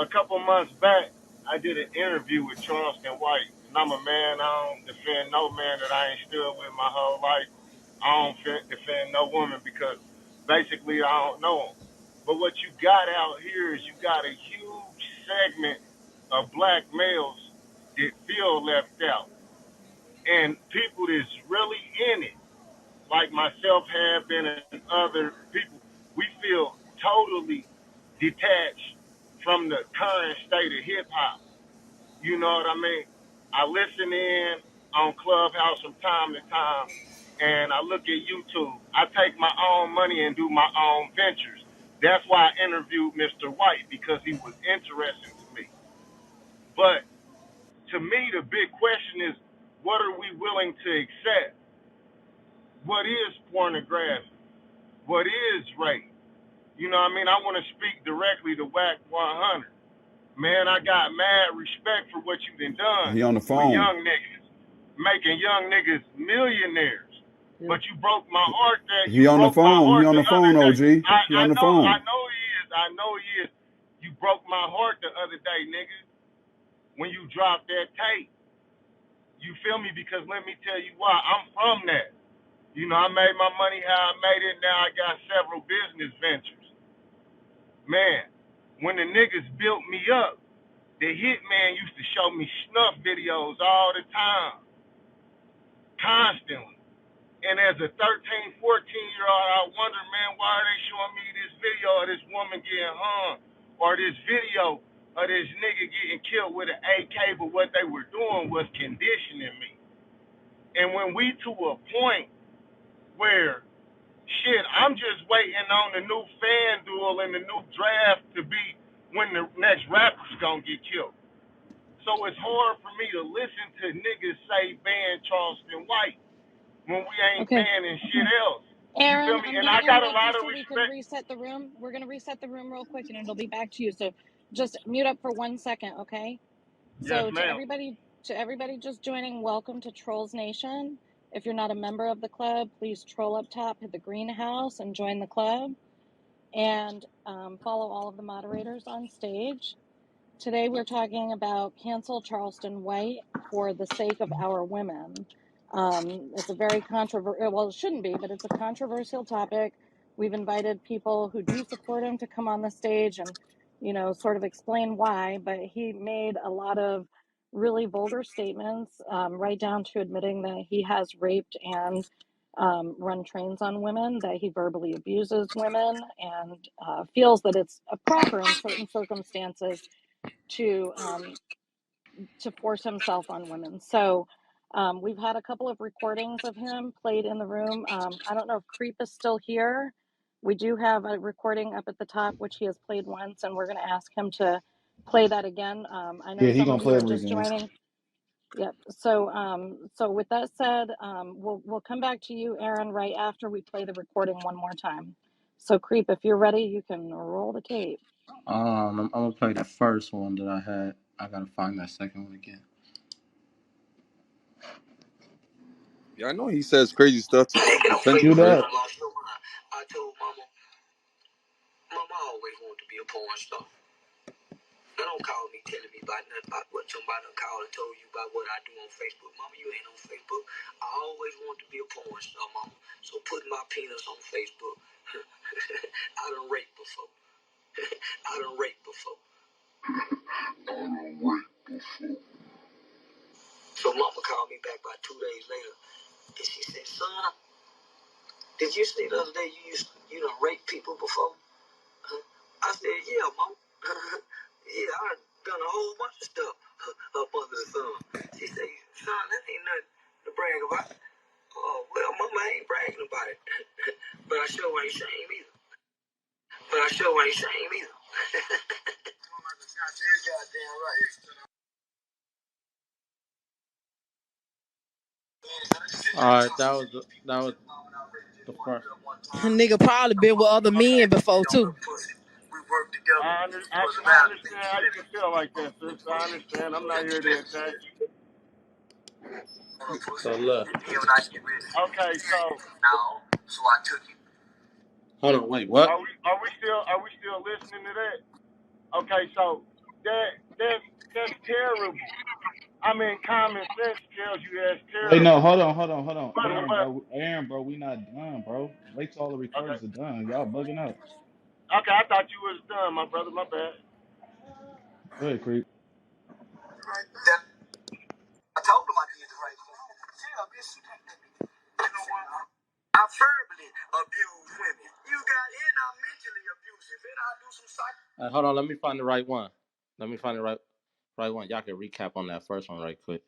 a couple months back, I did an interview with Charleston White, and I'm a man. I don't defend no man that I ain't stood with my whole life. I don't defend no woman because basically I don't know them. But what you got out here is you got a huge segment of black males that feel left out, and people that's really in it, like myself have been and other people, we feel totally detached from the current state of hip hop. You know what I mean? I listen in on Clubhouse from time to time, and I look at YouTube. I take my own money and do my own ventures. That's why I interviewed Mr. White, because he was interesting to me. But to me, the big question is, what are we willing to accept? What is pornography? What is rape? You know what I mean? I want to speak directly to Wack 100. Man, I got mad respect for what you done He on the with phone. young niggas, making young niggas millionaires. Yeah. But you broke my heart that He you on the broke my phone. He heart on the the other phone, day. OG. He on the I phone. know he is. I know he is. You broke my heart the other day, nigga, when you dropped that tape. You feel me? Because let me tell you why. I'm from that. You know, I made my money how I made it. Now I got several business ventures. Man, when the niggas built me up, the hitman used to show me snuff videos all the time, constantly. And as a 13, 14-year-old, I wonder, man, why are they showing me this video of this woman getting hung, or this video of this nigga getting killed with an AK? But what they were doing was conditioning me. And when we to a point where, shit, I'm just waiting on the new fan duel and the new draft to be when the next rapper's gonna get killed. So it's hard for me to listen to niggas say ban Charleston White when we ain't Okay. banning shit else. You feel Aaron, me? I'm And going I to got a interrupt you lot of so we can respect. reset the room. We're going to reset the room real quick and it'll be back to you. So just mute up for 1 second, okay? Yes, So ma'am. to everybody just joining, welcome to Trolls Nation. If you're not a member of the club, please troll up top, hit the greenhouse, and join the club. And follow all of the moderators on stage. Today we're talking about cancel Charleston White for the sake of our women. It's a very controversial, well, it shouldn't be, but it's a controversial topic. We've invited people who do support him to come on the stage and, you know, sort of explain why, but he made a lot of really vulgar statements, right down to admitting that he has raped and run trains on women, that he verbally abuses women, and feels that it's proper in certain circumstances to force himself on women. So we've had a couple of recordings of him played in the room. I don't know if Creep is still here. We do have a recording up at the top, which he has played once, and we're going to ask him to play that again. I know Yeah, he some gonna of you play are it just again. joining. Yep. So, so with that said, we'll come back to you, Aaron, right after we play the recording one more time. So, Creep, if you're ready, you can roll the tape. I'm gonna play the first one that I had. I gotta find that second one again. Yeah, I know he says crazy stuff to defend Mute him, right? up. I told Mama always wanted to be a porn star. They don't call me telling me about nothing about what somebody done called and told you about what I do on Facebook. Mama, you ain't on Facebook. I always wanted to be a porn star, Mama. So put my penis on Facebook. I done raped before. I done raped before. So Mama called me back about 2 days later, and she said, "Son, did you say the other day you done raped people before?" I said, "Yeah, Mom. Yeah, I done a whole bunch of stuff up under the sun." She said, "Son, that ain't nothing to brag about." Oh, well, Mama ain't bragging about it. But I sure ain't ashamed either. Goddamn right. All right, that was the first. Nigga probably been with other men before too. We work together for the I value. understand how you can feel like that, sis. I understand. I'm not here to attack you. So look. Okay, so So I took it. Hold on, wait, what? are we still listening to that? Okay, so that's terrible. I mean, common sense tells you that's Wait, no, terrible. hold on. But Aaron, bro, we not done, bro. Wait till all the okay, recordings are done. Y'all bugging out. okay, I thought you was done, my brother. My bad. Go ahead, creep. Then I told him I did the right thing. Yeah, bitch, you know what? I verbally abuse women. You got in, I'm mentally abusive. And I do some psych. Hold on, let me find the right one. Let me find the right one. Y'all can recap on that first one right quick.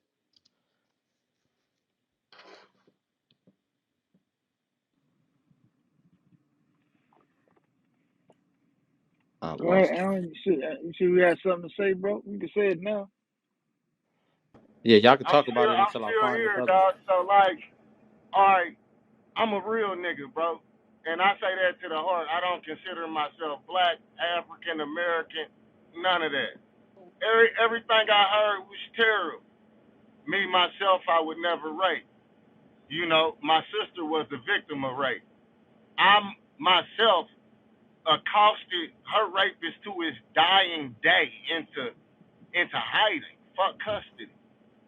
I Go ahead, lost it. Aaron. You should you had something to say, bro? You can say it now. Yeah, y'all can I'm talk about still it I'm until I still find the here, other one. dog. So like, all right, I'm a real nigga, bro. And I say that to the heart. I don't consider myself black, African American, none of that. Everything I heard was terrible. Me myself, I would never rape. You know, my sister was the victim of rape. I'm myself accosted her rapist to his dying day into hiding. Fuck custody.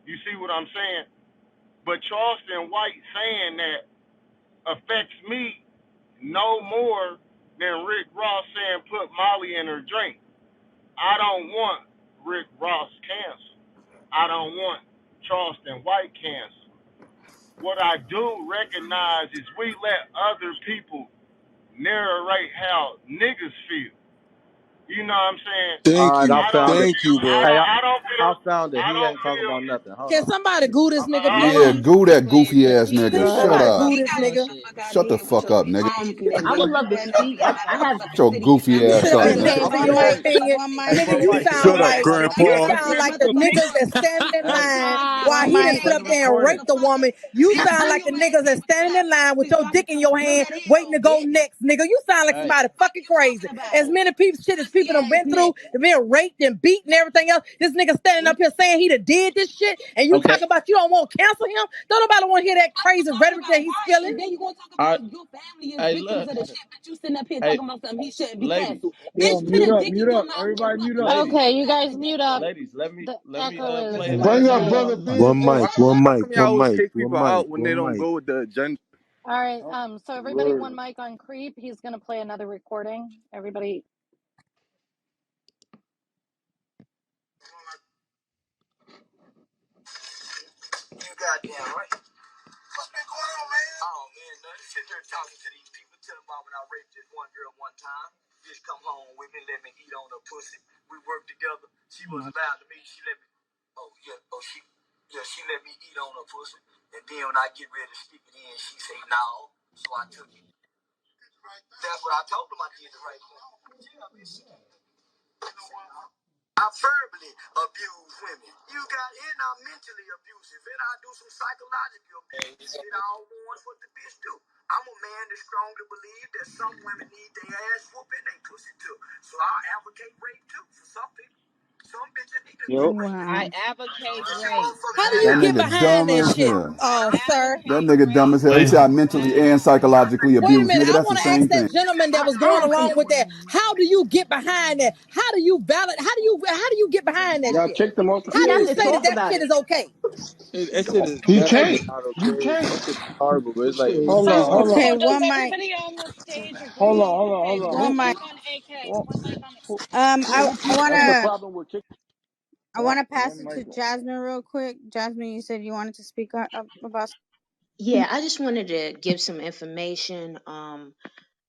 You see what I'm saying? But Charleston White saying that affects me no more than Rick Ross saying put Molly in her drink. I don't want Rick Ross cancer. I don't want Charleston White cancer. What I do recognize is we let other people narrate how niggas feel. You know what I'm saying? All Thank right, I you. I don't found it. Thank feel you, Hey, bro. I found it. I He don't ain't talking feel about nothing. Hold Can on. somebody goo this nigga, Yeah, please? goo that goofy ass nigga. Please, Shut somebody up. goo He this got the nigga. fuck out of Shut the here with fuck your up, nigga. punk I nigga. would You love to better speak. get I out have of Shut the your city. goofy You Get ass sit up up, here Can out I of nigga. paying the speak for one your mic? city. opinion. One mic. Nigga, Hey, you hey, sound Shut up, like Get you Grandpa. out sound of like the the city. niggas that standing in hey, line One while he done mic. sit play up the there and recording. raped the woman. You sound like the niggas that standing in line with your dick in your hand waiting to go next, nigga. You sound like Hey, somebody fucking crazy. As many people shit as Pussy people done ass been through, nigga. they been raped and beat and everything else. This nigga standing up here saying he done did this shit and you okay. talking about you don't want to cancel him? Don't nobody want to hear that Talking crazy all rhetoric that about he's right, spilling. and then you gonna talk All right. about your family is Hey, victims look. of the shit, but you sitting up here Hey, talking about something he shouldn't be ladies, canceled. Yo, Bitch, put a dick mute in your up. mouth and Everybody fuck mute your up. ladies, Okay, sister you and guys have a mute baby up. with ladies. her. Let me The let me echo is play Bring this. up insane. brother The Big. One mic, one How mic, come y'all one always mic, kick one people mic, out when they one don't mic. go with the agenda? All right. Oh, So everybody, one word. mic on Creep. He's gonna play another recording. Everybody. You goddamn right. What's been going on, man? Oh man, nothing. Sitting here talking to these people, telling them about when I raped this one girl one time. Bitch come home with me, let me eat on her pussy. We worked together. She was loud to me. She let me. Oh yeah. Oh she let me eat on her pussy. And then when I get ready to stick it in, she say no. So I took it. That's what I told them. I did the right thing. Yeah, bitch. I verbally abuse women. You got and I'm mentally abusive. And I do some psychological abuse. It all warns what the bitch do. I'm a man that strongly believe that some women need their ass whooped and they pussy too. So I advocate rape too for some people. Some bitches need to get Yo, raped. I Wow. advocate Pussy rape. How motherfuckers do ain't you That got get no nigga behind dumb that as shit, hell. I sir? That advocate nigga dumb rape. as hell. He Wait, said I mentally and psychologically Wait a abused. minute. Nigga, I that's the want to same ask that thing. gentleman that I was going along advocate with that. rape. How do you get behind that? How do you valid? How do you get behind that y'all shit? kicked him off the How He do have you to stage. say that talk that about shit it. is okay? That shit is He that shit is can't. not You okay. can't. That shit is horrible. But it's like Hold on, So hold on, Okay, so does one mic. everybody on the stage Hold on, agree? hold on, Okay, hold on. one One mic. mic on AK. Who, One mic on. who, I what's the wanna problem with kick? pass One it to mic. Jasmine real quick. Jasmine, you said you wanted to speak about. Yeah, I just wanted to give some information.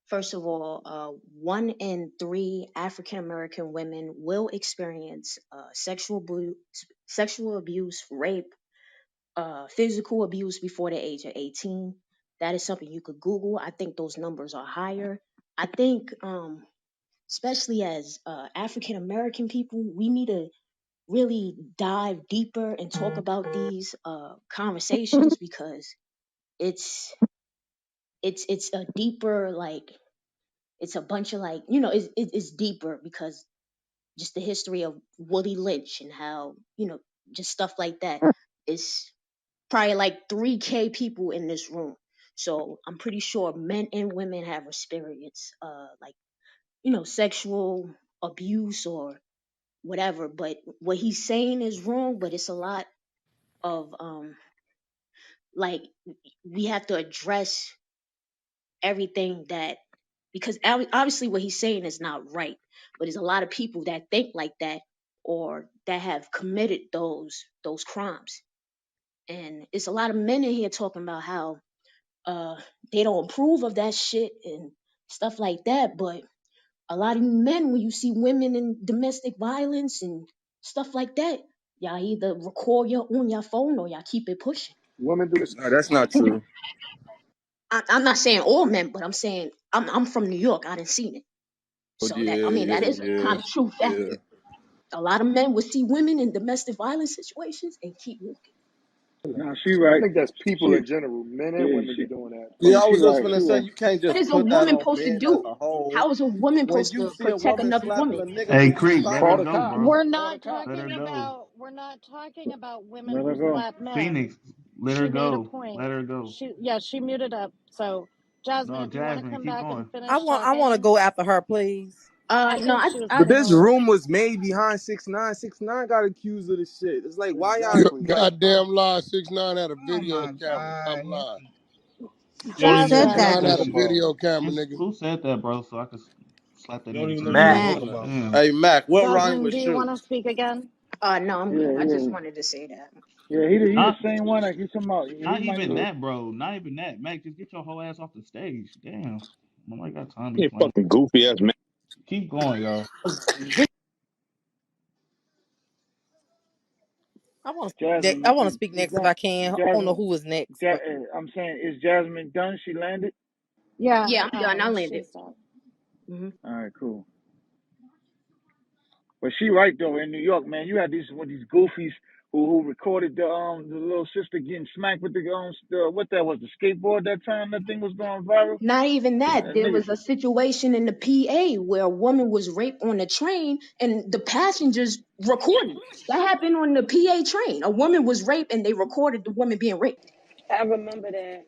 First of all, 1 in 3 African American women will experience sexual abuse, rape, physical abuse before the age of 18. That is something you could Google. I think those numbers are higher. I think, especially as African American people, we need to really dive deeper and talk about these conversations because it's it's a deeper, like, it's a bunch of, like, it's deeper because just the history of Willie Lynch and how, just stuff like that. It's probably like 3K people in this room, so I'm pretty sure men and women have experienced like, sexual abuse or whatever. But what he's saying is wrong, but it's a lot of like, we have to address everything that, because obviously what he's saying is not right, but there's a lot of people that think like that or that have committed those crimes. And it's a lot of men in here talking about how uh they don't approve of that shit and stuff like that. But a lot of men, when you see women in domestic violence and stuff like that, y'all either record your on your phone or y'all keep it pushing. Women do no, that's not true. I'm not saying all men, but I'm saying I'm from New York. I didn't seen it. Oh So that, I yeah, mean, that yeah, is a yeah, kind of true yeah. factor. A lot of men would see women in domestic violence situations and keep walking. it. Nah, she I right. think that's people She, in general. Men and yeah, women be she, doing that. Yeah, yeah, I she was just right. gonna She say right. you can't What just is a put that woman on supposed to men as do? a whole. How is a woman When supposed you to see a protect woman another slapping woman? a nigga, Hey, do you Creep, let slap her Call the him? go, cops. bro. We're Call the not cops. Let her talking go. about women Let her who go. slap men. Phoenix, let her She made a go. point. Let her go. She muted up. So Jasmine, No, if you want to Jasmine, come keep back and going. finish I want to talking, go after her, please. I No, think she was But getting this a little. room was made behind 6ix9ine. 6ix9ine got accused of this shit. It's like why y'all? You Exactly. goddamn lie. 6ix9ine had a Oh video my camera. Stop God. lying. You don't Who even know said what you're Jasmine, that? 6ix9ine talking had a about. video camera, nigga. Who said that, bro? So I could slap that You don't nigga even to know the what you're face. Mac. talking about. Damn. Hey Mac, what rhyme Jasmine, with do you want shoe? to speak again? No, I'm Yeah, good. I just yeah. wanted to say that. Yeah, he the Not same one that he talking about. He not might even know. that, bro. Not even that. Mac, just get your whole ass off the stage. Damn. Nobody got time to be You playing. fucking goofy ass man. Keep going, y'all. Jasmine, I want to speak is next if that I can. I don't know Jasmine? who is next, but I'm saying, is Jasmine done? She landed. Yeah, Yeah, I'm done. I landed. she's done. Hmm. All right, cool. But she right though. In New York, man, you had these goofies who recorded the little sister getting smacked with the what that was, the skateboard that time that thing was going viral. Not even that. There Niggas. was a situation in the PA where a woman was raped on the train and the passengers recorded it. That happened on the PA train. A woman was raped and they recorded the woman being raped. I remember that.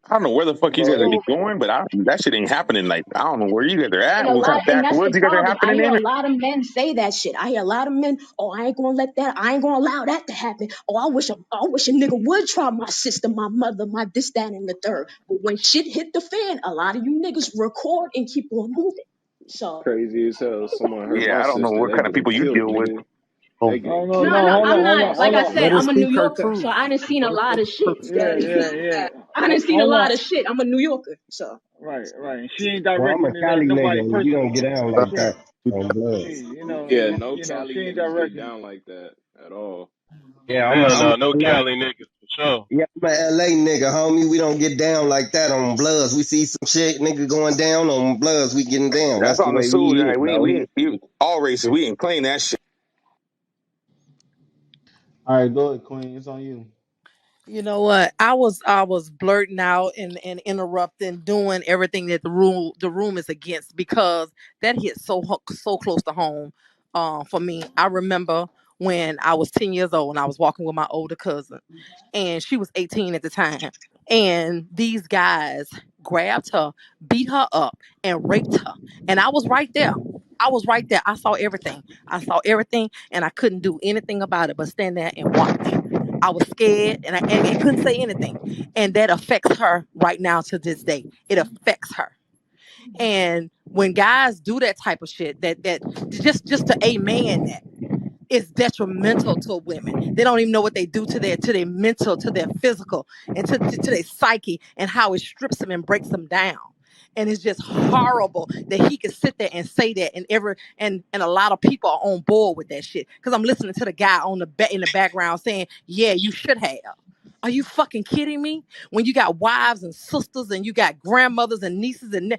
I don't know where the fuck you guys are bro. going, but that shit ain't happening. Like, I don't know where you guys are And at. a What kind lot, of and that's the backwoods you guys are problem. I happening hear in? a lot of men say that shit. I hear a lot of men, oh, I ain't gonna let that, I ain't gonna allow that to happen. Oh, I wish a nigga would try my sister, my mother, my this, that, and the third. But when shit hit the fan, a lot of you niggas record and keep on moving. So Crazy as hell. Someone hurt Yeah, my I don't know sister, what they kind of getting people you killed, deal with. nigga. They getting No, no, killed. no, I'm hold not. on, Like hold I on. said, Let her I'm a New speak her Yorker, so truth. I done seen a Let her lot speak of her shit. truth. Yeah, yeah, yeah. I done seen a Hold on. lot of shit. I'm a New Yorker, so. Right, right. She ain't Well, I'm a directing it at Cali nigga, nobody and we don't personally. get down I'm like saying, that on blood. Yeah, no she Cali ain't niggas get directing it. down like that at all. Yeah, Hell I'm no, a no LA. Cali niggas for sure. Yeah, I'm a LA nigga, homie. We don't get down like that on bloods. We see some shit, nigga, going down on bloods. We getting down. That's That's the on the way we Sioux. is, Like, bro. we all races. We ain't playing that shit. All right, go ahead, Queen. It's on you. You know what? I was blurting out and interrupting, doing everything that the room is against because that hit so close to home. For me, I remember when I was 10 years old and I was walking with my older cousin, and she was 18 at the time, and these guys grabbed her, beat her up, and raped her, and I was right there. I was right there. I saw everything. I saw everything, and I couldn't do anything about it but stand there and watch. I was scared and couldn't say anything. And that affects her right now to this day. It affects her. And when guys do that type of shit, that just to a man that is detrimental to women. They don't even know what they do to their mental, to their physical, and to their psyche, and how it strips them and breaks them down. And it's just horrible that he can sit there and say that, and a lot of people are on board with that shit. Because I'm listening to the guy in the background saying, "Yeah, you should have." Are you fucking kidding me? When you got wives and sisters and you got grandmothers and nieces and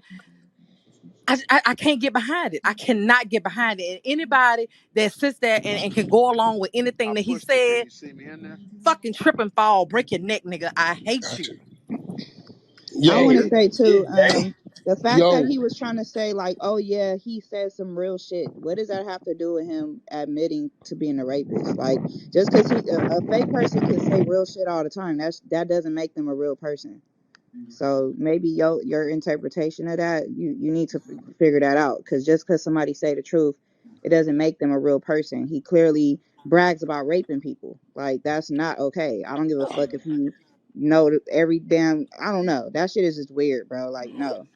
I can't get behind it. I cannot get behind it. And anybody that sits there and can go along with anything I that he pushed it. Can said, you see me in there? fucking trip and fall, break your neck, nigga. I hate Got you. you. I Hey, want to Yo, say too, the fact that yo, he was trying to say like, oh yeah, he said some real shit. What does that have to do with him admitting to being a rapist? Like, just because a fake person can say real shit all the time, that doesn't make them a real person. So maybe your interpretation of that, you need to figure that out. Because just because somebody say the truth, it doesn't make them a real person. He clearly brags about raping people. Like, that's not okay. I don't give a fuck if you know every damn. I don't know. That shit is just weird, bro. Like, no,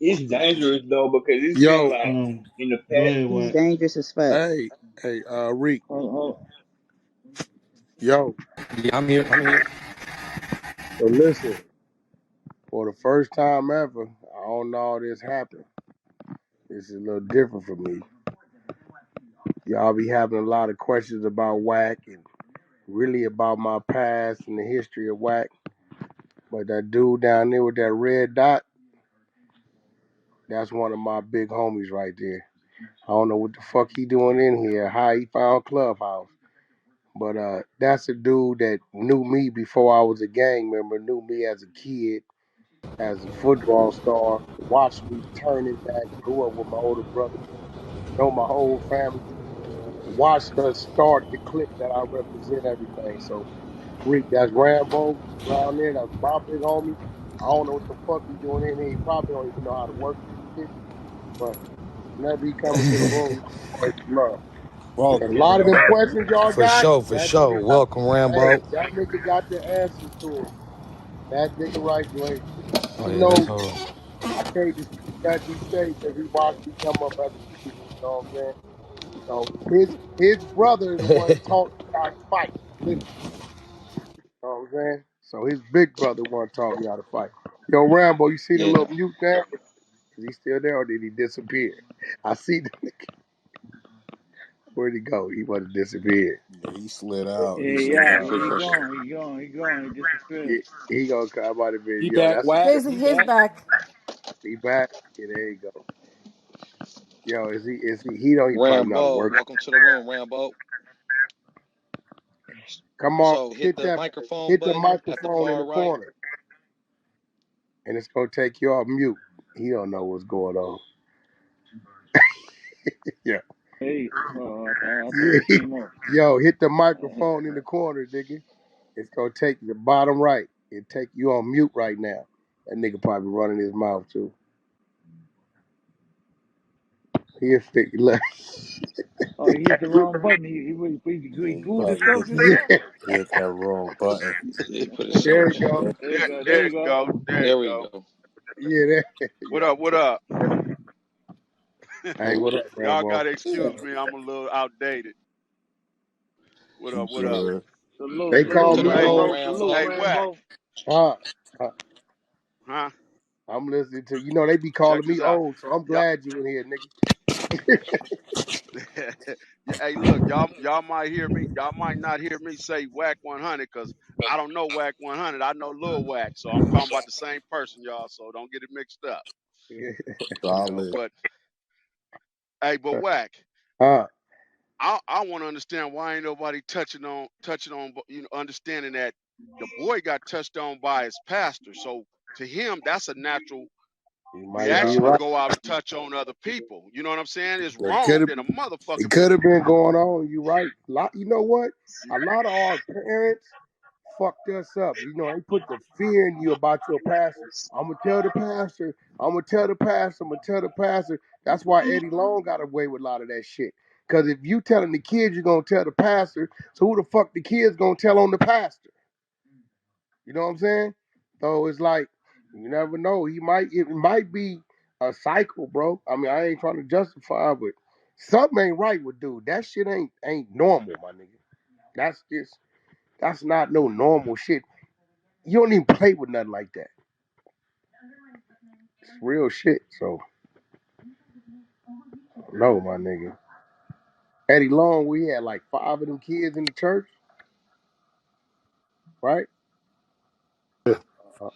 it's dangerous though because it's been yo, like in the Go past. ahead, he's Wack. dangerous as fuck. hey, Reek, Oh, yo. Yeah, I'm here. I'm here. So listen, for the first time ever, I don't know all this happened. This is a little different for me. Y'all be having a lot of questions about Wack and really about my past and the history of Wack. But that dude down there with that red dot, that's one of my big homies right there. I don't know what the fuck he doing in here, how he found Clubhouse. But that's a dude that knew me before I was a gang member, knew me as a kid, as a football star, watched me turning back, grew up with my older brother, know my whole family, watched us start the clique that I represent everything. So, Rick, that's Rambo down there, that's my big homie. I don't know what the fuck he doing in here. He probably don't even know how to work this shit. But whenever he come into the room, always love. And a Welcome. lot of them questions y'all For got, sure, for that sure. nigga got, Welcome, hey, Rambo. that nigga got the answers to them. That nigga right there. Oh He yeah, that's know hard. I can't dispute nothing he say because he watched me come up as a kid. You know what I'm saying? So his brother is the one taught me how to fight. Literally. You know what I'm saying? So his big brother one taught me how to fight. Yo, Rambo, you see the Yeah. little mute there? Is he still there or did he disappear? I see the nigga. Where'd he go? He must have disappeared. Yeah, he slid out. He yeah, slid yeah. out. He gone. He gone. He gone. He disappeared. He gonna come out of He video. back, That's a Wack. good. He His back. back. He back. Yeah, there you go. Yo, is he? He don't even probably know how to Rambo, work. welcome to the room, Rambo. Come on, So hit the microphone hit the button at the microphone in far the right. corner, and it's gonna take you off mute. He don't know what's going on. Yeah. Hey, I thought Yeah. he came off. Yo, hit the Uh, microphone in the corner, nigga. It's gonna take you the bottom right. It take you on mute right now. That nigga probably running his mouth too. He'll figure look. Oh, he hit the wrong button. He He googled probably himself just Yeah, now. hit that wrong button. He put himself. there you go. There you go. There There you you go. go. There you There we go. go. Yeah, that. What up? What up? Hey, what up, Y'all Rambo? gotta excuse me. I'm a little outdated. What up? You What up? good? They call Salute, To the me room, old. Rambo. Salute, Rambo. Hey, Wack. Rambo. Huh? Huh? I'm listening to they be Check calling me this out. old, so I'm Y'all. glad you in here, nigga. Yeah, hey, look, y'all might hear me. Y'all might not hear me say Wack 100 because I don't know Wack 100. I know Lil Wack, so I'm talking about the same person, y'all. So don't get it mixed up, Solid. But hey, but Wack, Huh? I want to understand why ain't nobody touching on understanding that the boy got touched on by his pastor. So to him, that's a natural You might be reaction to right. go out and touch on other people. You know what I'm saying? It's It could wrong have than a motherfucker, it but could have been going on. You right. You know what? A lot of our parents fucked us up. They put the fear in you about your pastor. I'm gonna tell the pastor. I'm gonna tell the pastor. I'm gonna tell the pastor. That's why Eddie Long got away with a lot of that shit. Cause if you telling the kids you're gonna tell the pastor, so who the fuck the kids gonna tell on the pastor? You know what I'm saying? So it's like you never know. It might be a cycle, bro. I mean, I ain't trying to justify, but something ain't right with dude. That shit ain't normal, my nigga. That's not no normal shit. You don't even play with nothing like that. It's real shit. So no, my nigga. Eddie Long, we had like 5 of them kids in the church, right? Uh,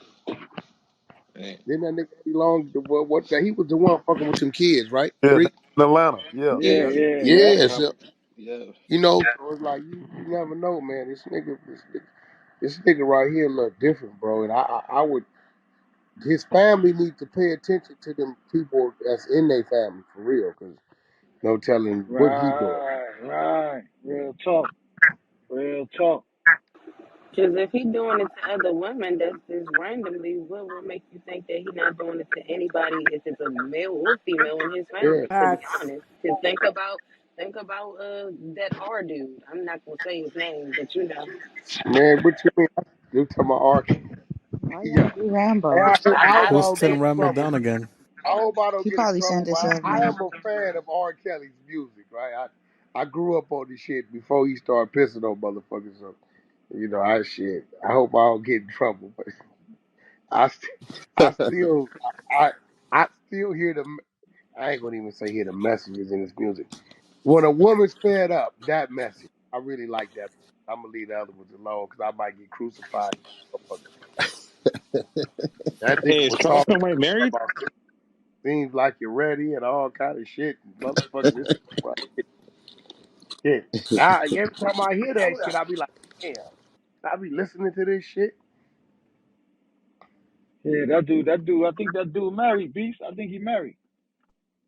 Hey, then that nigga Eddie Long, he was the one fucking with them kids, right? Yeah, down Rick? in Atlanta. Yeah. Yeah, yeah, yeah, yeah. Yeah, Robert. so, Yeah. so it's like you never know, man. This nigga right here look different, bro. And I would his family needs to pay attention to them people that's in their family for real, cause no telling what he doing. Right. Real talk. Real talk. Because if he doing it to other women, that's just randomly. What would make you think that he not doing it to anybody, if it's a male or female in his Yeah, family? To be Facts. honest, because think about that R dude. I'm not gonna say his name, but you know. man. What you mean? You talking about Ark? Why y'all Yeah. do Hey, Rambo? I hope I Who's don't get 10 in trouble. Ramadan again? I hope I don't He get in probably trouble. sent But himself I one. am a fan of R. Kelly's music, right? I grew up on this shit before he started pissing on motherfuckers. So I hope I don't get in trouble, but I, st- I still, I, I still hear the. I ain't gonna even say hear the messages in his music. When a woman's fed up, that message, I really like that. I'm gonna leave the other ones alone because I might get crucified. That nigga Hey, is was talking Charleston White married? about seems like you're ready and all kind of shit. Motherfucker, this right shit. Every time I hear that shit, I be like, damn. I be listening to this shit. Yeah, that dude. I think that dude married, Beast. I think he married.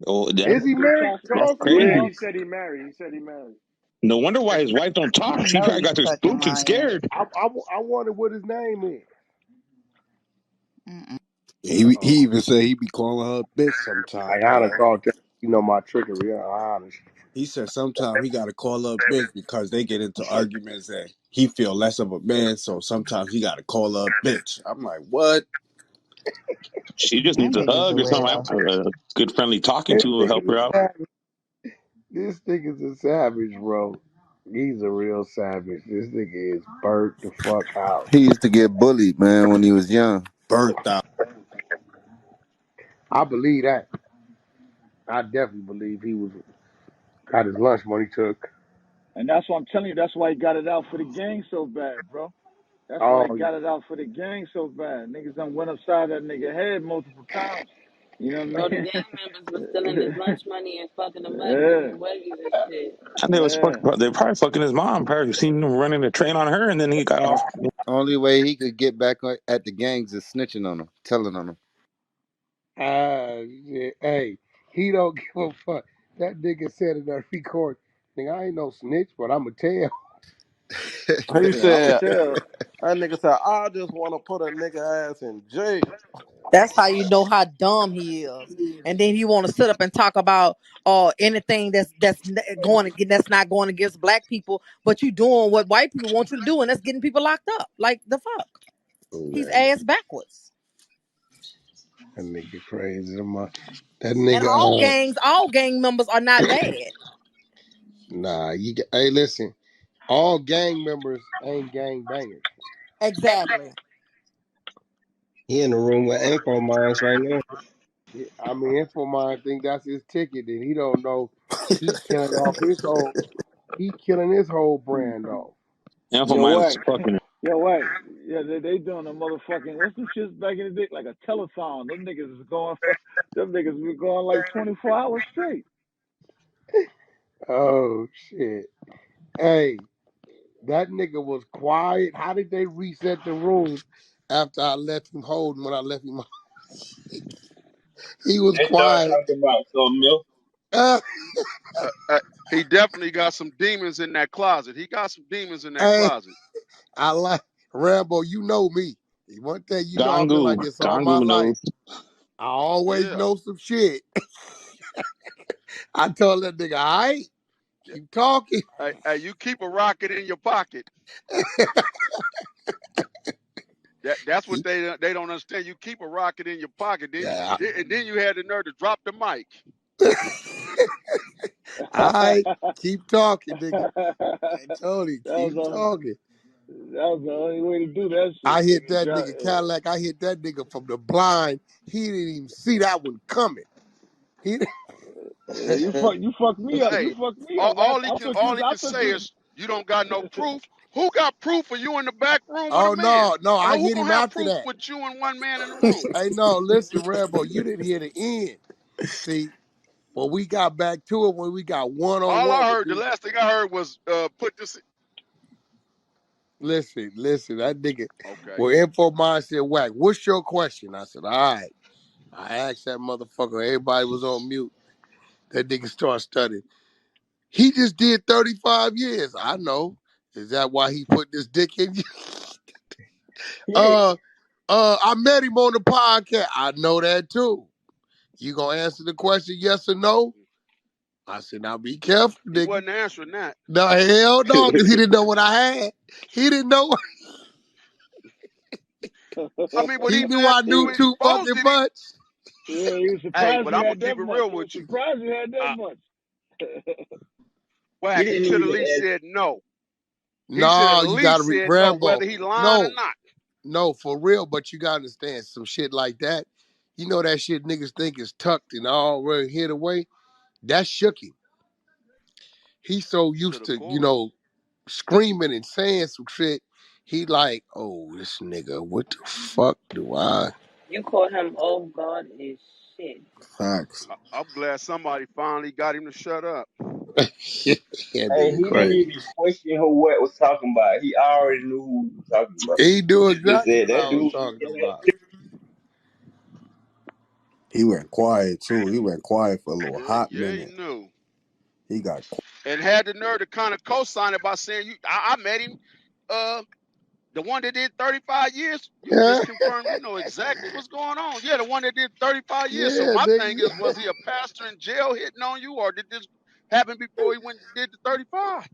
Oh, Is I he think married, Charleston. that's Charleston? Yeah, crazy. he said he married. He said he married. No wonder why his wife don't talk. You She know probably you got too fucking spooked and lying. scared. I wonder what his name is. Mm-mm. He even said he be calling her a bitch sometime, I honor man. called that. My trickery. Honest. He said sometimes he gotta call her a bitch because they get into arguments that he feel less of a man, so sometimes he gotta call her a bitch. I'm like, what? She just That needs a nigga's a hug or something. weirdo. A good friendly talking This to will help nigga's her a out. savage. This nigga's a savage, bro. He's a real savage. This nigga is burnt the fuck out. He used to get bullied, man, when he was young. Burnt out. I believe that. I definitely believe he was got his lunch money took. And that's what I'm telling you. That's why he got it out for the gang so bad, bro. That's why Oh, he got it out for the gang so bad. Niggas done went upside that nigga head multiple times. You know Oh, what the I gang members was stealing his mean? lunch money and fucking him up, giving Yeah, him wedgies and shit. And yeah. they're probably fucking his mom. Probably seen him running a train on her, and then he got off. Only way he could get back at the gangs is snitching on them, telling on them. shit. Hey, he don't give a fuck. That nigga said in that record, nigga, I ain't no snitch, but I'ma tell. Yeah, I'ma tell. That nigga said, I just want to put a nigga ass in jail. That's how you know how dumb he is. And then he want to sit up and talk about anything that's not going against black people, but you doing what white people want you to do, and that's getting people locked up. Like the fuck, he's That ass backwards. nigga crazy. That And nigga, all gang members are not bad. nah, hey, listen, all gang members ain't gang bangers. Exactly. He in the room with info minds right now. I mean, Infomine think that's his ticket, and he don't know he killing off he killing his whole brand off. Alpha Yo, minus Wack. fucking Yo, Wack. Yeah, they doing a motherfucking, what's them shits back in the day? Like a telethon. Them niggas is going for, them niggas be going like 24 hours straight. Oh shit! Hey, that nigga was quiet. How did they reset the room after I left him holding when I left him? He was They start quiet. talking about something else. Uh, He definitely got some demons in that closet. He got some demons in that hey, closet. I like Rambo. You know me. One thing you know, I've been like Gangu. this all my Gangu life. knows. I always Yeah. know some shit. I told that nigga, all right, keep talking. Hey, you keep a rocket in your pocket. That's what Keep, they don't understand. You keep a rocket in your pocket, yeah. and then you had the nerve to drop the mic. All right, keep talking, nigga. I told him, That was keep talking. the only way to do that shit, I hit nigga. that nigga Cadillac. I hit that nigga from the blind. He didn't even see that one coming. He Yeah, you fucked me up. You Hey, fucked me up, all, Wack. all he can all he can say is you don't got no proof. Who got proof of you in the back room with a oh man? no, I Who hit him gonna have after proof that. with you and one man in the room? Hey, no, listen, Rambo, you didn't hear the end. See, when we got back to it, when we got one on All one I with heard, the these. last thing I heard was put this. Listen, that nigga. Okay. Well, Info Mind said, Wack, what's your question? I said, all right. I asked that motherfucker. Everybody was on mute. That nigga started studying. He just did 35 years. I know. Is that why he put this dick in you? Yeah. I met him on the podcast. I know that too. You gonna answer the question yes or no? I said, now be careful, He nigga. wasn't answering that. No, hell no, because he didn't know what I had. He didn't know. I mean, but He even knew that, I I knew mean, too Foles fucking didn't. much. Yeah, he was Hey, surprised but you I'm gonna had keep that it much. real He was with you. surprised you had that Uh, much. He Wack, he didn't should at even least ask. said no. He should at No, you gotta least be said no, whether Rambo. he lying or No, not. no, for real, but you gotta understand some shit like that. You know that shit niggas think is tucked and already hid away? That shook him. He's so To used the to, core. screaming and saying some shit. He like, oh, this nigga, what the fuck do I? You call him off guard as shit. Facts. I'm glad somebody finally got him to shut up. that And nigga he didn't crazy. even question who what was talking about. He already knew who he was talking about. He knew He just exactly said what I that was dude. talking about. He went quiet too. He went quiet for a little Yeah, hot yeah, he minute. knew. He got And had the nerve to kind of co-sign it by saying, I met him, uh, the one that did 35 years, you Yeah, just confirmed you know exactly what's going on. Yeah, the one that did 35 years. So yeah, my thing nigga. is, was he a pastor in jail hitting on you, or did this happen before he went and did the 35?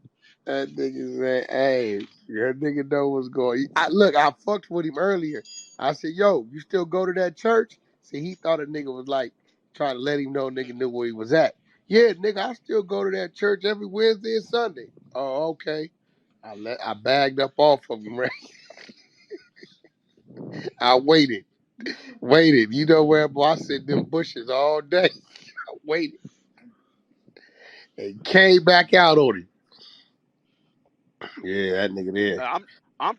That nigga said, hey, that nigga know what's going on. Look, I fucked with him earlier. I said, yo, you still go to that church? See, he thought a nigga was like trying to let him know nigga knew where he was at. Yeah, nigga, I still go to that church every Wednesday and Sunday. Oh, okay. I bagged up off of him, right? I waited. You know where, boy, I sit in them bushes all day. I waited. And came back out on him. Yeah, that nigga there. I'm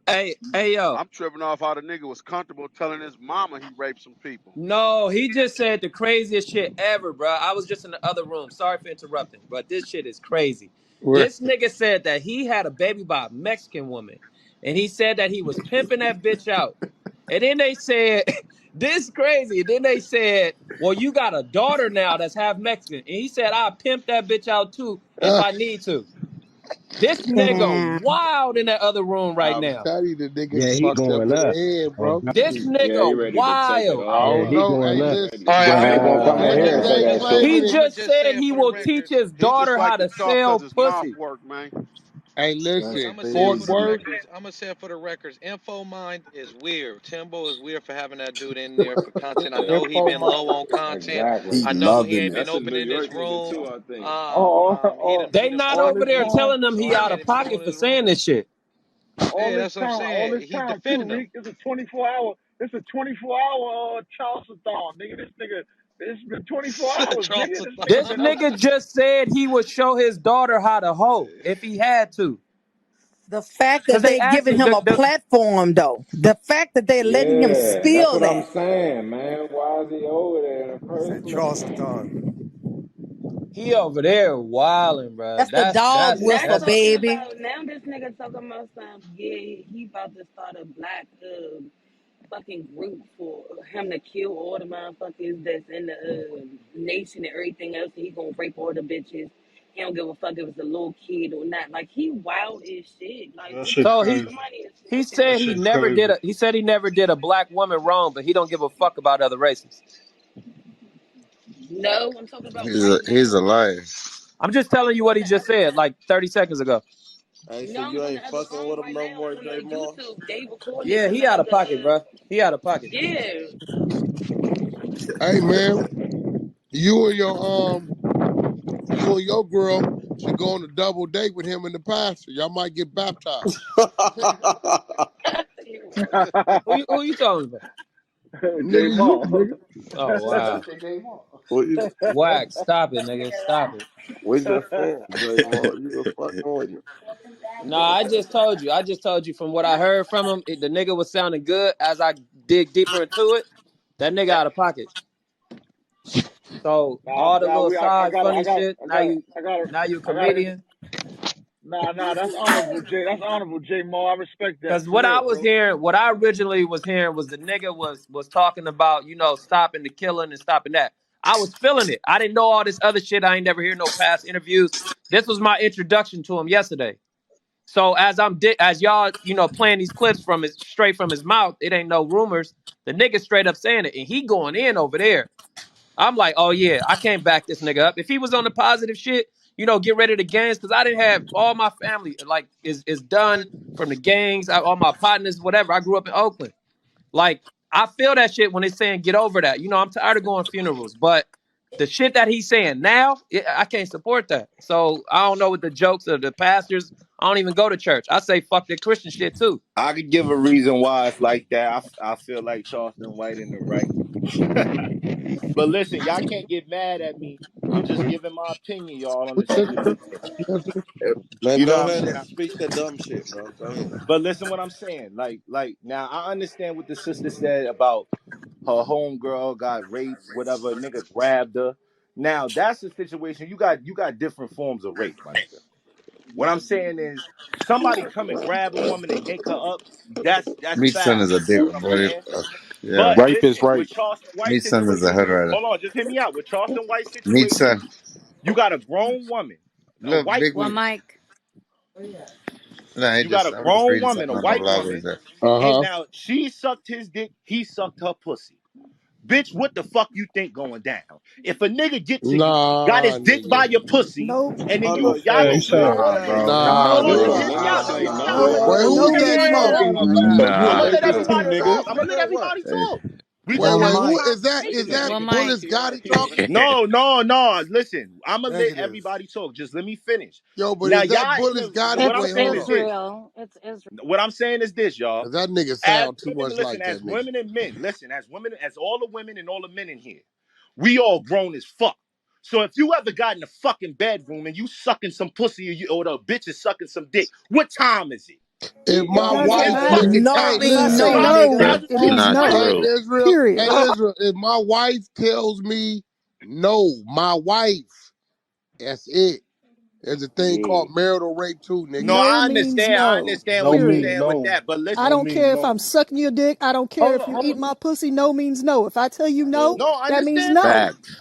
Hey, yo. I'm tripping off how the nigga was comfortable telling his mama he raped some people. No, he just said the craziest shit ever, bro. I was just in the other room. Sorry for interrupting, but this shit is crazy. Where? This nigga said that he had a baby by a Mexican woman, and he said that he was pimping that bitch out. And then they said, this crazy. And then they said, well, you got a daughter now that's half Mexican. And he said, I'll pimp that bitch out too if I need to. This nigga wild in that other room right I'm now. telling you, the nigga's Yeah, he fucked up going in the up. head, Oh, bro. This God. Yeah, he nigga ready to take it wild. I Yeah, don't all. he know. going Hey, He up. ready. listen, All right, He I ain't ready gonna to come the in take here it and niggas say all. ain't that shit. He claiming it. just just said saying he for the will teach record, his he just daughter like how to to talk cause sell his mouth pussy. work, man. Hey, Cause listen, I'm gonna say Fort for the Crazy. Worth. records, I'm gonna say for the records, Info Mind is weird. Timbo is weird for having that dude in there for content. I know he Info been mind. low on content. Exactly. He I know he loving ain't it. been That's a New opening his York nigga room. too, I think. They He done not started all over this a there room, time, telling him so he I out made of him come pocket on for his saying room. this shit. all Yeah, this that's what I'm time, all saying. this He time too, defending them. Reek. It's a 24-hour. It's a 24-hour Charleston, nigga. This nigga, it's been 24 hours, nigga. Charleston. This nigga This been up. nigga just said he would show his daughter how to hoe if he had to. The fact Cause that they they asked giving him him a platform, though, the fact that they're letting him Yeah, that's spill what I'm that, saying, man. Why is he over there in the first Said place? Charleston. he over there wilding, bro. that's the dog That's whistle, That's talking baby. about now. This nigga talking about some. Yeah, he about to start a black fucking group for him to kill all the motherfuckers that's in the nation and everything else. And he gonna rape all the bitches. He don't give a fuck if it's a little kid or not. Like he wild as shit. Like That what the shit so fuck? he crazy. Somebody is he smoking That said weed. he shit never did crazy. a he said he never did a black woman wrong, but he don't give a fuck about other races. No, I'm talking about He's right he's a now. liar. I'm just I'm telling you on what he the just other. said like 30 seconds ago. Hey, so No, I'm you on the ain't other fucking with room him right no now. more, I'm on J Moss? YouTube. They recording this Yeah, in he out of another. pocket, bro. He out of pocket. Yeah. Hey, man, you and your you and your girl should go on a double date with him and the pastor. Y'all might get baptized. You're wild. Who you talking about? J Nigga, you, Mall. nigga. Oh wow. we, Wack, stop it, nigga. Stop it. we just saying, J Moss, you was fucking with him. No, I just told you. I just told you from what I heard from him, the nigga was sounding good. As I dig deeper into it, that nigga out of pocket. So Nah, all the nah, little I side got, funny shit. Now you a I got to. comedian. Nah, that's honorable, J. That's honorable, J. Mall. I respect that Because for what I real, was bro. hearing, what I originally was hearing was the nigga was talking about, stopping the killing and stopping that. I was feeling it. I didn't know all this other shit. I ain't never hear no past interviews. This was my introduction to him yesterday. So as y'all, playing these clips from his straight from his mouth, it ain't no rumors. The nigga straight up saying it, and he going in over there. I'm like, oh yeah, I can't back this nigga up. If he was on the positive shit, get rid of the gangs, because I didn't have all my family like is done from the gangs, all my partners, whatever. I grew up in Oakland. Like I feel that shit when they saying get over that. I'm tired of going funerals, but the shit that he's saying now, I can't support that. So I don't know what the jokes of the pastors. I don't even go to church. I say fuck the Christian shit too. I could give a reason why it's like that. I feel like Charleston White in the right. But listen, y'all can't get mad at me. I'm just giving my opinion, y'all, on the situation. Man, You know go what I'm ahead and saying? speak the dumb shit, bro. Go ahead. But listen what I'm saying. Like now I understand what the sister said about her homegirl got raped, whatever, nigga grabbed her. Now that's the situation. You got different forms of rape, my nigga. What I'm saying is somebody come and grab a woman and yank her up. That's Meat son is foul. a You know dick, what I'm but saying? yeah. But Rape is listen, rape. with Charleston White Meat son is a situation, hood rider. hold on, just hear me out. With Charleston White Meat situation, son. you got a grown woman, a Look, white big One meat. woman. mic. No, You got a I'm just grown reading woman, a something on the white blog. What is woman, that? Uh and huh. now she sucked his dick, he sucked her pussy. Bitch, what the fuck you think going down? If a nigga get to you, got Nah, his dick by nigga. your pussy, Nope, and then Hold on. y'all Yeah, he gonna said, fuck? Nah, Nah, bro. Nah, bro. Hold on, just Nah, bro. hear me nigga out. Nah, Just say hear me nah. out. Wait, no. wait, Wait, wait. who's You that said that. talking? Hold on. I'm You gonna Nah. say let two, everybody nigga. talk. Say that what? Hey, We Wait, talking who about is that? Is that One conversation. mic. Bullet Scotty talking? No. Listen, I'm gonna let negative. everybody talk. Just let me finish. Yo, but Now, is that y'all in Bullet the Scotty? what I'm It's Wait, saying hold is on. this. Israel. It's Israel. What I'm saying is this, y'all. 'Cause that nigga As sound too women, much like listen, that as nigga. women and men, listen, as women, as all the women and all the men in here, we all grown as fuck. So if you ever got in the fucking bedroom and you sucking some pussy or the bitch is sucking some dick, what time is it? If my It doesn't wife, doesn't matter. listen, matter. No hey, mean listen, no, my Cause, nigga. nigga. cause, It cause means not no. Hey, true. Israel, Period. hey, Israel, if my wife tells me no, my wife, that's it. There's a thing Yeah. called marital rape too, No, nigga. No I means understand. I no. understand No what you're means Period. saying with no. that. But I No listen, don't means care if no. I'm sucking your dick. I don't care hold if on, you hold eat on. my pussy. No means no. If I tell you no, No, that means no. understandably, Facts.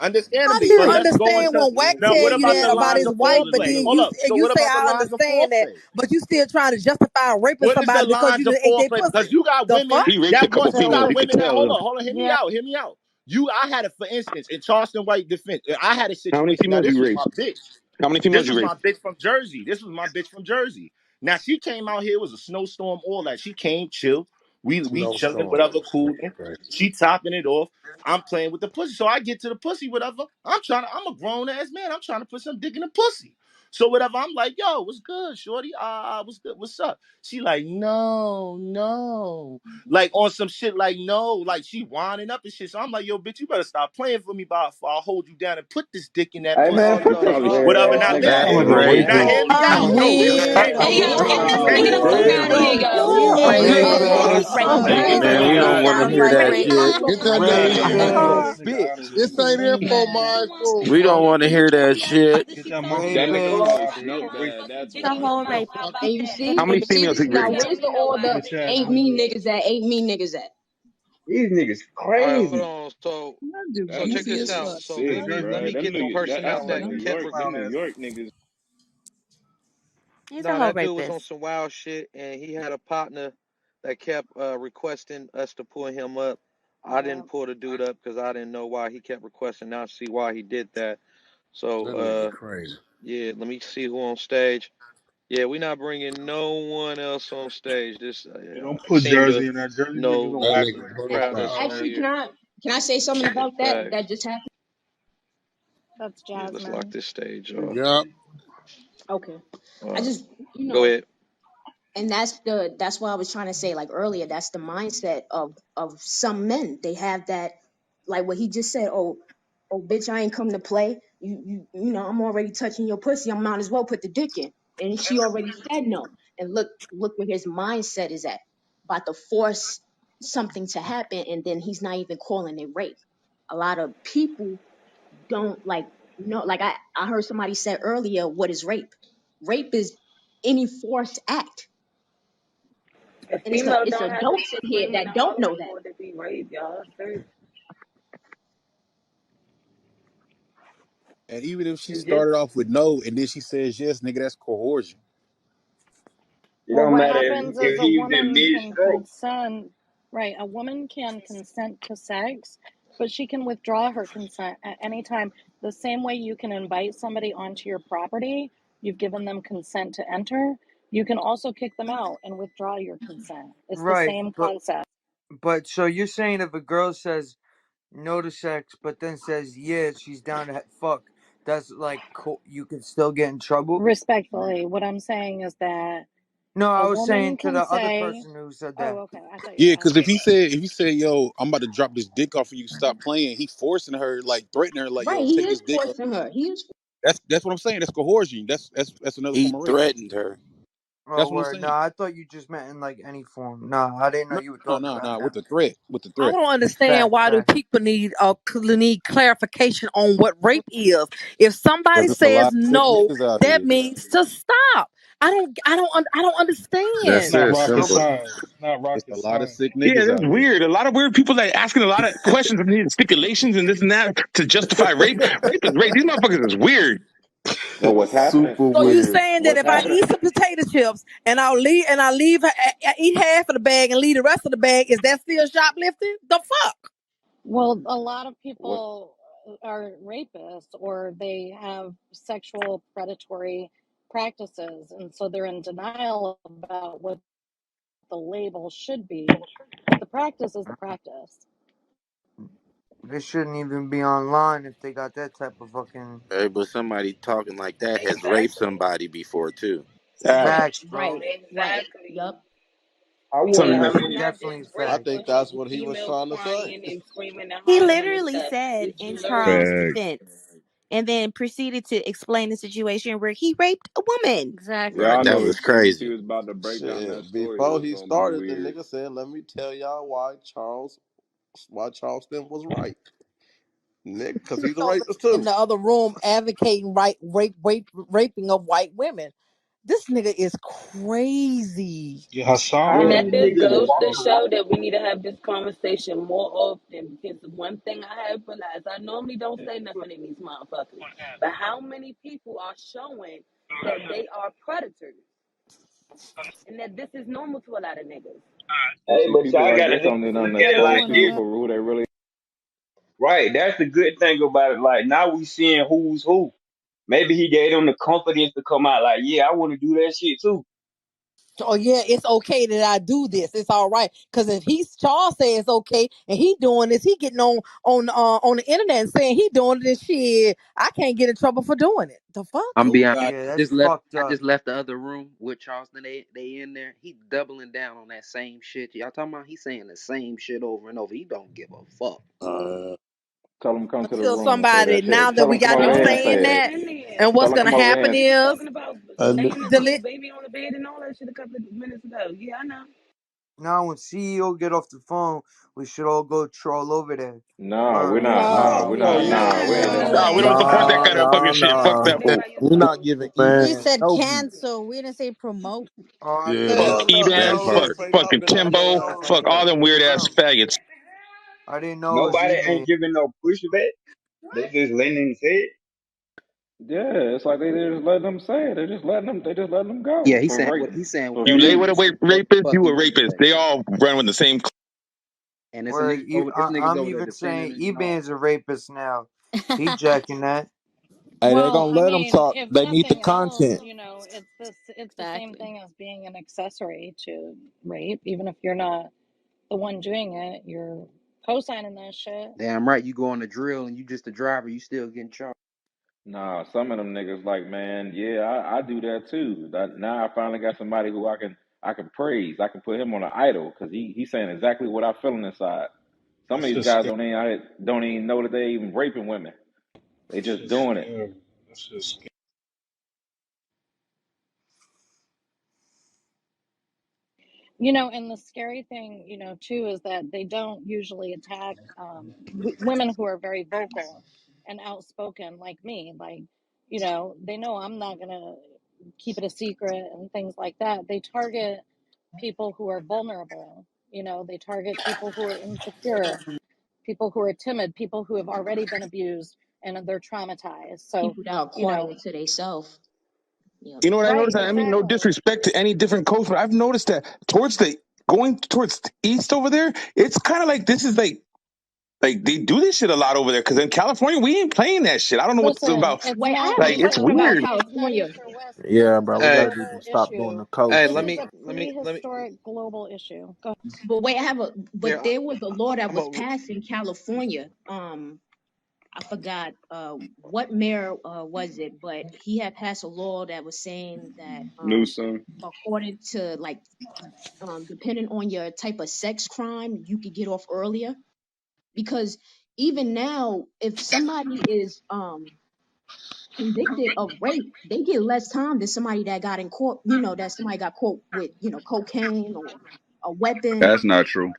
How do understandably. you But Yeah. let's go understand into when Wack now. tell What you about that the about lines his of wife, but foreplay? then Hold up. So you what say about the I lines of understand that, foreplay? but you still trying to justify raping What is the somebody because you lines of just ate their foreplay? Because pussy? you got The women fuck? He raped a that couple want. You got females. You could women that hold tell. on, hold on. Hear me Yeah. out. Hear me out. I had it for instance in Charleston White defense. I had a How many situation. Now females this you was my raped? bitch. How many This females you was my raped? bitch from Jersey. This was my bitch from Jersey. Now she came out here. It was a snowstorm. All that. She came, chill. We chilling, Snowstorm. whatever, cool. Right. She topping it off. I'm playing with the pussy. So I get to the pussy, whatever. I'm a grown ass man. I'm trying to put some dick in the pussy. So whatever, I'm like, yo, what's good, shorty? What's good? What's up? She like, no, no. Like on some shit, like, no, like she winding up and shit. So I'm like, yo, bitch, you better stop playing for me, but I'll hold you down and put this dick in that Hey man, pussy. Oh put no, this no, weird Whatever. ass Now nigga That's listen. out Sound of like a here, Now rapist. man. hear crazy. me I'm out. Sound like No, a hear me rapist. weak. out. Hey, No, yo, no. get this Hear nigga me the out. fuck Damn. out of here, yo. You're a Hey, Crazy rapist. ass hey, nigga. Get man, that we nigga don't out want of to I'm here. hear like that rapist. shit. Get that nigga Red, out of get here. this Uh, nigga out of This here. ain't no. info mines room, We don't bro. want to hear that shit. Get that That motherfucking nigga dog said Rapist. out of here, Snoop rapist. Dad. That's The why. whole rapist. And you How see, many females he now raped? where's the all the Bitch ass ain't nigga. me niggas at? Ain't me niggas at? These niggas All right, hold crazy. on. So, Y'all so That check goofy nigga this as shit out. fuck. So Hey, sick, let me Jersey, let bro. me nigga, Them get shut the your niggas. bitch That's personnel ass like that up, New kept nigga. York. Them New requesting. York niggas. He's a No, whole that dude was on rapist. some wild shit, and he had a partner that kept requesting us to pull him up. I Yeah. didn't pull the dude up because I didn't know why he kept requesting. Now I see why he did that. So, That nigga crazy. yeah, let me see who on stage. Yeah, we're not bringing no one else on stage. This Hey, don't put seem to Jersey in that. Jersey niggas know don't That act nigga like crazy. that. crowd that's on Actually, here. can I say something about that Facts. that just happened? That's Yeah, let's lock Jasmine. this stage off. Yeah. Okay. I Uh, just go ahead. and that's what I was trying to say like earlier. That's the mindset of some men. They have that, like what he just said. Oh, bitch, I ain't come to play. I'm already touching your pussy. I might as well put the dick in. And she already said no. And look where his mindset is at. About to force something to happen, and then he's not even calling it rape. A lot of people don't like know. Like I heard somebody said earlier, what is rape? Rape is any forced act, A and female it's don't have to adults be in here screaming that and don't know hollering that. for it to be rape, y'all. Seriously. And even if she It's just started off with no and then she says yes, nigga, that's coercion. It Well, don't what matter happens is if a he was in woman mid can stroke. consent, right? A woman can consent to sex, but she can withdraw her consent at any time. The same way you can invite somebody onto your property, you've given them consent to enter. You can also kick them out and withdraw your consent. It's the Right, same concept. but so you're saying if a girl says no to sex, but then says yeah, she's down to fuck, that's like you can still get in trouble? Respectfully, what I'm saying is that No, a I was woman saying to can the other say, person who said oh, that. okay, I thought you were Yeah, because asking me. if he said, yo, I'm about to drop this dick off and you stop playing, he forcing her, like threatening her, like, Right? yo, He take this is dick off. forcing her. He is. That's what I'm saying. That's coercion. That's another He form of rape. threatened her. Oh, That's what I'm word. No, saying. I thought you just meant in like any form. No, I didn't know No, you were no, talking no, about no. that. With the threat. With the I threat. don't understand Facts, why do facts. people need clarification on what rape is. If somebody Because it's a says lot of sick no, niggas out that here. means to stop. I don't It's That's understand. not it. rocket So, Simple. science. It's not It's rocket a lot of science. sick Yeah, niggas that's out here. weird. A lot of weird people that asking a lot of questions and need stipulations and this and that to justify rape. Rape is rape. These motherfuckers is weird. Well, what's happening? Super So you weird. saying that What's if I happening? eat some potato chips and I leave I eat half of the bag and leave the rest of the bag, is that still shoplifting? The fuck? Well, a lot of What? people are rapists or they have sexual predatory practices, and so they're in denial about what the label should be. But the practice is the practice. they shouldn't even be online if they got that type of fucking Hey, but somebody talking like that has raped exactly. somebody before too. Facts. facts, bro. Right. Exactly. Yup. I Yeah, wonder Something how like it's many. not Definitely just I rape, facts. think but that's it's what he was female trying to say. crying and screaming and He hollering and literally stuff. said It's in literally Charles' facts. defense, and then proceeded to explain the situation where he raped a woman. Right. Y'all Exactly. That knew was as soon as he crazy. was about to break down that Shit. story, it Before was he gonna be started, the weird. nigga said, "Let me tell y'all why Charleston was right." nigga, because he's a over rapist in too. the other room advocating raping of white women. This nigga is crazy. Yeah, Hassan How And right. many that just niggas goes to walk around? show that we need to have this conversation more often. Because one thing I have realized, I normally don't say nothing in these motherfuckers, but how many people are showing that they are predators and that this is normal to a lot of niggas. Hey, See, but people y'all like gotta this don't even look at it expose like people this. for who they really. Right, that's the good thing about it. Like now we seeing who's who. Maybe he gave them the confidence to come out like, yeah, I want to do that shit too. Oh yeah, it's okay that I do this. It's all right. Cause if Charles says it's okay and he doing this, he getting on the internet and saying he doing this shit. I can't get in trouble for doing it. The fuck? I'm Oh be honest. God. Yeah, that's fucked I up. just left the other room with Charleston. They in there. He doubling down on that same shit. Y'all talking about? He saying the same shit over and over. He don't give a fuck. Tell them come to the Until room and say somebody that now shit. that Tell we them come got over him No, here and he saying say it. was that, in there. and Tell what's them gonna come over He here happen and was is talking about And laying the delete. baby on the bed and all that shit a couple of minutes ago. Yeah, I know. Now when CEO get off the phone, we should all go troll over there. No, we're Word. not. No, nah, we're fuck not. No, that. Nah, we ain't no, doing Nah, that. we don't man. support that Nah, kind of fucking nah, shit. Fuck nah. that Nope. fool. We're not giving We E-Man said no beef. cancel. We didn't say promote. Yeah, Fuck Yeah, Hell no, I E-Man. that didn't Fuck know part. it. Say fucking nothing I about didn't Timbo. know it E-Man. was Fuck all them weird ass E-Man. faggots. I didn't know it was Nobody E-Man. ain't giving no pushback. They just letting him say it. Yeah, it's like they just let them say it. They just letting them. They just letting them Yeah, go he's for saying rape. what he's saying. For You What lay E-Man with a views. say. rapist, Fuck you a E-Man rapist. say. They all run with the same. And it's a Where niggas over. It's niggas I'm over there even defending saying it and all. E-Man's a rapist now. He jacking that. Hey, they Well, gonna I let them mean, talk. if They need the nothing else, content. it's the same Exactly. thing as being an accessory to rape. Even if you're not the one doing it, you're co-signing that shit. Damn right. You go on the drill and you just the driver. You still getting charged. Nah, some of them niggas like, man, yeah, I do that too. Now I finally got somebody who I can praise. I can put him on an idol because he's saying exactly what I feeling inside. Some of That's these just guys scary. don't even know that they even raping women. They That's just just doing it. scary. That's just scary. And the scary thing, too, is that they don't usually attack women who are very vocal and outspoken like me. Like, they know I'm not going to keep it a secret and things like that. They target people who are vulnerable. They target people who are insecure, people who are timid, people who have already been abused and they're traumatized. So, People that are quiet to themselves. Yep. You know what I right, noticed? I mean, no exactly. disrespect to any different coast, but I've noticed that going towards the east over there, it's kind of like this is like they do this shit a lot over there. Because in California, we ain't playing that shit. I don't know what's Listen, about. it's Wait, I not have a Like it's east or question about west. weird. It's not California. east or west. This Yeah, is a bro, we Hey, gotta need to global stop doing issue. the coast hey, This let shit. is me a let me let me prehistoric global issue. Go ahead. But wait, here. but there was a law that I'm was a passed in California. I forgot what mayor was it, but he had passed a law that was saying that Newsom. according to like depending on your type of sex crime, you could get off earlier. Because even now, if somebody is convicted of rape, they get less time than somebody that got in court, that somebody got caught with, cocaine or a weapon. That's not true.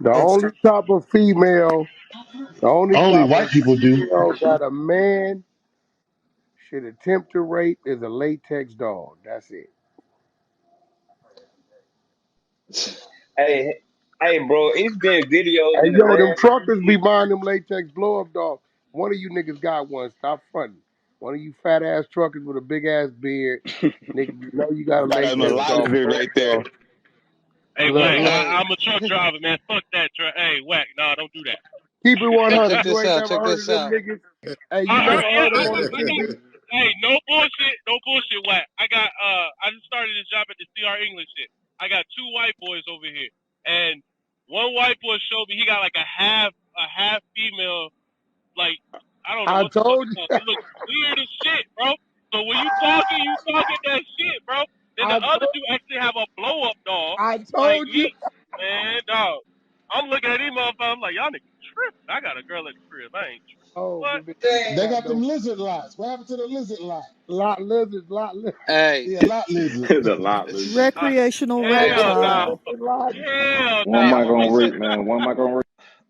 The It's only type of female, the only Only type white of people do. female that a man should attempt to rape is a latex dog. That's it. Hey, hey, bro, it's been videos Hey, in the yo, them last few truckers be weeks. buying them latex blow up dogs. One of you niggas got one. Stop fronting. One of you fat ass truckers with a big ass beard. Nigga, you know you got a That is a latex lot dog lizard blow right up there. dog. Hey, Wack, Look, hey. I'm a truck driver, man. Fuck that truck. Hey, Wack, nah, don't do that. keep it Hey, check 100. You this ain't out. never Check heard of this them out. niggas. Hey, you never Yeah, heard them on the I know. TV. Hey, no bullshit, Wack. I just started this job at the CR English shit. I got two white boys over here, and one white boy showed me he got like a half female, like I don't know I what the fuck told it's you. called. It looks weird as shit, bro. So when you talking that shit, bro. Then the I other told two actually have a blow up dog, I like told you. me, man, dog. I'm looking at these motherfuckers. I'm like, y'all niggas tripping. I got a girl at the crib. I ain't tripping. Oh, What? them niggas ain't They got got them no lizard lots. What happened to the lizard lot? lot lizards, lot lizards. Hey, Yeah, lot lizard. The lot lizard. Uh, Recreational Hey, rape yo, hell lot trial. no. lizard, lot. Hell One hey, I'm no. gonna mic on reset. Rick, man. One mic on Rick.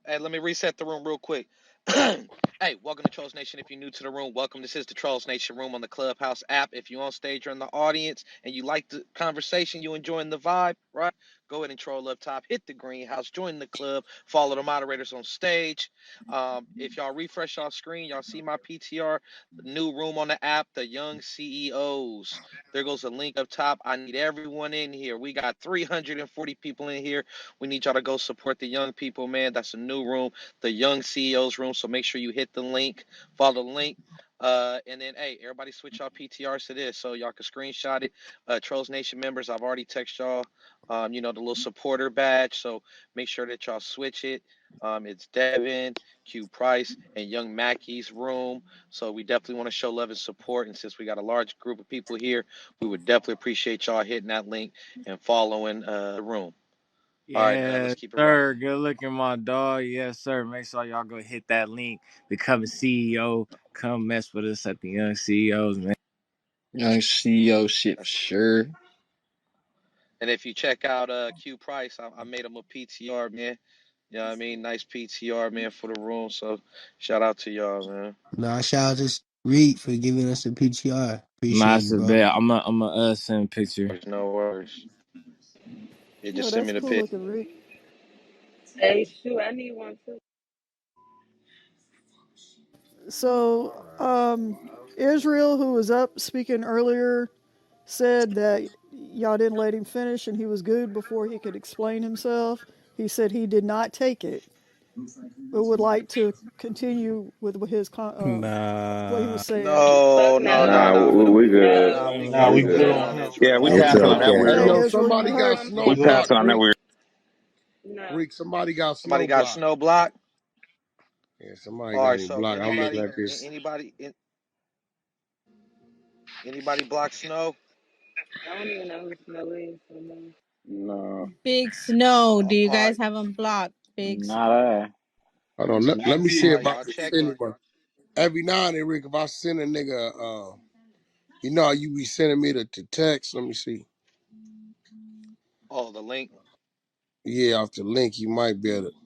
Hey, let me reset the room real quick. Hey, welcome to Trolls Nation. If you're new to the room, welcome. This is the Trolls Nation room on the Clubhouse app. If you're on stage or in the audience and you like the conversation, you enjoying the vibe, right? Go ahead and troll up top, hit the greenhouse, join the club, follow the moderators on stage. If y'all refresh y'all screen, y'all see my PTR, new room on the app, the Young CEOs. There goes a link up top. I need everyone in here. We got 340 people in here. We need y'all to go support the young people, man. That's a new room, the Young CEOs room. So make sure you hit the link, follow the link. And then, hey, everybody switch y'all PTRs to this so y'all can screenshot it. Trolls Nation members, I've already texted y'all, the little supporter badge. So make sure that y'all switch it. It's Devin, Q Price, and Young Mackey's room. So we definitely want to show love and support. And since we got a large group of people here, we would definitely appreciate y'all hitting that link and following the room. All right, let's Yes, keep it rocking. sir. Good looking, my dog. Yes, sir. Make sure y'all go hit that link. Become a CEO. Come mess with us at the Young CEOs, man. Young CEO shit for That's, sure. and if you check out Q Price, I made him a PTR, man. You know what I mean? Nice PTR, man, for the room. So shout out to y'all, man. Nah, shout out to Reed for giving us a PTR. Appreciate you, Master bro. bet. I'm a send a picture. There's no worries. Yeah, Oh, just send that's me the cool pic. looking, Rick. Hey, shoot, I need one too. So, Israel, who was up speaking earlier, said that y'all didn't let him finish and he was good before he could explain himself. He said he did not take it, but would like to continue with what he Nah, was saying. No, Fuck no, no. no, Nah, no. we good. nah, we No. Nah, We we good. good good. on On him. Israel. Yeah, we It's passed No, on that no, okay. weirdo. Hey, Yo, no. Israel, you somebody got heard? snow We We good. block, passed on that Rick. weirdo. No. Rick, somebody got Somebody snow got block. snow block. Yeah, somebody All got right, me so blocked. I'm looking anybody, at this. anybody block snow? I don't even know who Snow is. So no. No, Big Snow. Do you All guys right, have him blocked? Big not I. Hold on, let me see all if right, I y'all can check send it. him a. Every now and then, Rick, if I send a nigga, you know how you be sending me the text. Let me see. Oh, the link. Yeah, off the link, you might be able to.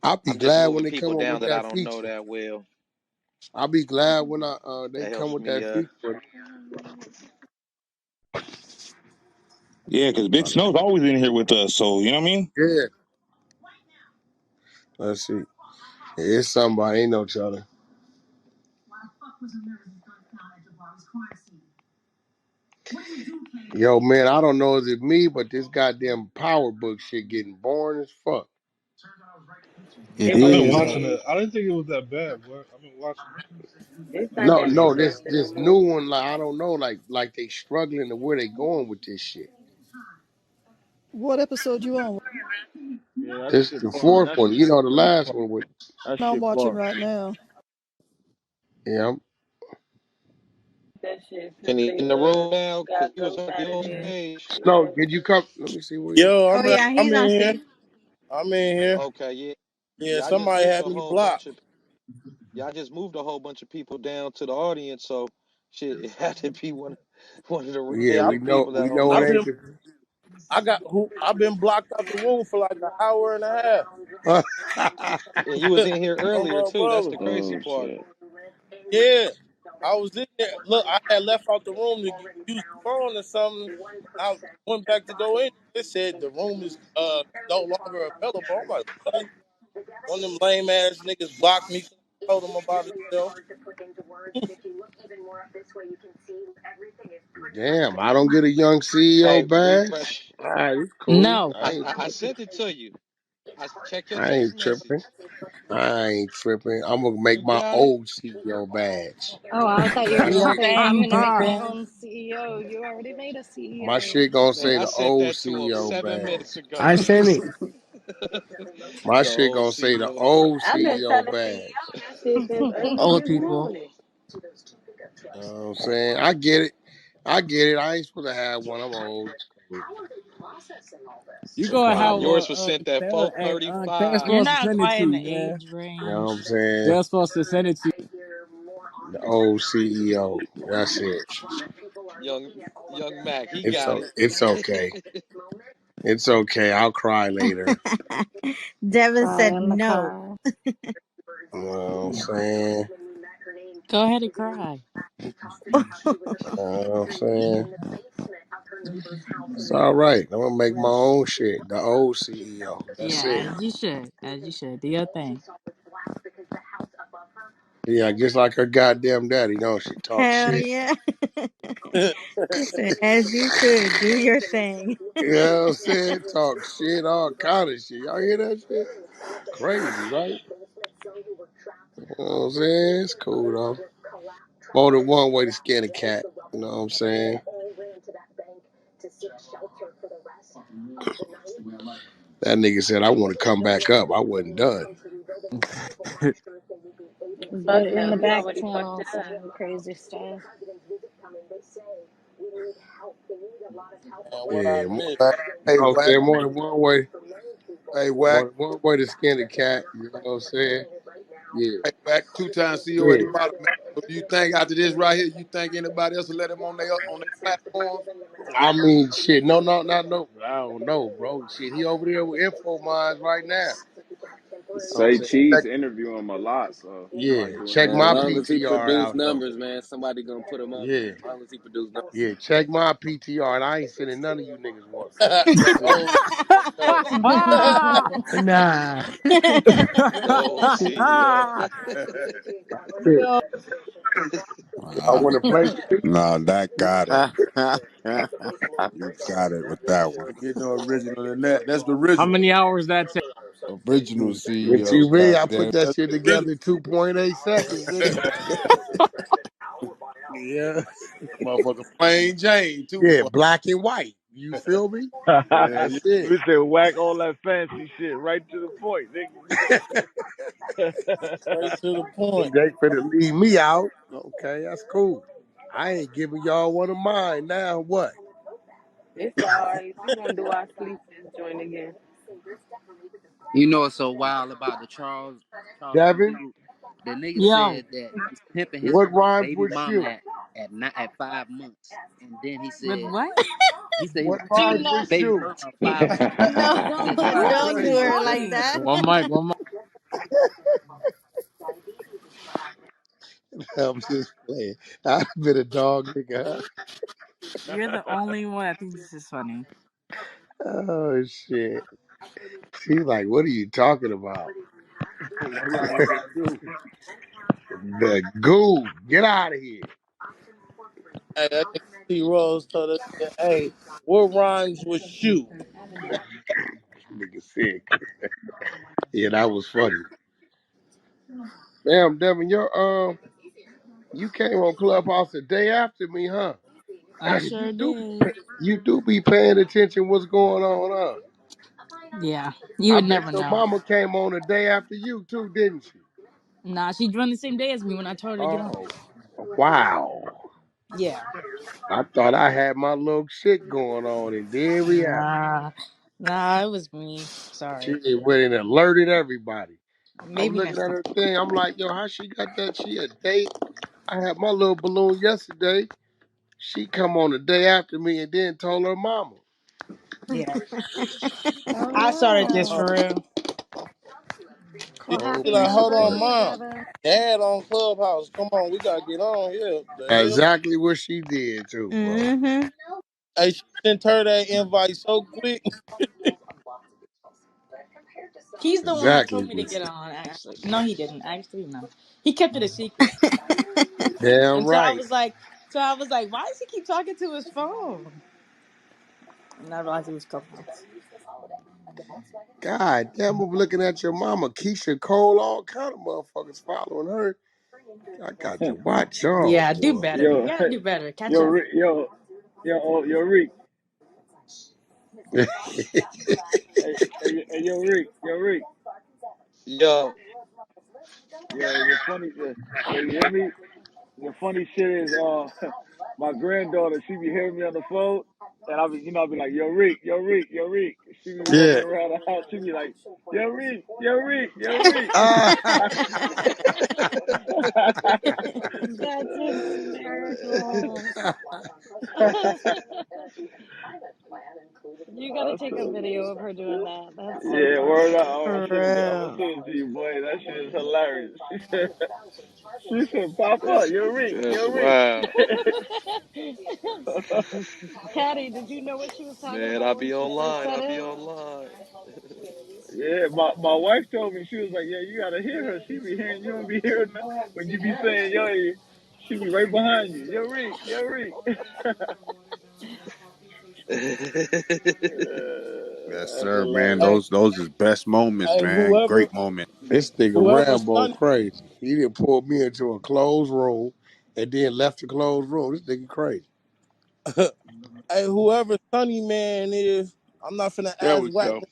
I'll be I'm just glad when moving they come people up down with that I that don't know feature. that well. I'll be glad when they That come helps with me. that feature. Yeah, because Big Snow's always in here with us. So, you know what I mean? Yeah, let's see. Yeah, it's somebody ain't no other. Yo, man, I don't know if it's me, but this goddamn power book shit getting boring as fuck. It It I've was been is. watching me. it. I didn't think it was that bad, boy. I've been watching It's not No, that no, interesting no this more. new one, like I don't know, like they struggling to where they going with this shit. What episode you on? Yeah, that It's shit the boring. fourth one, you know, the last one with That I'm shit watching boring. right now. yeah. That shit Can since he they in the room now? Cause got he was Ghost already out of on there. stage. No, Yeah. did you come? Let me see where it. you. Yo, Oh yeah, I'm he's in on here. stage. I'm in here. Okay, yeah, Yeah, yeah. I just somebody moved had a me whole blocked. bunch of Yeah, I just moved a whole bunch of people down to the audience, so shit, it had to be one of the Yeah, Yeah, remaining people that we don't know it I've know been me. ain't. I've been blocked out the room for like an hour and a The... And you was in here half. On earlier my too. That's brother. the crazy Oh part. shit. Yeah, I was in there. Look, I had left out the room to use the phone or something. I went back to go in. It said the room is no longer available. I'm like, what? One of them lame ass niggas blocked me 'cause I told them about himself. Damn, I don't get a young Hey, CEO badge. refresh. All right, it's cool. No. I sent it to you. I check your I text ain't tripping. message. I ain't tripping. I'm gonna make You my got it? old CEO badge. Oh, I thought you were gonna Yeah, say I'm I'm gonna make my tripping. own CEO. You already made a My CEO. shit gonna Man, say I the sent old that to him CEO 7 minutes badge. ago. I sent it. My The shit old gonna say the CEO old badge. I've been CEO telling badge. CEO that shit since early Old this people. morning. You know what I'm saying? I get it. I get it. I ain't supposed to have one. I'm old. You No go and Nah, have problem. yours one. was sent at Taylor, hey, Taylor's 4:35. You're supposed to not send it quite to in the you, man. age You know what I'm range. saying? Taylor's supposed to send it to you. The old CEO. That's it. Young Mac, he It's got it. it's okay. It's okay. I'll cry later. Devin Cry said in the no. car. You know what I'm saying? Go ahead and cry. You know what I'm saying? It's all right. I'm gonna make my own shit. The old CEO. That's Yeah, it. as you should. As you should. Do your thing. Yeah, just like her goddamn daddy, don't she? Talk Hell shit. yeah. He said, as you should. Do your thing. You know what I'm saying? Talk shit, all kind of shit. Y'all hear that shit? Crazy, right? You know what I'm saying? It's cool though. More than one way to skin a cat. You know what I'm saying? That nigga said I want to come back up. I wasn't done. Buck But in hell, the he back already fucked channel up. saying crazy stuff. Man, what I Yeah, miss? you Hey, know what I'm Wack. saying? More than one way. Hey, More Wack. than one way to skin a cat. You know what I'm saying? Yeah. Hey, Wack. Two-time CEO at Yeah. the bottom, man. So do you think after this right here, you think anybody else will let him on their platform? I mean, shit. No, no, not no. I don't know, bro. Shit, he over there with Info Minds right now. You know what I'm Say saying? Cheese Check, interview him a lot, so he yeah, might do check another Man, as my one. long as he PTR produce out though. numbers, man, somebody gonna put him up there. Yeah, As long as he produce numbers. yeah, check my PTR, and I ain't sending none of you niggas one. Yeah, Oh, no. Nah. The old CEO. yeah. Yo, I Nah, want to play with me. nah, that got it. Yeah. You got it with that one. Get no original than that. That's the How original. many hours that take? Original What CEO. you mean? I put Goddamn. that That's shit the original. together in 2.8 seconds, nigga. Yeah, Motherfucker plain Jane too, yeah, boy. black and white. You feel me? That's it. We said whack all that fancy shit right to the point, nigga. straight to the point. They finna leave me out. Okay, that's cool. I ain't giving y'all one of mine now. What? It's alright. We gonna do our sleep this joint again. You know what's so wild about the Charleston Devin, dude? The nigga Yo. said that he was pimping his what rhymes baby with mama shoe? at 5 months, and then With what? he said he What was Do pimping rhymes his with not. baby shoe? mama at 5 months. No, He said don't that's don't crazy. do her like Word. that. One mic, one mic. I'm just playing. I've been a dog nigga. You're the only one that thinks this is funny. Oh shit. She's like, what are you talking about? What rhyme with you? The goo. Get out of here. Hey, that nigga T Rose told us, hey, what rhymes with shoe? Nigga sick. Yeah, that was funny. Damn, Devin, you came on Clubhouse the day after me, huh? I you sure do did. you do be paying attention what's going on, huh? Yeah, you I would bet never your know. mama came on the day after you too, didn't she? Nah, she joined the same day as me when I told her to get on. Oh, wow. Yeah. I thought I had my little shit going on, and there we have it. Nah, it was me. She Sorry. went and alerted everybody. I'm Maybe looking next at time. her thing. I'm like, yo, how she got that? She a date. I had my little balloon yesterday. She come on the day after me and then told her mama. Yeah. I started this Oh, for Oh, real. she Oh, be happy like, hold on, man. anniversary, mom. Devin. Dad on Clubhouse. Come on, we gotta get on here. The hell? Exactly what she did too, bro. Mm-hmm. Hey, she sent her that invite so quick. He's the one that Exactly told me to what get she. on, actually. No, he didn't. Actually, no. He kept it a secret. Damn And so I right. was like, why does he keep talking to his phone? And I realized it was Clubhouse. God damn, I'm looking at your mama, Keisha Cole, all kind of motherfuckers following her. I got to watch y'all, Yeah, do boy. better. You Yo, gotta do better. Catch yo, up. yo, Rick. Yo, Rick. Yo, Yo, the funny, yo, you hear me? The funny shit is, my granddaughter, she be hearing me on the phone, and I'll be like, yo, Rick, yo, Rick, yo, Rick. She be walking Yeah. around the house, she be like, yo, Rick, yo, Rick, yo, Rick. Ah. That's hysterical. You gotta take a video of her doing that. That's so Yeah, word funny. up. I'm For gonna real. send it to you, boy. That shit is hilarious. She said, Papa, you're Reek, That's you're Reek. wild. Caddy, did you know what she was talking Man, I about when be she first online. said I be it? online. Yeah, my wife told me, she was like, yeah, you gotta hear her. She be hearing, you don't be hearing her. When you be saying, yo, she be right behind you. You're Reek, you're Reek. Yes, That's sir, man. hilarious. Hey, Those is best moments, hey, man. Great moment. This nigga whoever Rambo Sonny, crazy. He didn't pull me into a closed room and then left the closed room. This nigga crazy. hey, whoever Sonny man is, I'm not finna There ask we Wack go. no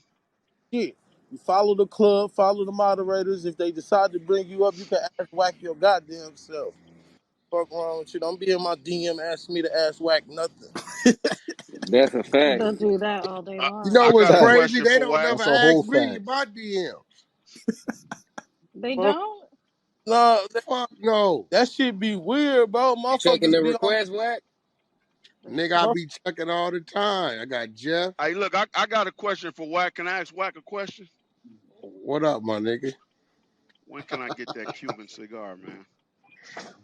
shit. You follow the club, follow the moderators. If they decide to bring you up, you can ask Wack your goddamn self. Fuck wrong with you? Don't be in my DM asking me to ask Wack nothing. That's a fact. They'll do that all day You long. know I what's got a Fact. crazy? question They for don't Wack. never That's a whole ask me fact. in my DM. They Bro, don't? no, Fuck no. that shit be weird, bro. You checking Motherfuckers the be on. request, Wack? Nigga, I be checking all the time. I got Jeff. Hey, look, I got a question for Wack. Can I ask Wack a question? What up, my nigga? When can I get that Cuban cigar, man?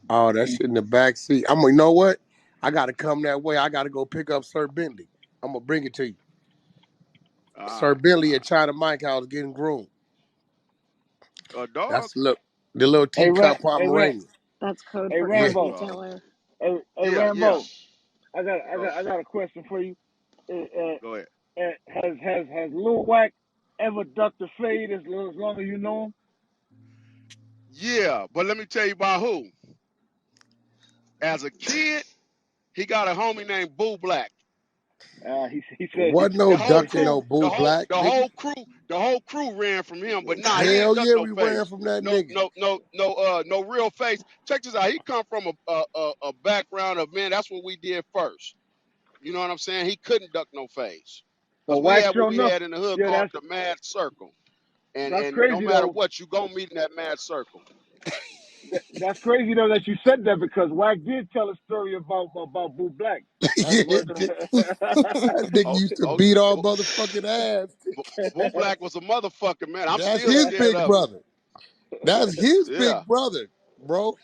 Oh, that shit in the back seat. You know what? I gotta come that way. I gotta go pick up Sir Bentley. I'm gonna bring it to you. All Sir right, Bentley all at China Mike House getting groomed. right. A dog? That's the little teacup Hey, Ram, Pomeranian. That's code hey, for Yeah. Rambo. Uh, detailer. Hey, yeah, yeah. Rambo. Go, I got a question for you. go ahead. Has Lil Wack ever ducked a fade as long as you know him? Yeah, but let me tell you about who. As a kid, he got a homie named Boo Black. He said Wasn't no The whole ducking crew, no bull black, nigga. the whole crew ran from him. But nah, he ain't Hell duck yeah, no we ran face. from that No, nigga. no, no, no, no real face. Check this out. He come from a background of, man, that's what we did first. You know what I'm saying? He couldn't duck no face. so Because we Wack had what sure we enough. had in the hood Yeah, called the mad circle. that's And no crazy matter though. what, you gonna meet in that mad circle. That's crazy though that you said that because Wack did tell a story about Boo Black. That's Yeah, word. nigga Oh, used to oh, beat our Boo motherfucking ass. Boo Black was a motherfucker, man. I'm That's still his scared big of him. brother. That's his Yeah. big brother, bro.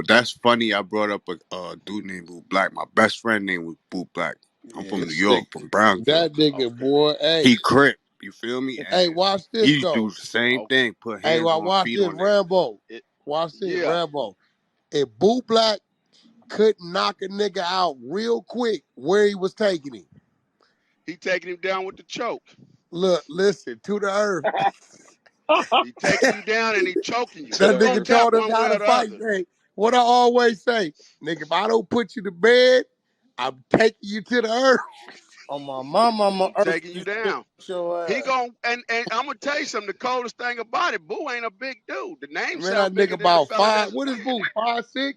That's funny. I brought up a dude named Boo Black. My best friend name was Boo Black. I'm Yeah, from New this nigga, York, from Brownsville. that nigga, Okay. boy. Hey, He crip, you feel me? hey, And watch this he used to do though. the same Okay. thing, put Hey, hands on, watch feet this, on niggas. Rambo. It, Watch this, yeah. Rambo. If Boo Black could knock a nigga out real quick where he was taking him. He taking him down with the choke. Look, listen, to the earth. He taking you down and he choking you. To That You the gonna nigga earth. tap told us one how way to or the fight, other. man. What I always say, nigga, if I don't put you to bed, I'm taking you to the earth. On my mama, I'm He a earth taking you this shit down. with your He ass. gon' and I'm gonna tell you something. The coldest thing about it, Boo ain't a big dude. The name Man, that sound nigga bigger than the about fella five. that's. What is Boo? 5'6"?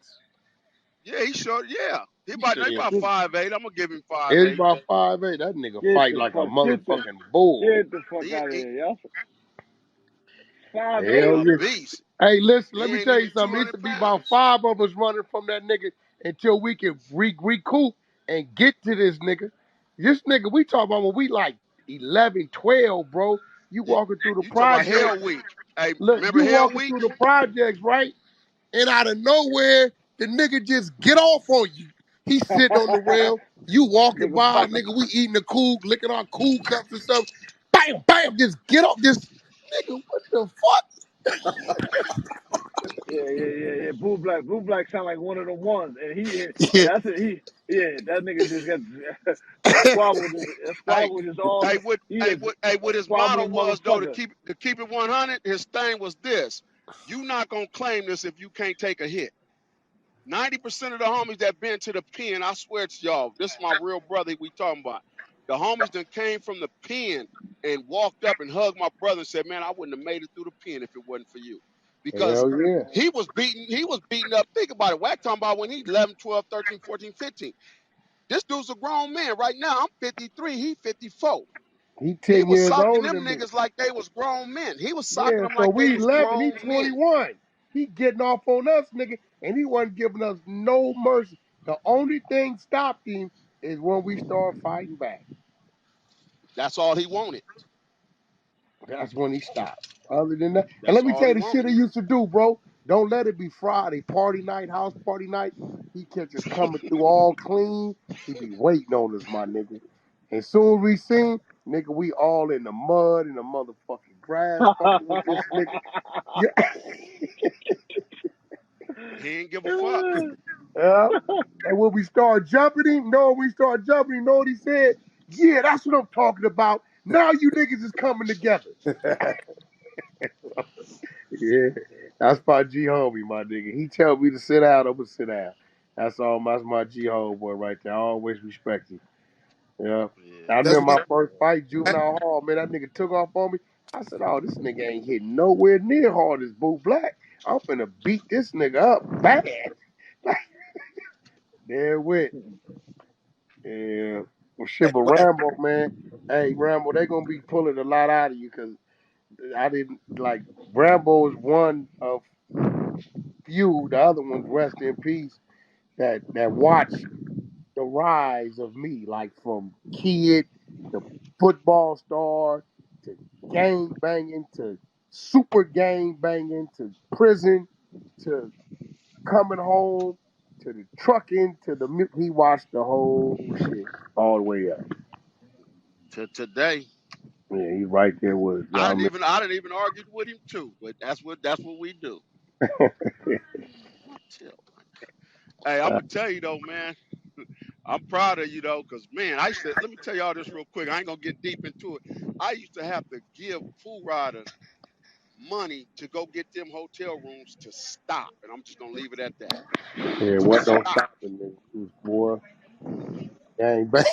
Yeah, he short. Yeah, he Yeah, about get 5'8". I'm gonna give him He's 5'8". about 5'8". That nigga get fight the like a fuck motherfucking bull. get the fuck He, out of he here, yo. 5'8"? Hell a yeah. beast. Hey, listen, let He me ain't tell you even something. It 200 used to be about pounds. 5 of us running from that nigga until we could recoup and get to this nigga. This nigga, we talk about when we like 11, 12, bro. You You, walking through the you talk about project. Hell Week. Hey, Look, remember you Hell walking Week? through the projects, right? And out of nowhere, the nigga just get off on you. He sitting on the rail. You walking Nigga by, fight. nigga. We eating the cool, licking our cool cups and stuff. Bam, bam, just get off. Just nigga, what the fuck? Yeah. Blue Black sound like one of the ones, and Yeah. that's it. That nigga just got that squabble. That Hey, squabble just all. He is what a his motto squabbling was though motherfucker. to keep it 100. His thing was this: you not gonna claim this if you can't take a hit. 90% of the homies that been to the pen, I swear to y'all, this is my real brother we talking about. The homies that came from the pen and walked up and hugged my brother and said, man, I wouldn't have made it through the pen if it wasn't for you. Because Hell yeah. he was beating up. Think about it. Wack talking about when he's 11, 12, 13, 14, 15. This dude's a grown man. Right now, I'm 53, he 54. He He 10 was years socking older them than me. niggas like they was grown men. He was socking Yeah, them so like they we was 11, he grown men. 21. He getting off on us, nigga, and he wasn't giving us no mercy. The only thing stopped him is when we start fighting back. That's all he wanted. That's when he stopped. Other than that, and That's let me all tell he you the shit wanted. he used to do, bro. Don't let it be Friday, party night, house party night. He kept us coming through all clean. He be waiting on us, my nigga. And soon as we seen, nigga, we all in the mud, in the motherfucking grass, fucking with this nigga. Yeah. He ain't give a fuck. Yeah. And when we start jumping him, know what he said? Yeah, that's what I'm talking about. Now you niggas is coming together. Yeah, that's my G homie, my nigga. He tell me to sit down, I'm gonna sit down. That's my G homeboy right there. I always respect him. Yeah. I Yeah. That's remember my my first fight, juvenile hall, man. That nigga took off on me. I said, "Oh, this nigga ain't hitting nowhere near hard as Boo Black. I'm finna beat this nigga up bad." There it went. Yeah. Well, shit, but Rambo, man. Hey, Rambo, they gonna be pulling a lot out of you because I didn't like Rambo is one of few. The other ones, rest in peace, that watched the rise of me, like from kid to football star to gang banging to super gang banging to prison to coming home to the trucking to the he watched the whole shit all the way up. To today, Yeah, he right there with I y'all. didn't even I didn't even argue with him too. But that's what we do. My tail. Hey, I'm gonna tell you though, man. I'm proud of you though, cause man, I used to let me tell y'all this real quick. I ain't gonna get deep into it. I used to have to give pool riders money to go get them hotel rooms to stop, and I'm just gonna leave it at that. Yeah, To what don't stop, stop him, nigga? Boy, gang bang.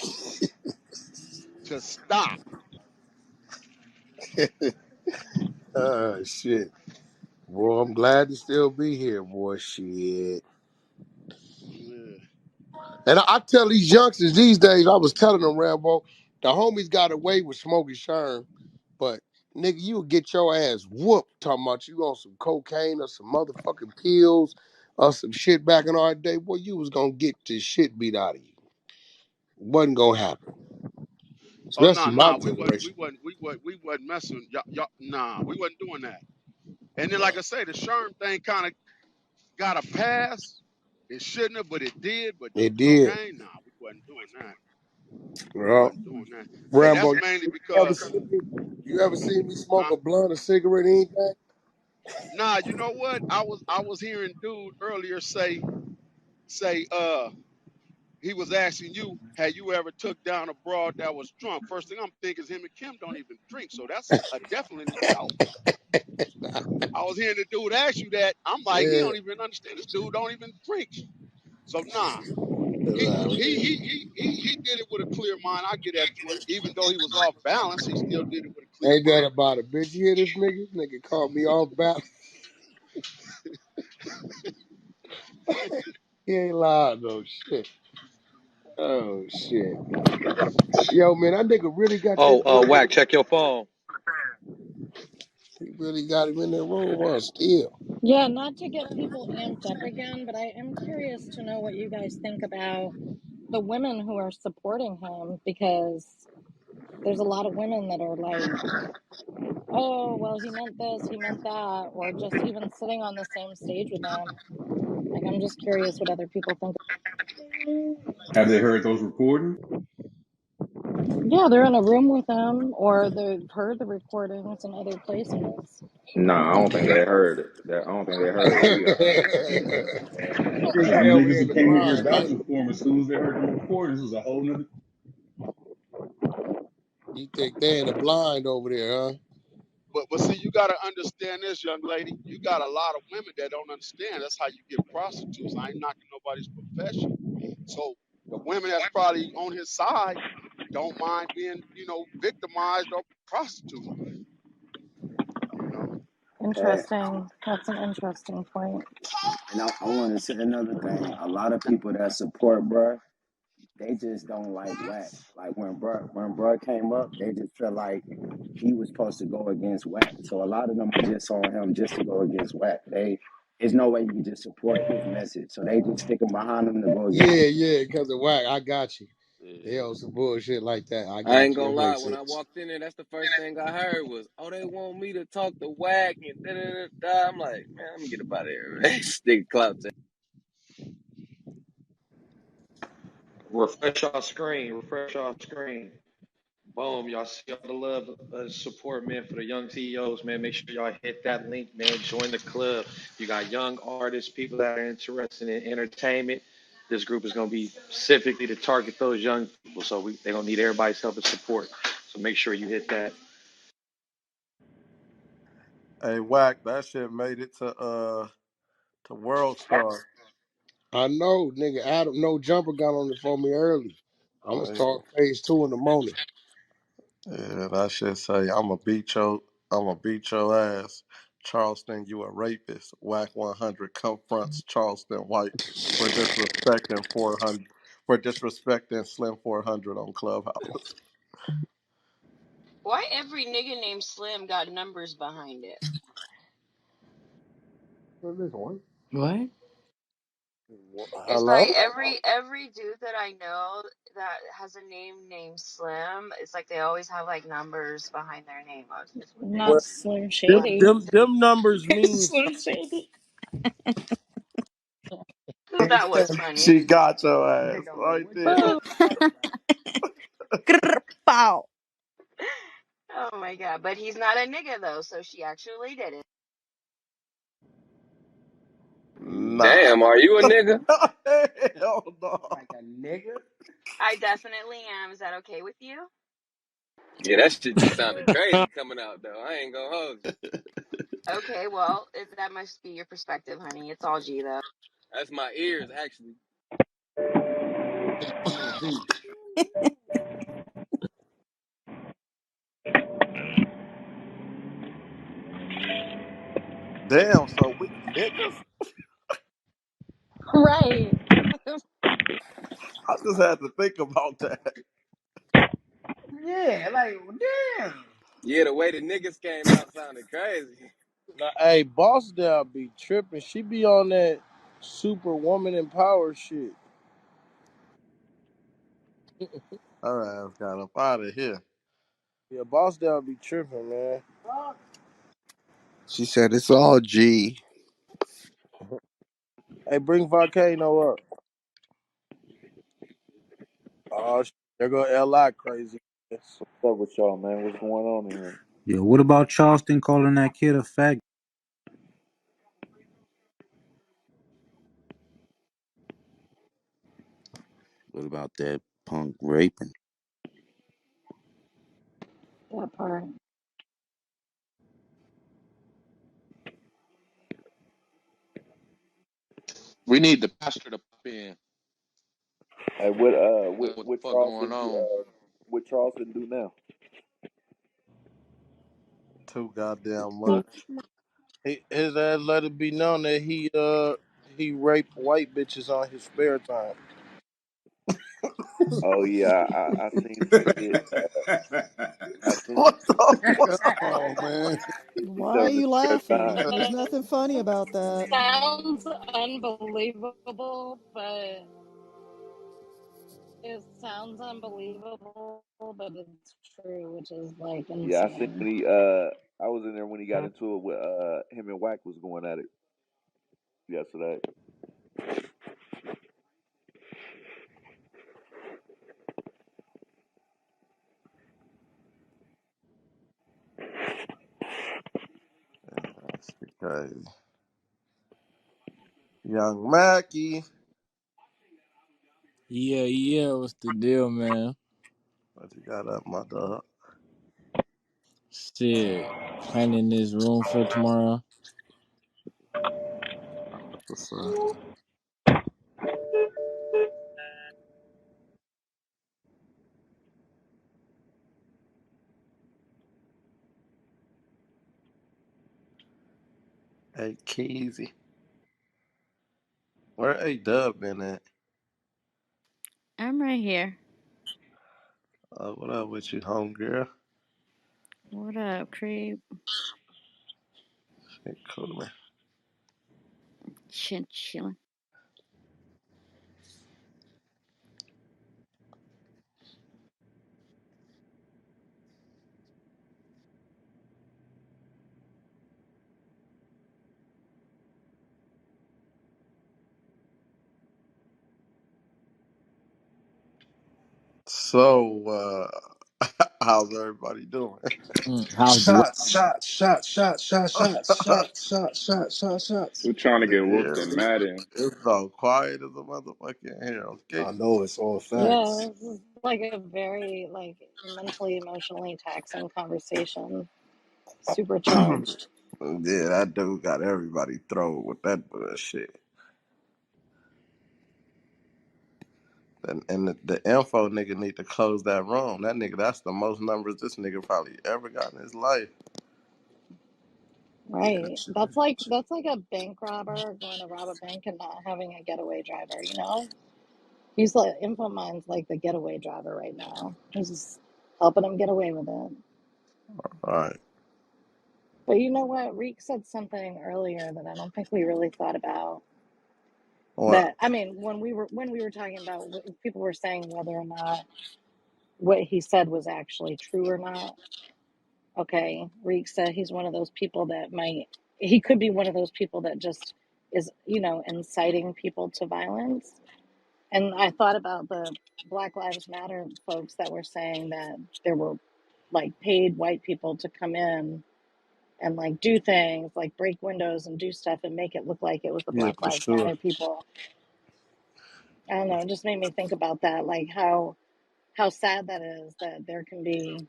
to stop. Shit. Boy, I'm glad to still be here, boy. Shit. Yeah. And I tell these youngsters these days, I was telling them, Rambo, the homies got away with smoking sherm, but nigga, you'll get your ass whooped talking about you on some cocaine or some motherfucking pills or some shit back in our day. Boy, you was gonna get the shit beat out of you. Wasn't gonna happen. Oh no, Especially my no, generation. we wasn't messing. Y'all, nah, we wasn't doing that. And then, like I say, the Sherm thing kind of got a pass. It shouldn't have, but it did. But the It did. cocaine, nah, we wasn't doing that. We Well, wasn't doing that. And Rambo, that's mainly because, you ever seen me smoke huh? a blunt, a cigarette, anything? Nah, you know what? I was hearing dude earlier say he was asking you, had you ever took down a broad that was drunk? First thing I'm thinking is him and Kim don't even drink, so that's a definitely no. I was hearing the dude ask you that. I'm like, he Yeah. don't even understand. This dude don't even drink. So nah, he Nah, he man. he he he did it with a clear mind. I get that point. Even though he was off balance, he still did it with a clear Ain't that mind. about it, bitch? You hear this nigga? Nigga called me off balance. He ain't loud no shit. Oh shit. Yo, man, that nigga really got that Oh, drug. Wack, check your phone. He really got him in that room still. Yeah, not to get people amped up again, but I am curious to know what you guys think about the women who are supporting him because there's a lot of women that are like, oh, well, he meant this, he meant that, or just even sitting on the same stage with him. Like, I'm just curious what other people think. Have they heard those recordings? Yeah, they're in a room with him, or they've heard the recordings in other places. Nah, I don't think they heard it. I don't think they heard what we heard. Nigga Them say over niggas here in who the came in here blind, right? vouching for him, as soon as they heard them recordings, it was a whole nother. You think they in the blind over there, huh? But see, you gotta understand this, young lady. You got a lot of women that don't understand. That's how you get prostitutes. I ain't knocking nobody's profession. So the women that's probably on his side don't mind being, victimized or prostituted. You know. And, Interesting. That's an interesting point. I want to say another thing. A lot of people that support bruh, they just don't like Wack. Like when bruh came up, they just feel like he was supposed to go against Wack. So a lot of them are just on him just to go against Wack. There's no way you can just support his message. So they just sticking behind him to go against Yeah, him. yeah, because of Wack. I got you. Yeah. They on some bullshit like that. I I ain't got you. gonna It lie. makes When I sense. walked in there, that's the first thing I heard was, "Oh, they want me to talk to Wack and da da da da." I'm like, man, let me get up out of here, man. Stick clout. Refresh our screen. Refresh our screen. Boom, y'all see all the love, support, man, for the young CEOs, man. Make sure y'all hit that link, man. Join the club. You got young artists, people that are interested in entertainment. This group is going to be specifically to target those young people. So they're going to need everybody's help and support. So make sure you hit that. Hey, Wack, that shit made it to World Star. I know, nigga. Adam, no jumper got on it for me early. I'm gonna Like, start phase 2 in the morning. yeah, that shit say I'm a beat your ass. Charleston, you a rapist. Whack 100 confronts Charleston White for disrespecting 400 for disrespecting Slim 400 on Clubhouse. Why every nigga named Slim got numbers behind it? What is this one? What? It's like Hello? every dude that I know that has a name named Slim, it's like they always have like numbers behind their name. I was just wondering. Well, Not Slim them Shady. them them numbers mean Slim Shady. Who that was funny. She got your I ass don't know right what the there. fuck boom. was that about. Grr, pow. Oh my god. But he's not a nigga though, so she actually did it. Nah. Damn, are you a nigga? Hell no. Like a nigga? I definitely am. Is that okay with you? Yeah, that shit just sounded crazy coming out though. I ain't gonna hold you. Okay, well, that must be your perspective, honey. It's all G though. That's my ears actually. Damn, so we niggas? Right. I just had to think about that. Yeah, like, damn. Yeah, the way the niggas came out sounded crazy. Now, hey, boss down be tripping. She be on that superwoman empower shit. Her ass got up out of here. Yeah, boss down be tripping, man. She said it's all G. Hey, bring Volcano up. Oh, there go Li crazy. What's up with y'all, man? What's going on in here? Yo, what about Charleston calling that kid a fag? What about that punk raping? That part. We need the pastor to pop in. Hey, what What the fuck going on? What Charleston do now? Too goddamn He, much. His ass let it be known that he raped white bitches on his spare time. Oh yeah, I seen some shit. I seen What some the shit. fuck? Come on, man. He Why said are on his you spare laughing? time. There's nothing funny about that. sounds unbelievable, but it sounds unbelievable, but it's true, which is like Yeah, I seen insane. when he I was in there when he got into it with him and Wack was going at it yesterday. That's crazy. Young Mackie. Yeah, yeah, what's the deal, man? What you got up, my dog? Shit, planning this room for tomorrow. What's Hey, Keezy. Where A Dub been at? I'm right here. What up with you, homegirl? What up, creep? Shit, cool, man. Chilling. So, how's everybody doing? How's life? Shots, shots, shots, shots, shots, shots, shots, shots, shots, shots, shots. We're trying to get whooped Yeah, in Madden. it's so quiet as a motherfucker in here. Okay. I know it's all Yeah, facts. this is like a very like mentally, emotionally taxing conversation. Supercharged. Yeah, that dude got everybody thrown with that bullshit. And the info nigga need to close that room. That nigga, that's the most numbers this nigga probably ever got in his life. Yeah, that Right. shit. That's like a bank robber going to rob a bank and not having a getaway driver, you know? He's like Infomine's like the getaway driver right now. He's just helping him get away with it. All right. But you know what? Reek said something earlier that I don't think we really thought about. What? That I mean, when we were talking about people were saying whether or not what he said was actually true or not. Okay, Reek said he's one of those people that he could be one of those people that just is, inciting people to violence. And I thought about the Black Lives Matter folks that were saying that there were like paid white people to come in and like do things like break windows and do stuff and make it look like it was the Yeah, Black for Lives sure. Matter people. I don't know, it just made me think about that, like how sad that is that there can be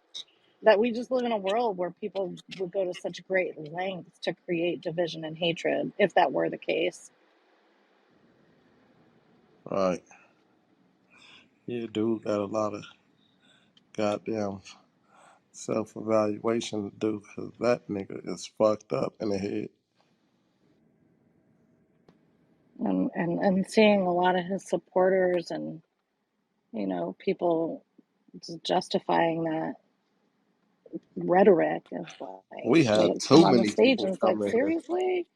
that we just live in a world where people would go to such great lengths to create division and hatred if that were the case. All right. Yeah, dude got a lot of goddamn self-evaluation to do because that nigga is fucked up in the head. And seeing a lot of his supporters and people just justifying that rhetoric is like We they had come too on the many stage people and it's like, come in here. seriously,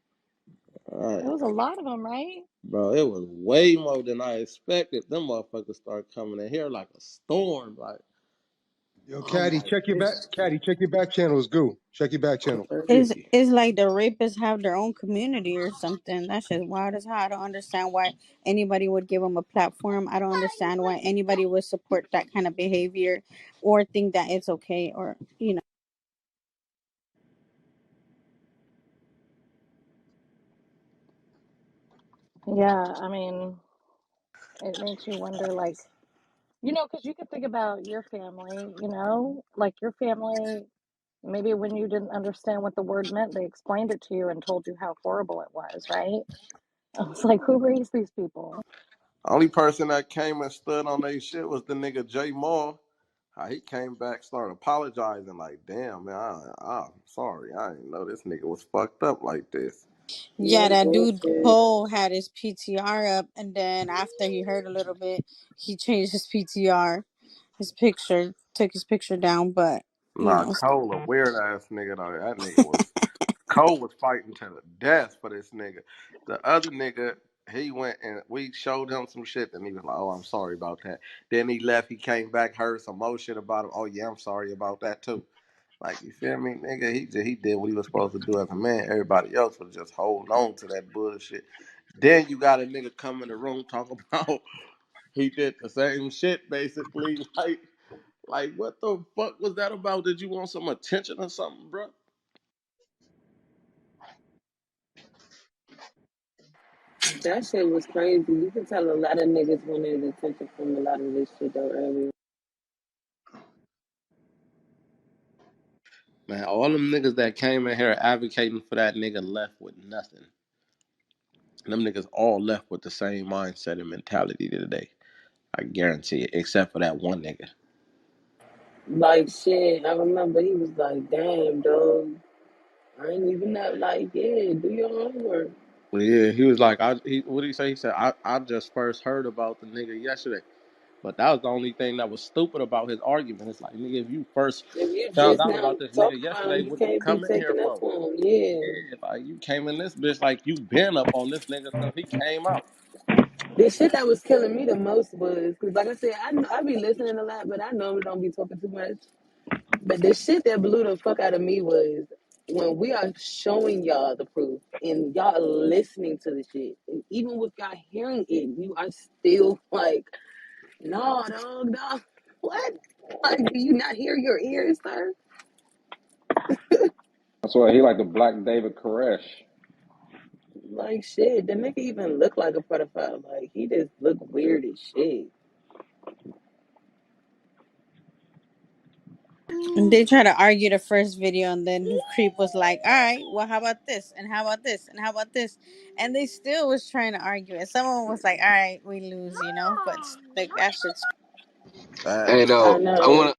All it right. was a lot of them, right? Bro, it was way more than I expected. Them motherfuckers start coming in here like a storm. Like, Yo, I'm Caddy, like, check your back. this shit Caddy, check your back channels. Goo, check your back channel. crazy. It's like the rapists have their own community or something. That's just wild as hell. I don't understand why anybody would give them a platform. I don't understand why anybody would support that kind of behavior or think that it's okay or Yeah, I mean, it makes you wonder, like, because you could think about your family, like your family, maybe when you didn't understand what the word meant, they explained it to you and told you how horrible it was, right? I was like, who raised these people? Only person that came and stood on their shit was the nigga Jay Moore. How he came back, started apologizing, like, damn, man, I'm sorry. I didn't know this nigga was fucked up like this. yeah, No that dude bullshit. Poe had his PTR up and then after he heard a little bit, he changed his PTR, his picture, took his picture down, but Nah, Cole, a weird ass nigga, though. That nigga was, Cole was fighting to the death for this nigga. The other nigga, he went and we showed him some shit, and he was like, "Oh, I'm sorry about that." Then he left. He came back, heard some more shit about him. Oh yeah, I'm sorry about that too. Like, you feel me, nigga? He did what he was supposed to do as a man. Everybody else was just holding on to that bullshit. Then you got a nigga come in the room talking about he did the same shit basically. Like what the fuck was that about? Did you want some attention or something, bro? That shit was crazy. You can tell a lot of niggas wanted attention from a lot of this shit though earlier. Man, all them niggas that came in here advocating for that nigga left with nothing. Them niggas all left with the same mindset and mentality today. I guarantee it, except for that one nigga. Like shit, I remember he was like, "Damn, dog, I ain't even that." Like, yeah, do your homework. Well, yeah, he was like, what did he say? He said, I just first heard about the nigga yesterday. But that was the only thing that was stupid about his argument. It's like, nigga, if you first If you found just out now about this nigga talking about yesterday, him, you what you can't be come in here taking up for? for him. Yeah, Yeah, like you came in this bitch like you been up on this nigga since he came out. the shit that was killing me the most was because, like I said, I be listening a lot, but I normally don't be talking too much. But the shit that blew the fuck out of me was when we are showing y'all the proof and y'all are listening to the shit, and even with y'all hearing it, you are still like, no, dog, no. What? Like, do you not hear your ears, sir? That's why he like the Black David Koresh. Like shit, the nigga even look like a pedophile. Like he just look weird as shit. They try to argue the first video, and then Creep was like, "All right, well, how about this? And how about this? And how about this?" And they still was trying to argue it. Someone was like, "All right, we lose," you know. But like that shit's Hey, I though, I know. wanna